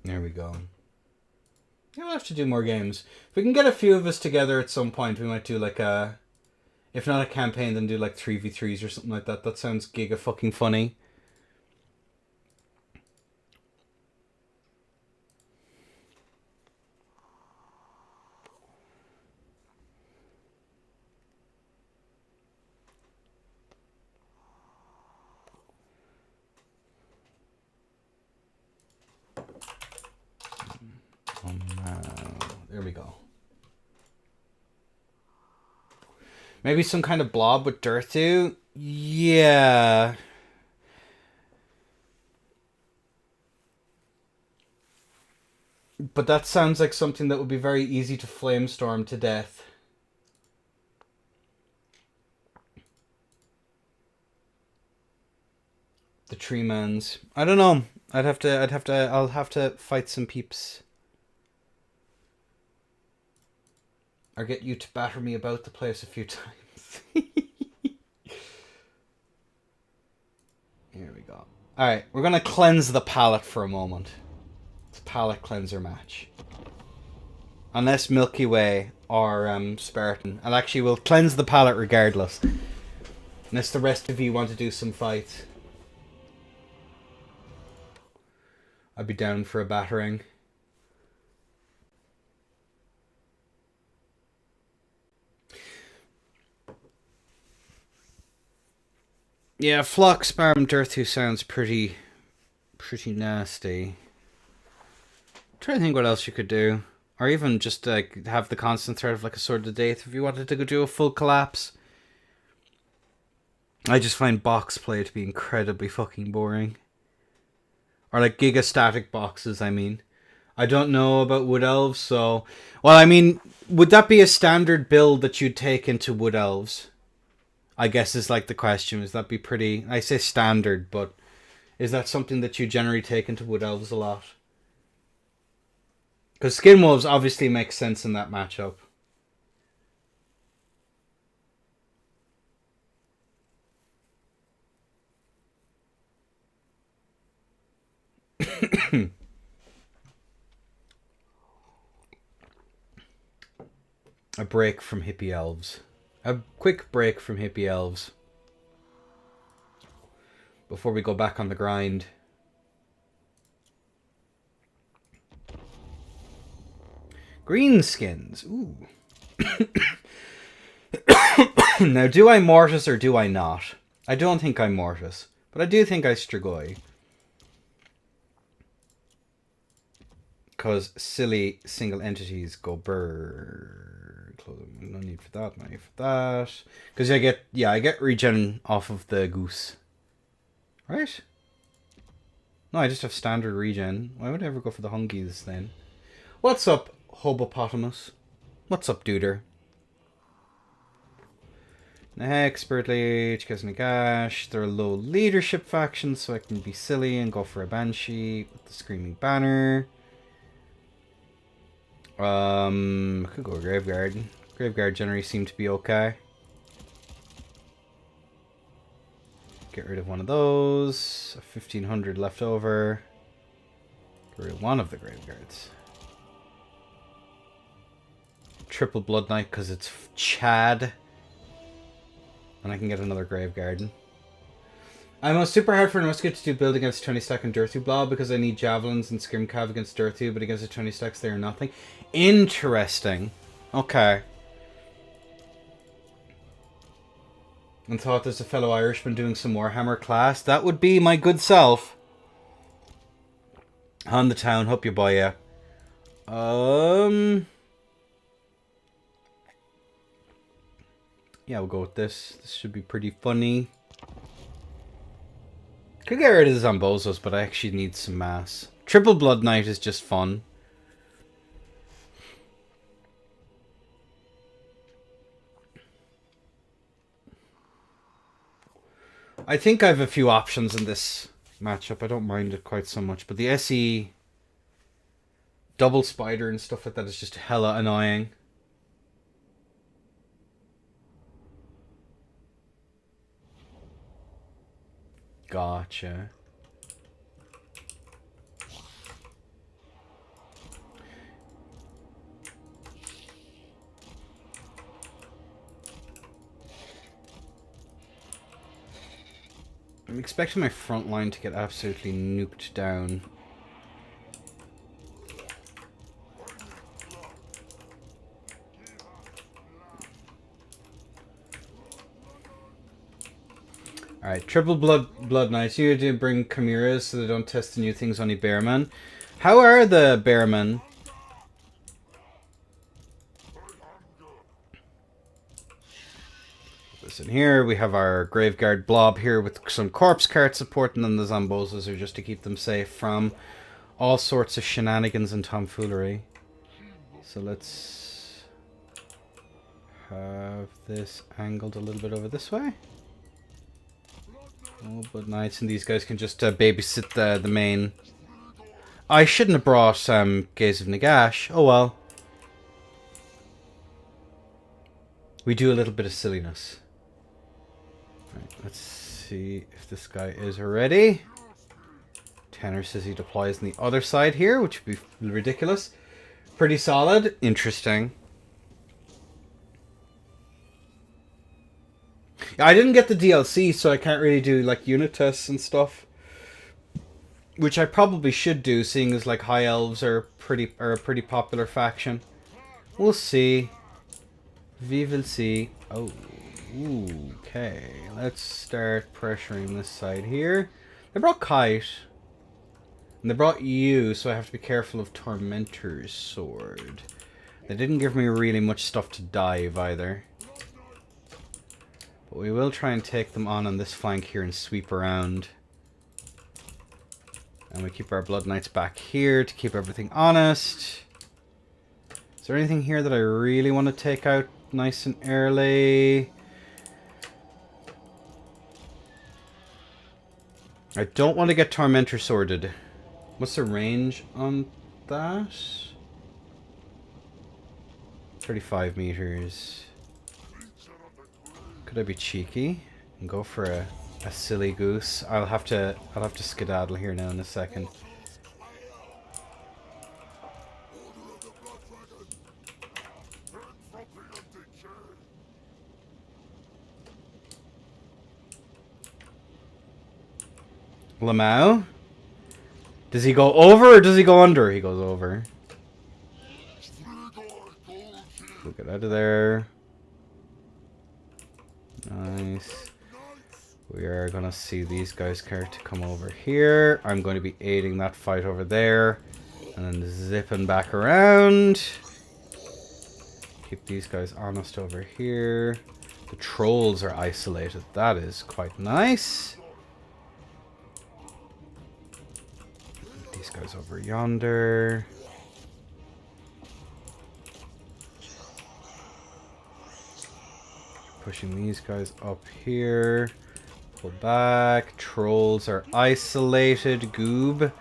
There we go. Yeah, we'll have to do more games. If we can get a few of us together at some point, we might do like a... If not a campaign, then do like 3v3s or something like that. That sounds giga fucking funny. There we go. Maybe some kind of blob with dirt too? Yeah. But that sounds like something that would be very easy to flamestorm to death. The tree mans. I don't know. I'll have to fight some peeps. Or get you to batter me about the place a few times. Here we go. Alright, we're gonna cleanse the palate for a moment. It's a palate cleanser match. Unless Milky Way or Spartan. And actually we'll cleanse the palate regardless. Unless the rest of you want to do some fights. I'd be down for a battering. Yeah, Flock Spam Dirthu sounds pretty nasty. I'm trying to think what else you could do. Or even just like have the constant threat of like a Sword of Death if you wanted to go do a full collapse. I just find box play to be incredibly fucking boring. Or like giga static boxes, I mean. I don't know about Wood Elves, so... Well, I mean, would that be a standard build that you'd take into Wood Elves? I guess is like the question. Is that be pretty... I say standard, but... Is that something that you generally take into Wood Elves a lot? Because Skin Wolves obviously makes sense in that matchup. A break from hippie elves. A quick break from hippie elves. Before we go back on the grind. Greenskins. Ooh. Now, do I Mortis or do I not? I don't think I Mortis, but I do think I Strigoi. Because silly single entities go bird. No need for that, no need for that. Because I get regen off of the goose. Right? No, I just have standard regen. Why would I ever go for the hungies then? What's up, Hobopotamus? What's up, duder? Expert Leech, gives me gash. They're a low leadership faction, so I can be silly and go for a Banshee with the Screaming Banner. I could go Graveguard. Graveguard generally seem to be okay. Get rid of one of those. 1500 left over. Get rid of one of the Graveguards. Triple Blood Knight because it's Chad. And I can get another Graveguard. I'm on super hard for an Musket to do build against 20 stack and Dirthu Blob because I need Javelins and Scrimcav against Dirthu, but against the 20 stacks they are nothing. Interesting. Okay. And thought there's a fellow Irishman doing some Warhammer class. That would be my good self. On the town, hope you buy ya. Yeah, we'll go with this. This should be pretty funny. Could get rid of the Zambozos, but I actually need some mass. Triple Blood Knight is just fun. I think I have a few options in this matchup. I don't mind it quite so much. But the SE double spider and stuff like that is just hella annoying. Gotcha. I'm expecting my front line to get absolutely nuked down. Alright, Triple Blood Knights. You need to bring Chimeras so they don't test the new things on the Bearmen. How are the Bearmen? In here we have our Graveguard Blob here with some Corpse Cart support, and then the Zambozos are just to keep them safe from all sorts of shenanigans and tomfoolery. So let's have this angled a little bit over this way. Oh, but nice, and these guys can just babysit the main. I shouldn't have brought Gaze of Nagash. Oh well. We do a little bit of silliness. Right, let's see if this guy is ready. Tanner says he deploys on the other side here, which would be ridiculous. Pretty solid. Interesting. I didn't get the DLC, so I can't really do like unit tests and stuff, which I probably should do, seeing as like High Elves are a pretty popular faction. We'll see. We will see. Oh. Okay, let's start pressuring this side here. They brought Kite. And they brought you, so I have to be careful of Tormentor's Sword. They didn't give me really much stuff to dive either. But we will try and take them on this flank here and sweep around. And we keep our Blood Knights back here to keep everything honest. Is there anything here that I really want to take out nice and early? I don't want to get Tormentor Sworded. What's the range on that? 35 meters. Could I be cheeky and go for a silly goose? I'll have to skedaddle here now in a second. Lamau? Does he go over or does he go under? He goes over. We'll get out of there. Nice. We are going to see these guys start to come over here. I'm going to be aiding that fight over there. And then zipping back around. Keep these guys honest over here. The trolls are isolated. That is quite nice. These guys over yonder. Pushing these guys up here. Pull back. Trolls are isolated. Goob.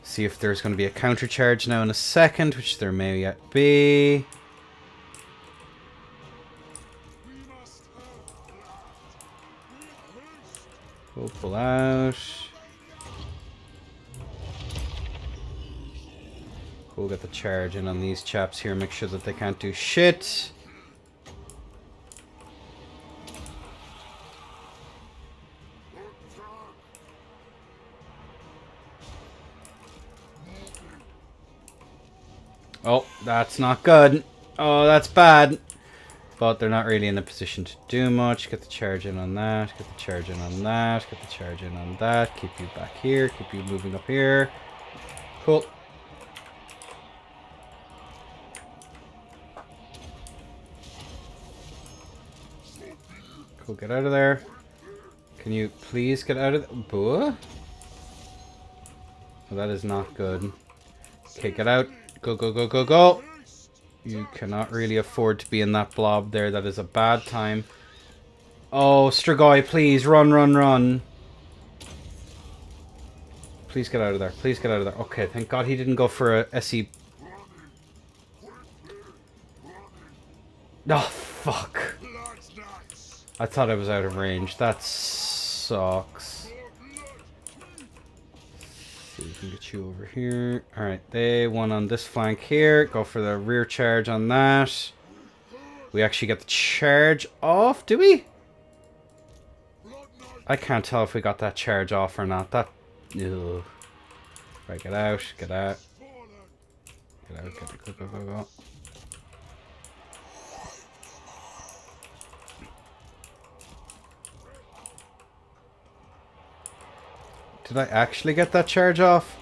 See if there's going to be a counter charge now in a second, which there may yet be. We'll pull out. We'll get the charge in on these chaps here. Make sure that they can't do shit. Oh, that's not good. Oh, that's bad. But they're not really in a position to do much. Get the charge in on that. Get the charge in on that. Get the charge in on that. Keep you back here. Keep you moving up here. Cool. Cool, get out of there. Can you please get out of there? Well, that is not good. Okay, get out. Go, go, go, go, go. You cannot really afford to be in that blob there. That is a bad time. Oh, Strigoi, please. Run, run, run. Please get out of there. Please get out of there. Okay, thank God he didn't go for a SE. Oh, fuck. I thought I was out of range. That sucks. So we can get you over here. Alright, they won on this flank here. Go for the rear charge on that. We actually get the charge off, do we? I can't tell if we got that charge off or not. That... Ugh. Right, get out, get out. Get out, get out, go, go, go, go. Did I actually get that charge off?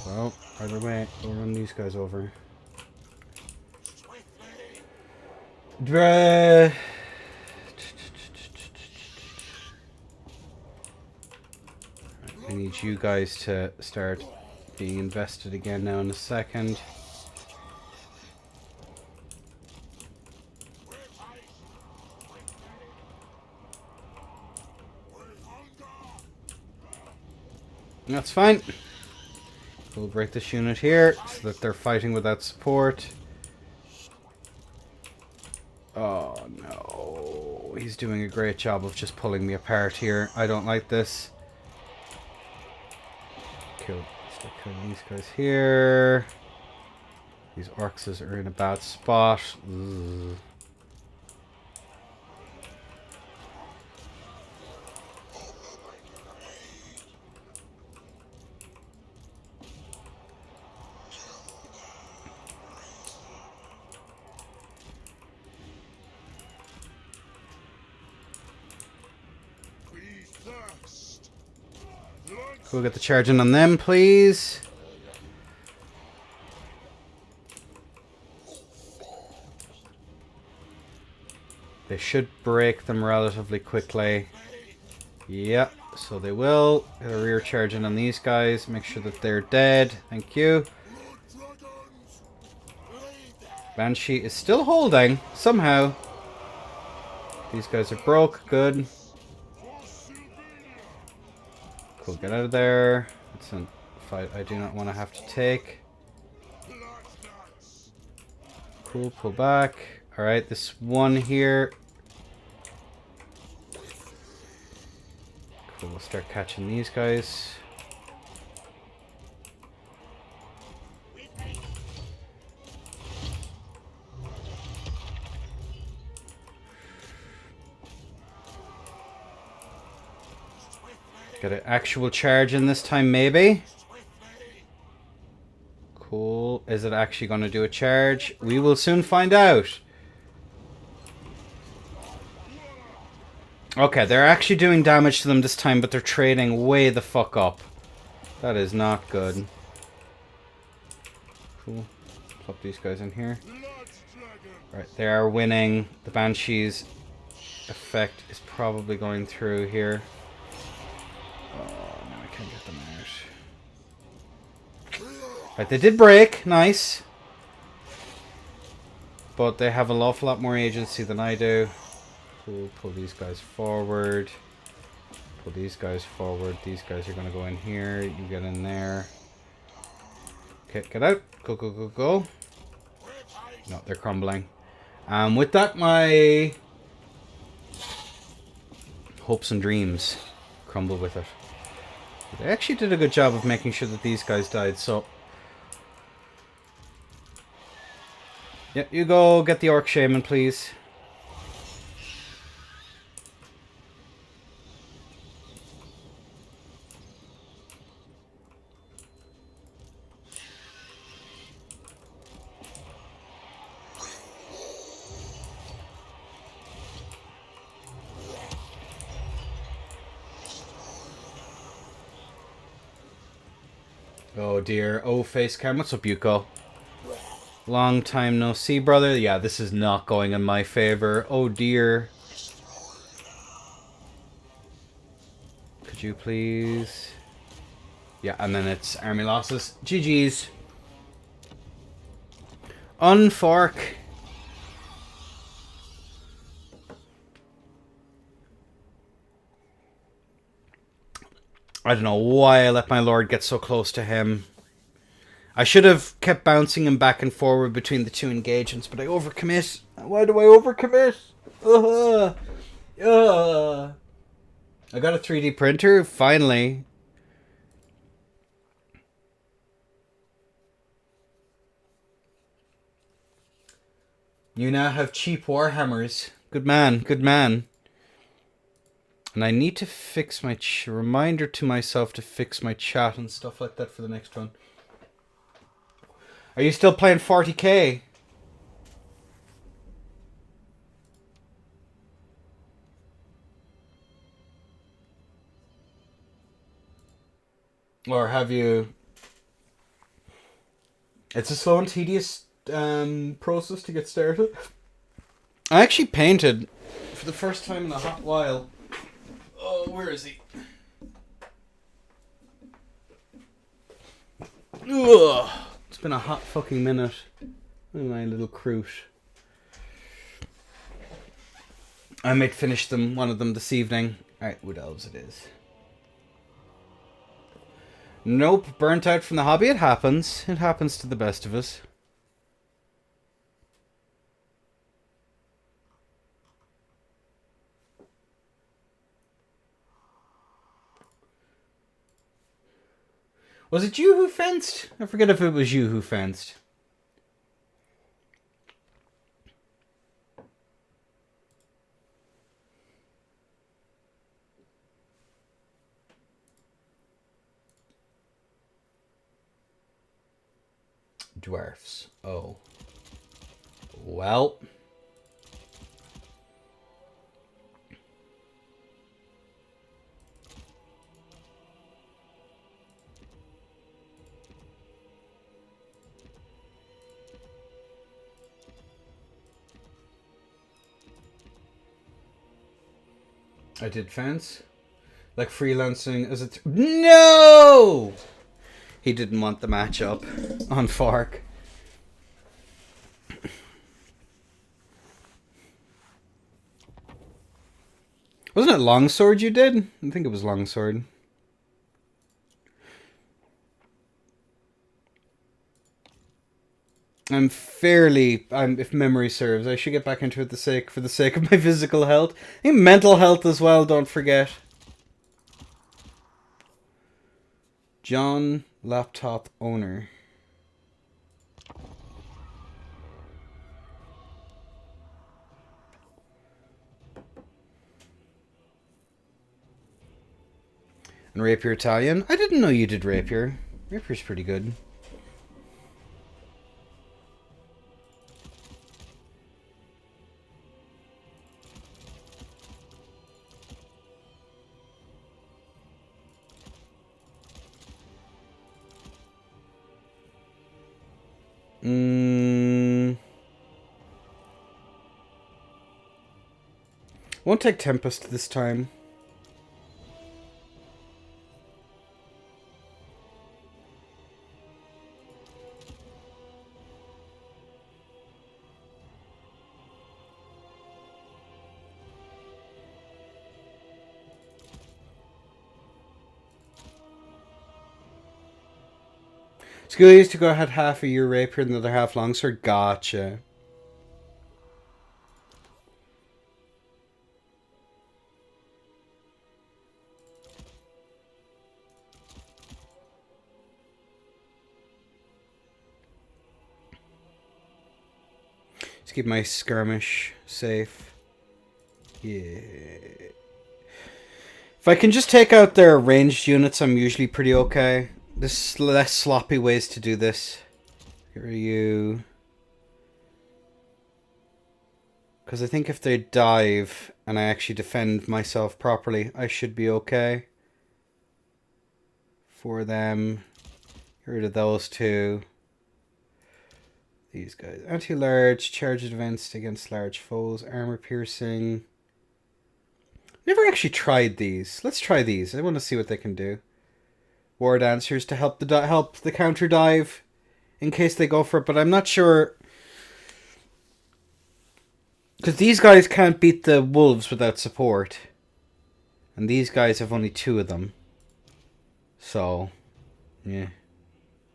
Well, either way, we'll run these guys over. I need you guys to start being invested again now in a second. That's fine. We'll break this unit here so that they're fighting without support. Oh no. He's doing a great job of just pulling me apart here. I don't like this. Start killing these guys here. These orcs are in a bad spot. Ugh. We'll get the charge in on them, please. They should break them relatively quickly. Yeah, so they will. Get a rear charge in on these guys. Make sure that they're dead. Thank you. Banshee is still holding, somehow. These guys are broke. Good. Cool, get out of there. It's a fight I do not want to have to take. Cool, pull back. Alright, this one here. Cool, we'll start catching these guys. Get an actual charge in this time, maybe. Cool. Is it actually going to do a charge? We will soon find out. Okay, they're actually doing damage to them this time, but they're trading way the fuck up. That is not good. Cool. Pop these guys in here. Right, they are winning. The Banshee's effect is probably going through here. Oh, no, I can't get them out. Right, they did break. Nice. But they have an awful lot more agency than I do. Cool, pull these guys forward. Pull these guys forward. These guys are going to go in here. You get in there. Okay, get out. Go, go, go, go. No, they're crumbling. With that, my hopes and dreams crumble with it. But they actually did a good job of making sure that these guys died, so... Yeah, you go get the Orc Shaman, please. Oh dear. Oh, face cam. What's up, Yuko? Long time no see, brother. Yeah, this is not going in my favor. Oh dear. Could you please... Yeah, and then it's army losses. GG's. Unfork. I don't know why I let my lord get so close to him. I should have kept bouncing him back and forward between the two engagements, but I overcommit. Why do I overcommit? I got a 3D printer, finally. You now have cheap Warhammers. Good man, good man. And I need to fix my... reminder to myself to fix my chat and stuff like that for the next one. Are you still playing 40k? Or have you... It's a slow and tedious process to get started. I actually painted for the first time in a hot while. Oh, where is he? Ugh. It's been a hot fucking minute. My little cruise. I might finish them, one of them this evening. Alright, Wood Elves it is. Nope, burnt out from the hobby. It happens. It happens to the best of us. Was it you who fenced? I forget if it was you who fenced. Dwarfs. Oh. Well. I did fence. Like freelancing as a... No! He didn't want the matchup on Fork. Wasn't it Longsword you did? I think it was Longsword. if memory serves, I should get back into it for the sake of my physical health. I think mental health as well, don't forget. John, laptop owner. And Rapier Italian. I didn't know you did Rapier. Rapier's pretty good. Won't take Tempest this time. School used to go ahead half a year rapier and the other half longsword. Gotcha. Let's keep my skirmish safe. Yeah. If I can just take out their ranged units, I'm usually pretty okay. There's less sloppy ways to do this. Get rid of you. Because I think if they dive and I actually defend myself properly, I should be okay. For them. Get rid of those two. These guys. Anti-large, charge advanced against large foes, armor piercing. Never actually tried these. Let's try these. I want to see what they can do. War dancers to help the counter dive in case they go for it, but I'm not sure because these guys can't beat the wolves without support, and these guys have only 2 of them. So, yeah.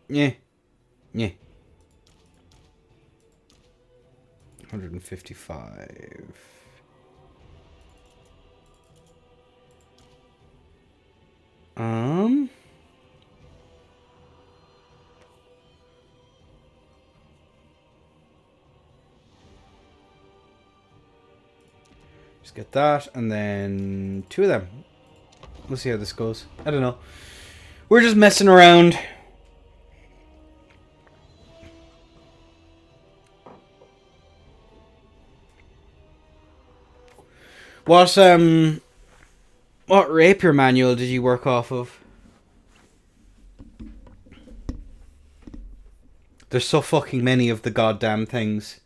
155. Just get that, and then 2 of them. We'll see how this goes. I don't know. We're just messing around. What rapier manual did you work off of? There's so fucking many of the goddamn things.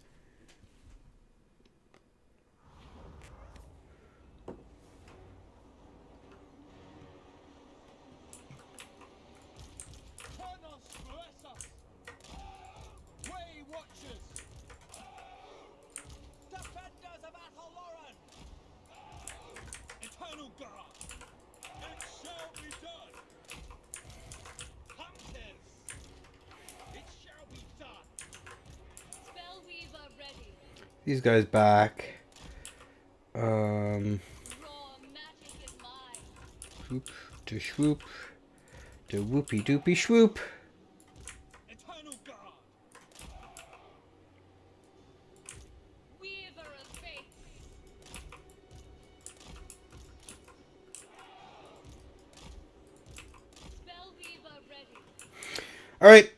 These guys back. Swoop to swoop. To whoopy doopy swoop. Eternal guard. Weaver of Faith. Spellweaver ready. All right.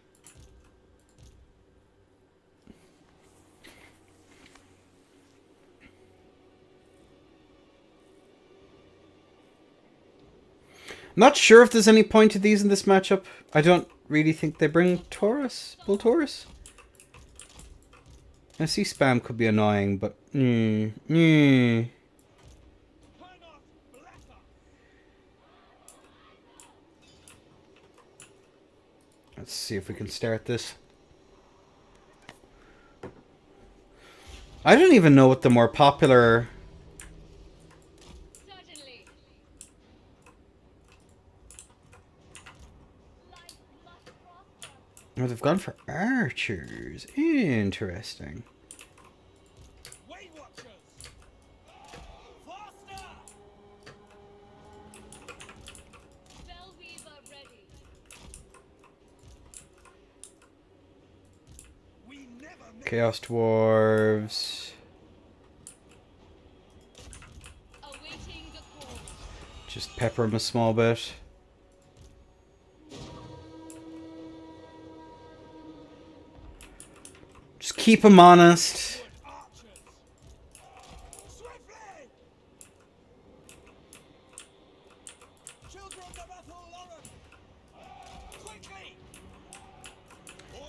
Not sure if there's any point to these in this matchup. I don't really think they bring Taurus, Bull Taurus. I see spam could be annoying, but Let's see if we can start this. I don't even know what the more popular. Certainly. Life must prosper. Oh, they've gone for archers. Interesting. Way Watchers. Faster. Spellweaver ready. We never miss. Chaos Dwarves. Awaiting the call. Just pepper them a small bit. Just keep them honest. Archers. Swiftly. Children of Ethel Lauren. Quickly.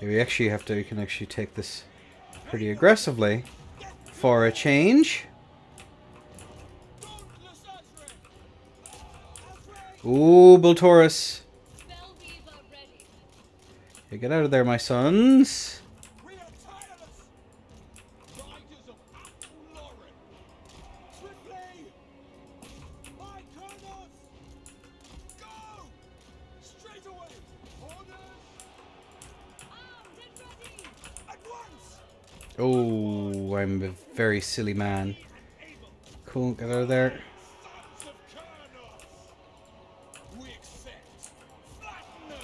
We actually have to. You can actually take this pretty aggressively for a change. Ooh, Bultaurus. Spellweaver ready. Yeah, get out of there, my sons. We are tireless. Riders of Apple Lauren. Swiftly. My Kronos. Go. Straight away. Orders. Armed and ready. At once. Oh, I'm a very silly man. Able. Cool, get out of there. Sons of Kronos. We accept. Flatten them.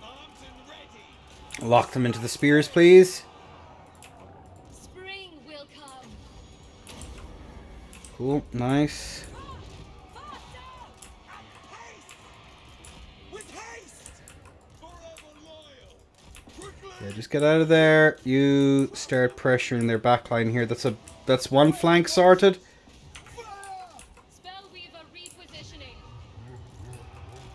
Armed and ready. Lock them into the spears, please. Spring will come. Cool, nice. With haste! Forever loyal! Quickly! Yeah, just get out of there. You start pressuring their backline here. That's one flank sorted. Fire! Spellweaver repositioning.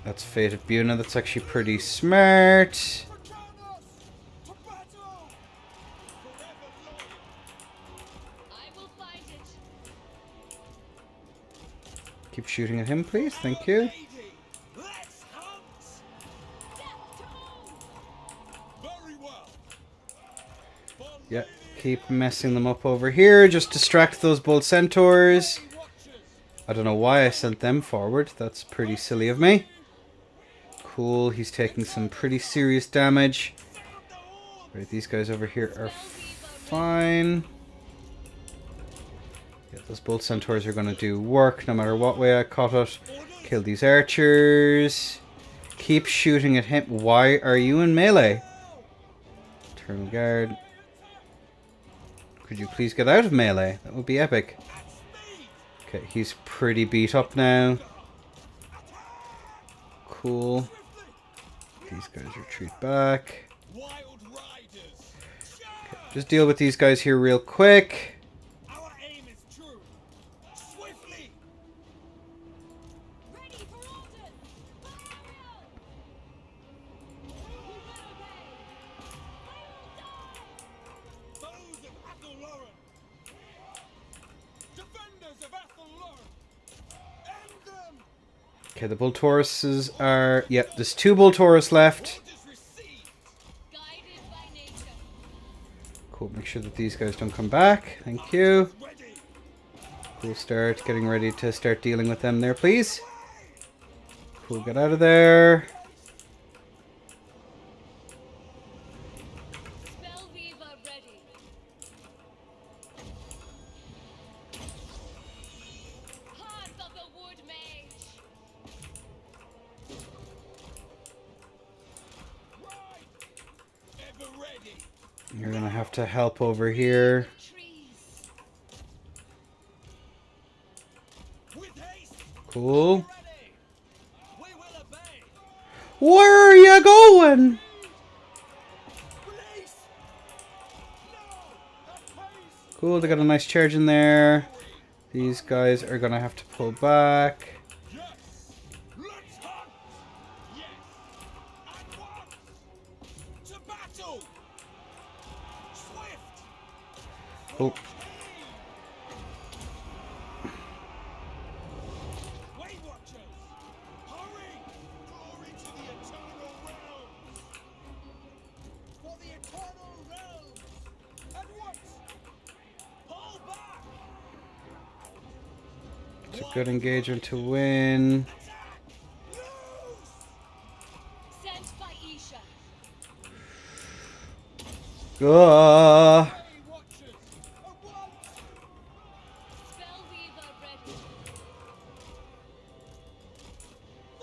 That's Fated Buna. That's actually pretty smart. For Kronos! To battle! Forever loyal! I will find it. Keep shooting at him, please. Thank you. Lady! Let's hunt! Death to all. Very well! For Yeah, Lady keep messing them up over here. Just distract those Bolt Centaurs. Watchers! I don't know why I sent them forward. That's pretty silly of me. Cool, he's taking some pretty serious damage. Right, these guys over here are fine. Yeah, those Bolt Centaurs are going to do work no matter what way I cut it. Kill these archers. Keep shooting at him. Why are you in melee? Eternal Guard. Could you please get out of melee? That would be epic. Okay, he's pretty beat up now. Cool. These guys retreat back. Wild riders! Just deal with these guys here real quick. Our aim is true! Swiftly! Ready for orders. Fire will. We will obey. I will die. Foes of Athel Lauren! Defenders of Athel Lauren! End them! Okay, the Bultauruses are... Yep, there's 2 Bultaurus left. Orders received! Guided by nature. Cool, make sure that these guys don't come back. Thank you. Ready! Cool start. Getting ready to start dealing with them there, please. Cool, get out of there. Spellweaver ready. Heart of the Wood Mage. Ride! Ever ready! You're gonna have to help over here. Trees. With haste! Cool. Ready! We will obey! Where are you going? Release! No! At pace! Cool, they got a nice charge in there. These guys are gonna have to pull back. Yes! Let's hunt! Yes! At once! To battle! Swift! Oh, Way Watchers! Hurry! Glory to the eternal realms! For the eternal realms! At once! Pull back! it's a good engagement to win. Attack! Loose! Sent by Isha. Ah. Way Watchers! At once! Spellweaver ready.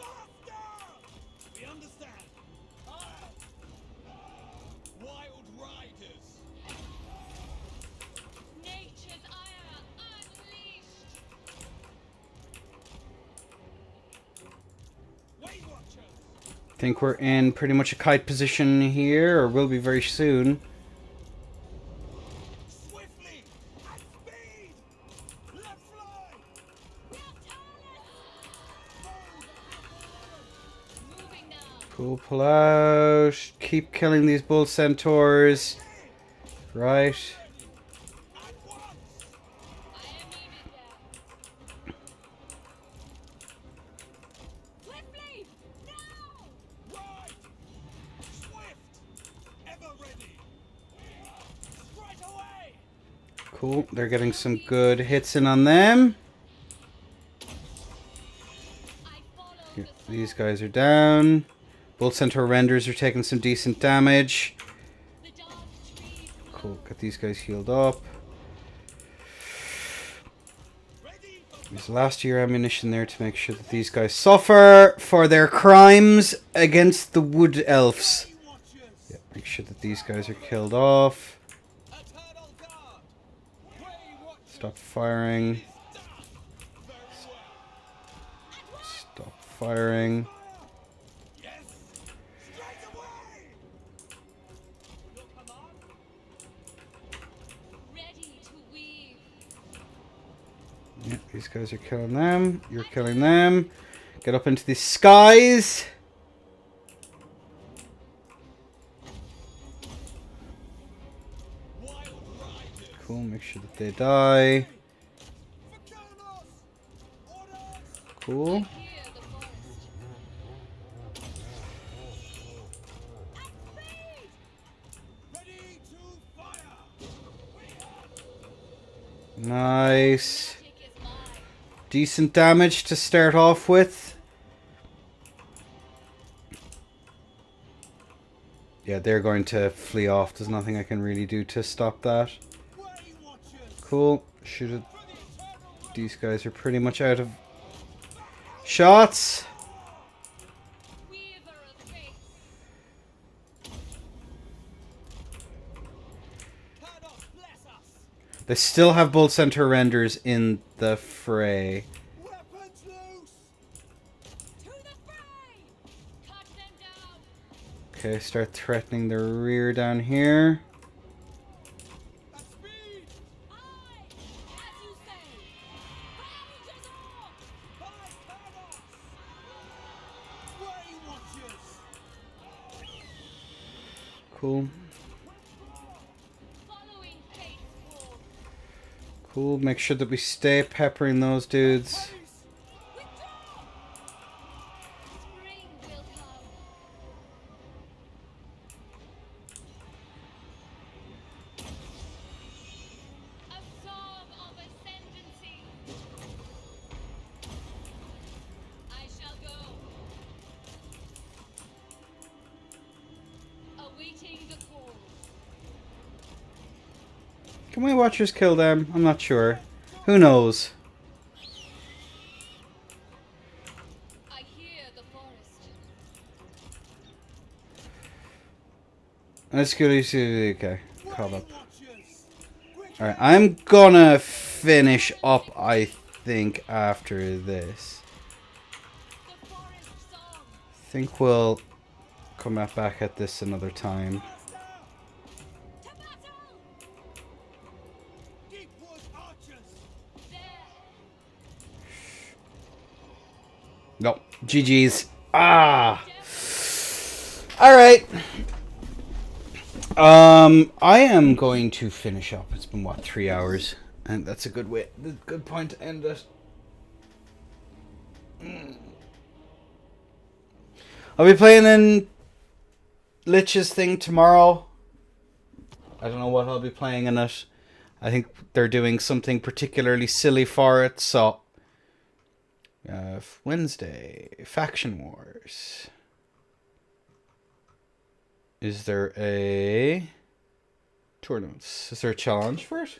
Faster! We understand. Ah! Wild riders! Nature's ire unleashed. Way Watchers! Think we're in pretty much a kite position here, or will be very soon. Swiftly! At speed! Let fly! Moving now. Cool, pull out. Keep killing these bull centaurs. Right. I am needed there. Swiftly! Now! Right! Swift! Ever ready! Straight away! Cool. They're getting some good hits in on them. I follow Yeah, the these guys are down. Bull centaur renders are taking some decent damage. The dark trees Cool. Get these guys healed up. Ready for There's last year ammunition there to make sure that these guys suffer for their crimes against the wood elves. Way Watchers! Yeah, make sure that these guys are killed off. Eternal Guard! Way Watchers! Stop firing. Very well! Stop firing. Yes! Straight away! Your command? ready to weave. Yeah, these guys are killing them. You're killing them. Get up into the skies. Wild Riders! Cool, make sure that they die. For Kronos! Orders! Cool. Hear the forest. At speed! Ready to fire! Nice. Magic is mine. Decent damage to start off with. Yeah, they're going to flee off. There's nothing I can really do to stop that. Way Watchers! Cool. Shoot it. For the eternal These guys are pretty much out of shots. Weaver of faith. Kronos, bless us! They still have bull centaur renders in the fray. Weapons loose! To the fray! Cut them down! Okay, start threatening the rear down here. At speed! Aye! As you say! Courage is all! By Kronos! Way Watchers! Cool. Following fate's call. Cool. Make sure that we stay peppering those dudes. Haste! Withdraw! Spring will come. A song of ascendancy. I shall go. Awaiting the call. Can we watchers kill them? I'm not sure. Who knows? I hear the forest. Let's go to okay. Call Way up. Watchers! Quick! Alright, I'm gonna finish up, I think, after this. The forest song. I think we'll come back at this another time. To battle! Deepwood Archers! There. Nope. GG's. Ah! Alright. I am going to finish up. It's been, what, 3 hours? And that's a good way, good point to end it. I'll be playing in Lich's thing tomorrow. I don't know what I'll be playing in it. I think they're doing something particularly silly for it, so... Wednesday, Faction Wars. Is there a tournament? Is there a challenge for it?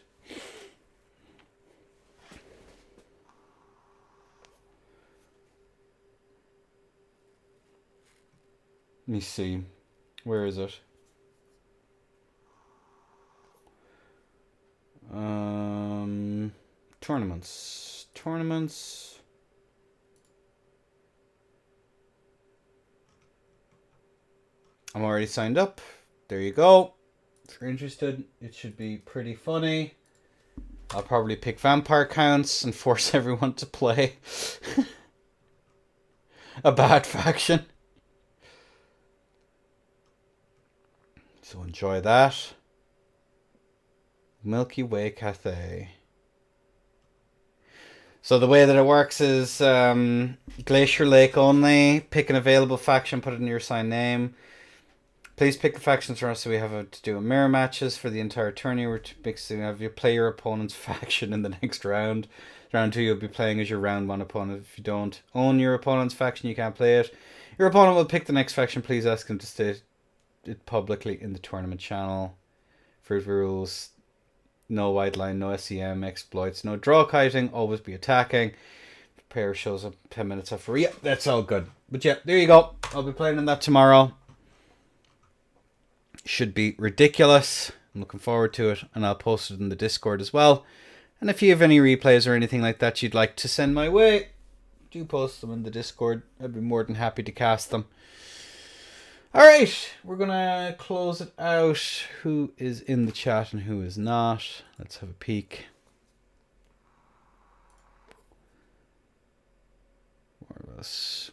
Let me see. Where is it? Tournaments. Tournaments. I'm already signed up. There you go. If you're interested, it should be pretty funny. I'll probably pick vampire counts and force everyone to play a bad faction. So enjoy that. Milky Way Cathay. So the way that it works is Glacier Lake only. Pick an available faction, put it in your assigned name. Please pick the factions for us so we have to do mirror matches for the entire tourney. We're mixing have you play your opponent's faction in the next round. Round 2 you'll be playing as your round 1 opponent. If you don't own your opponent's faction, you can't play it. Your opponent will pick the next faction. Please ask them to state it publicly in the tournament channel. Fruit rules. No wide line, no SEM, exploits, no draw kiting, always be attacking. Player shows up 10 minutes after. Yeah, that's all good. But yeah, there you go. I'll be playing in that tomorrow. Should be ridiculous. I'm looking forward to it, and I'll post it in the Discord as well. And if you have any replays or anything like that you'd like to send my way, do post them in the Discord. I'd be more than happy to cast them. Alright, we're going to close it out. Who is in the chat and who is not? Let's have a peek.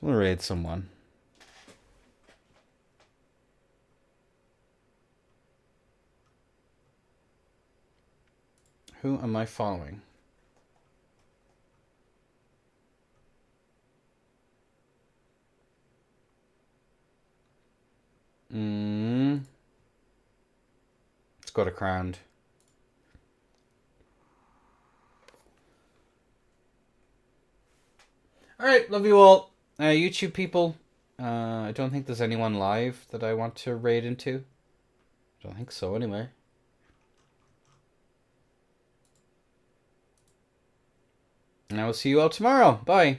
We'll raid someone. Who am I following? Let's go to Crowned. Alright, love you all. YouTube people, I don't think there's anyone live that I want to raid into. I don't think so anyway. And I will see you all tomorrow. Bye.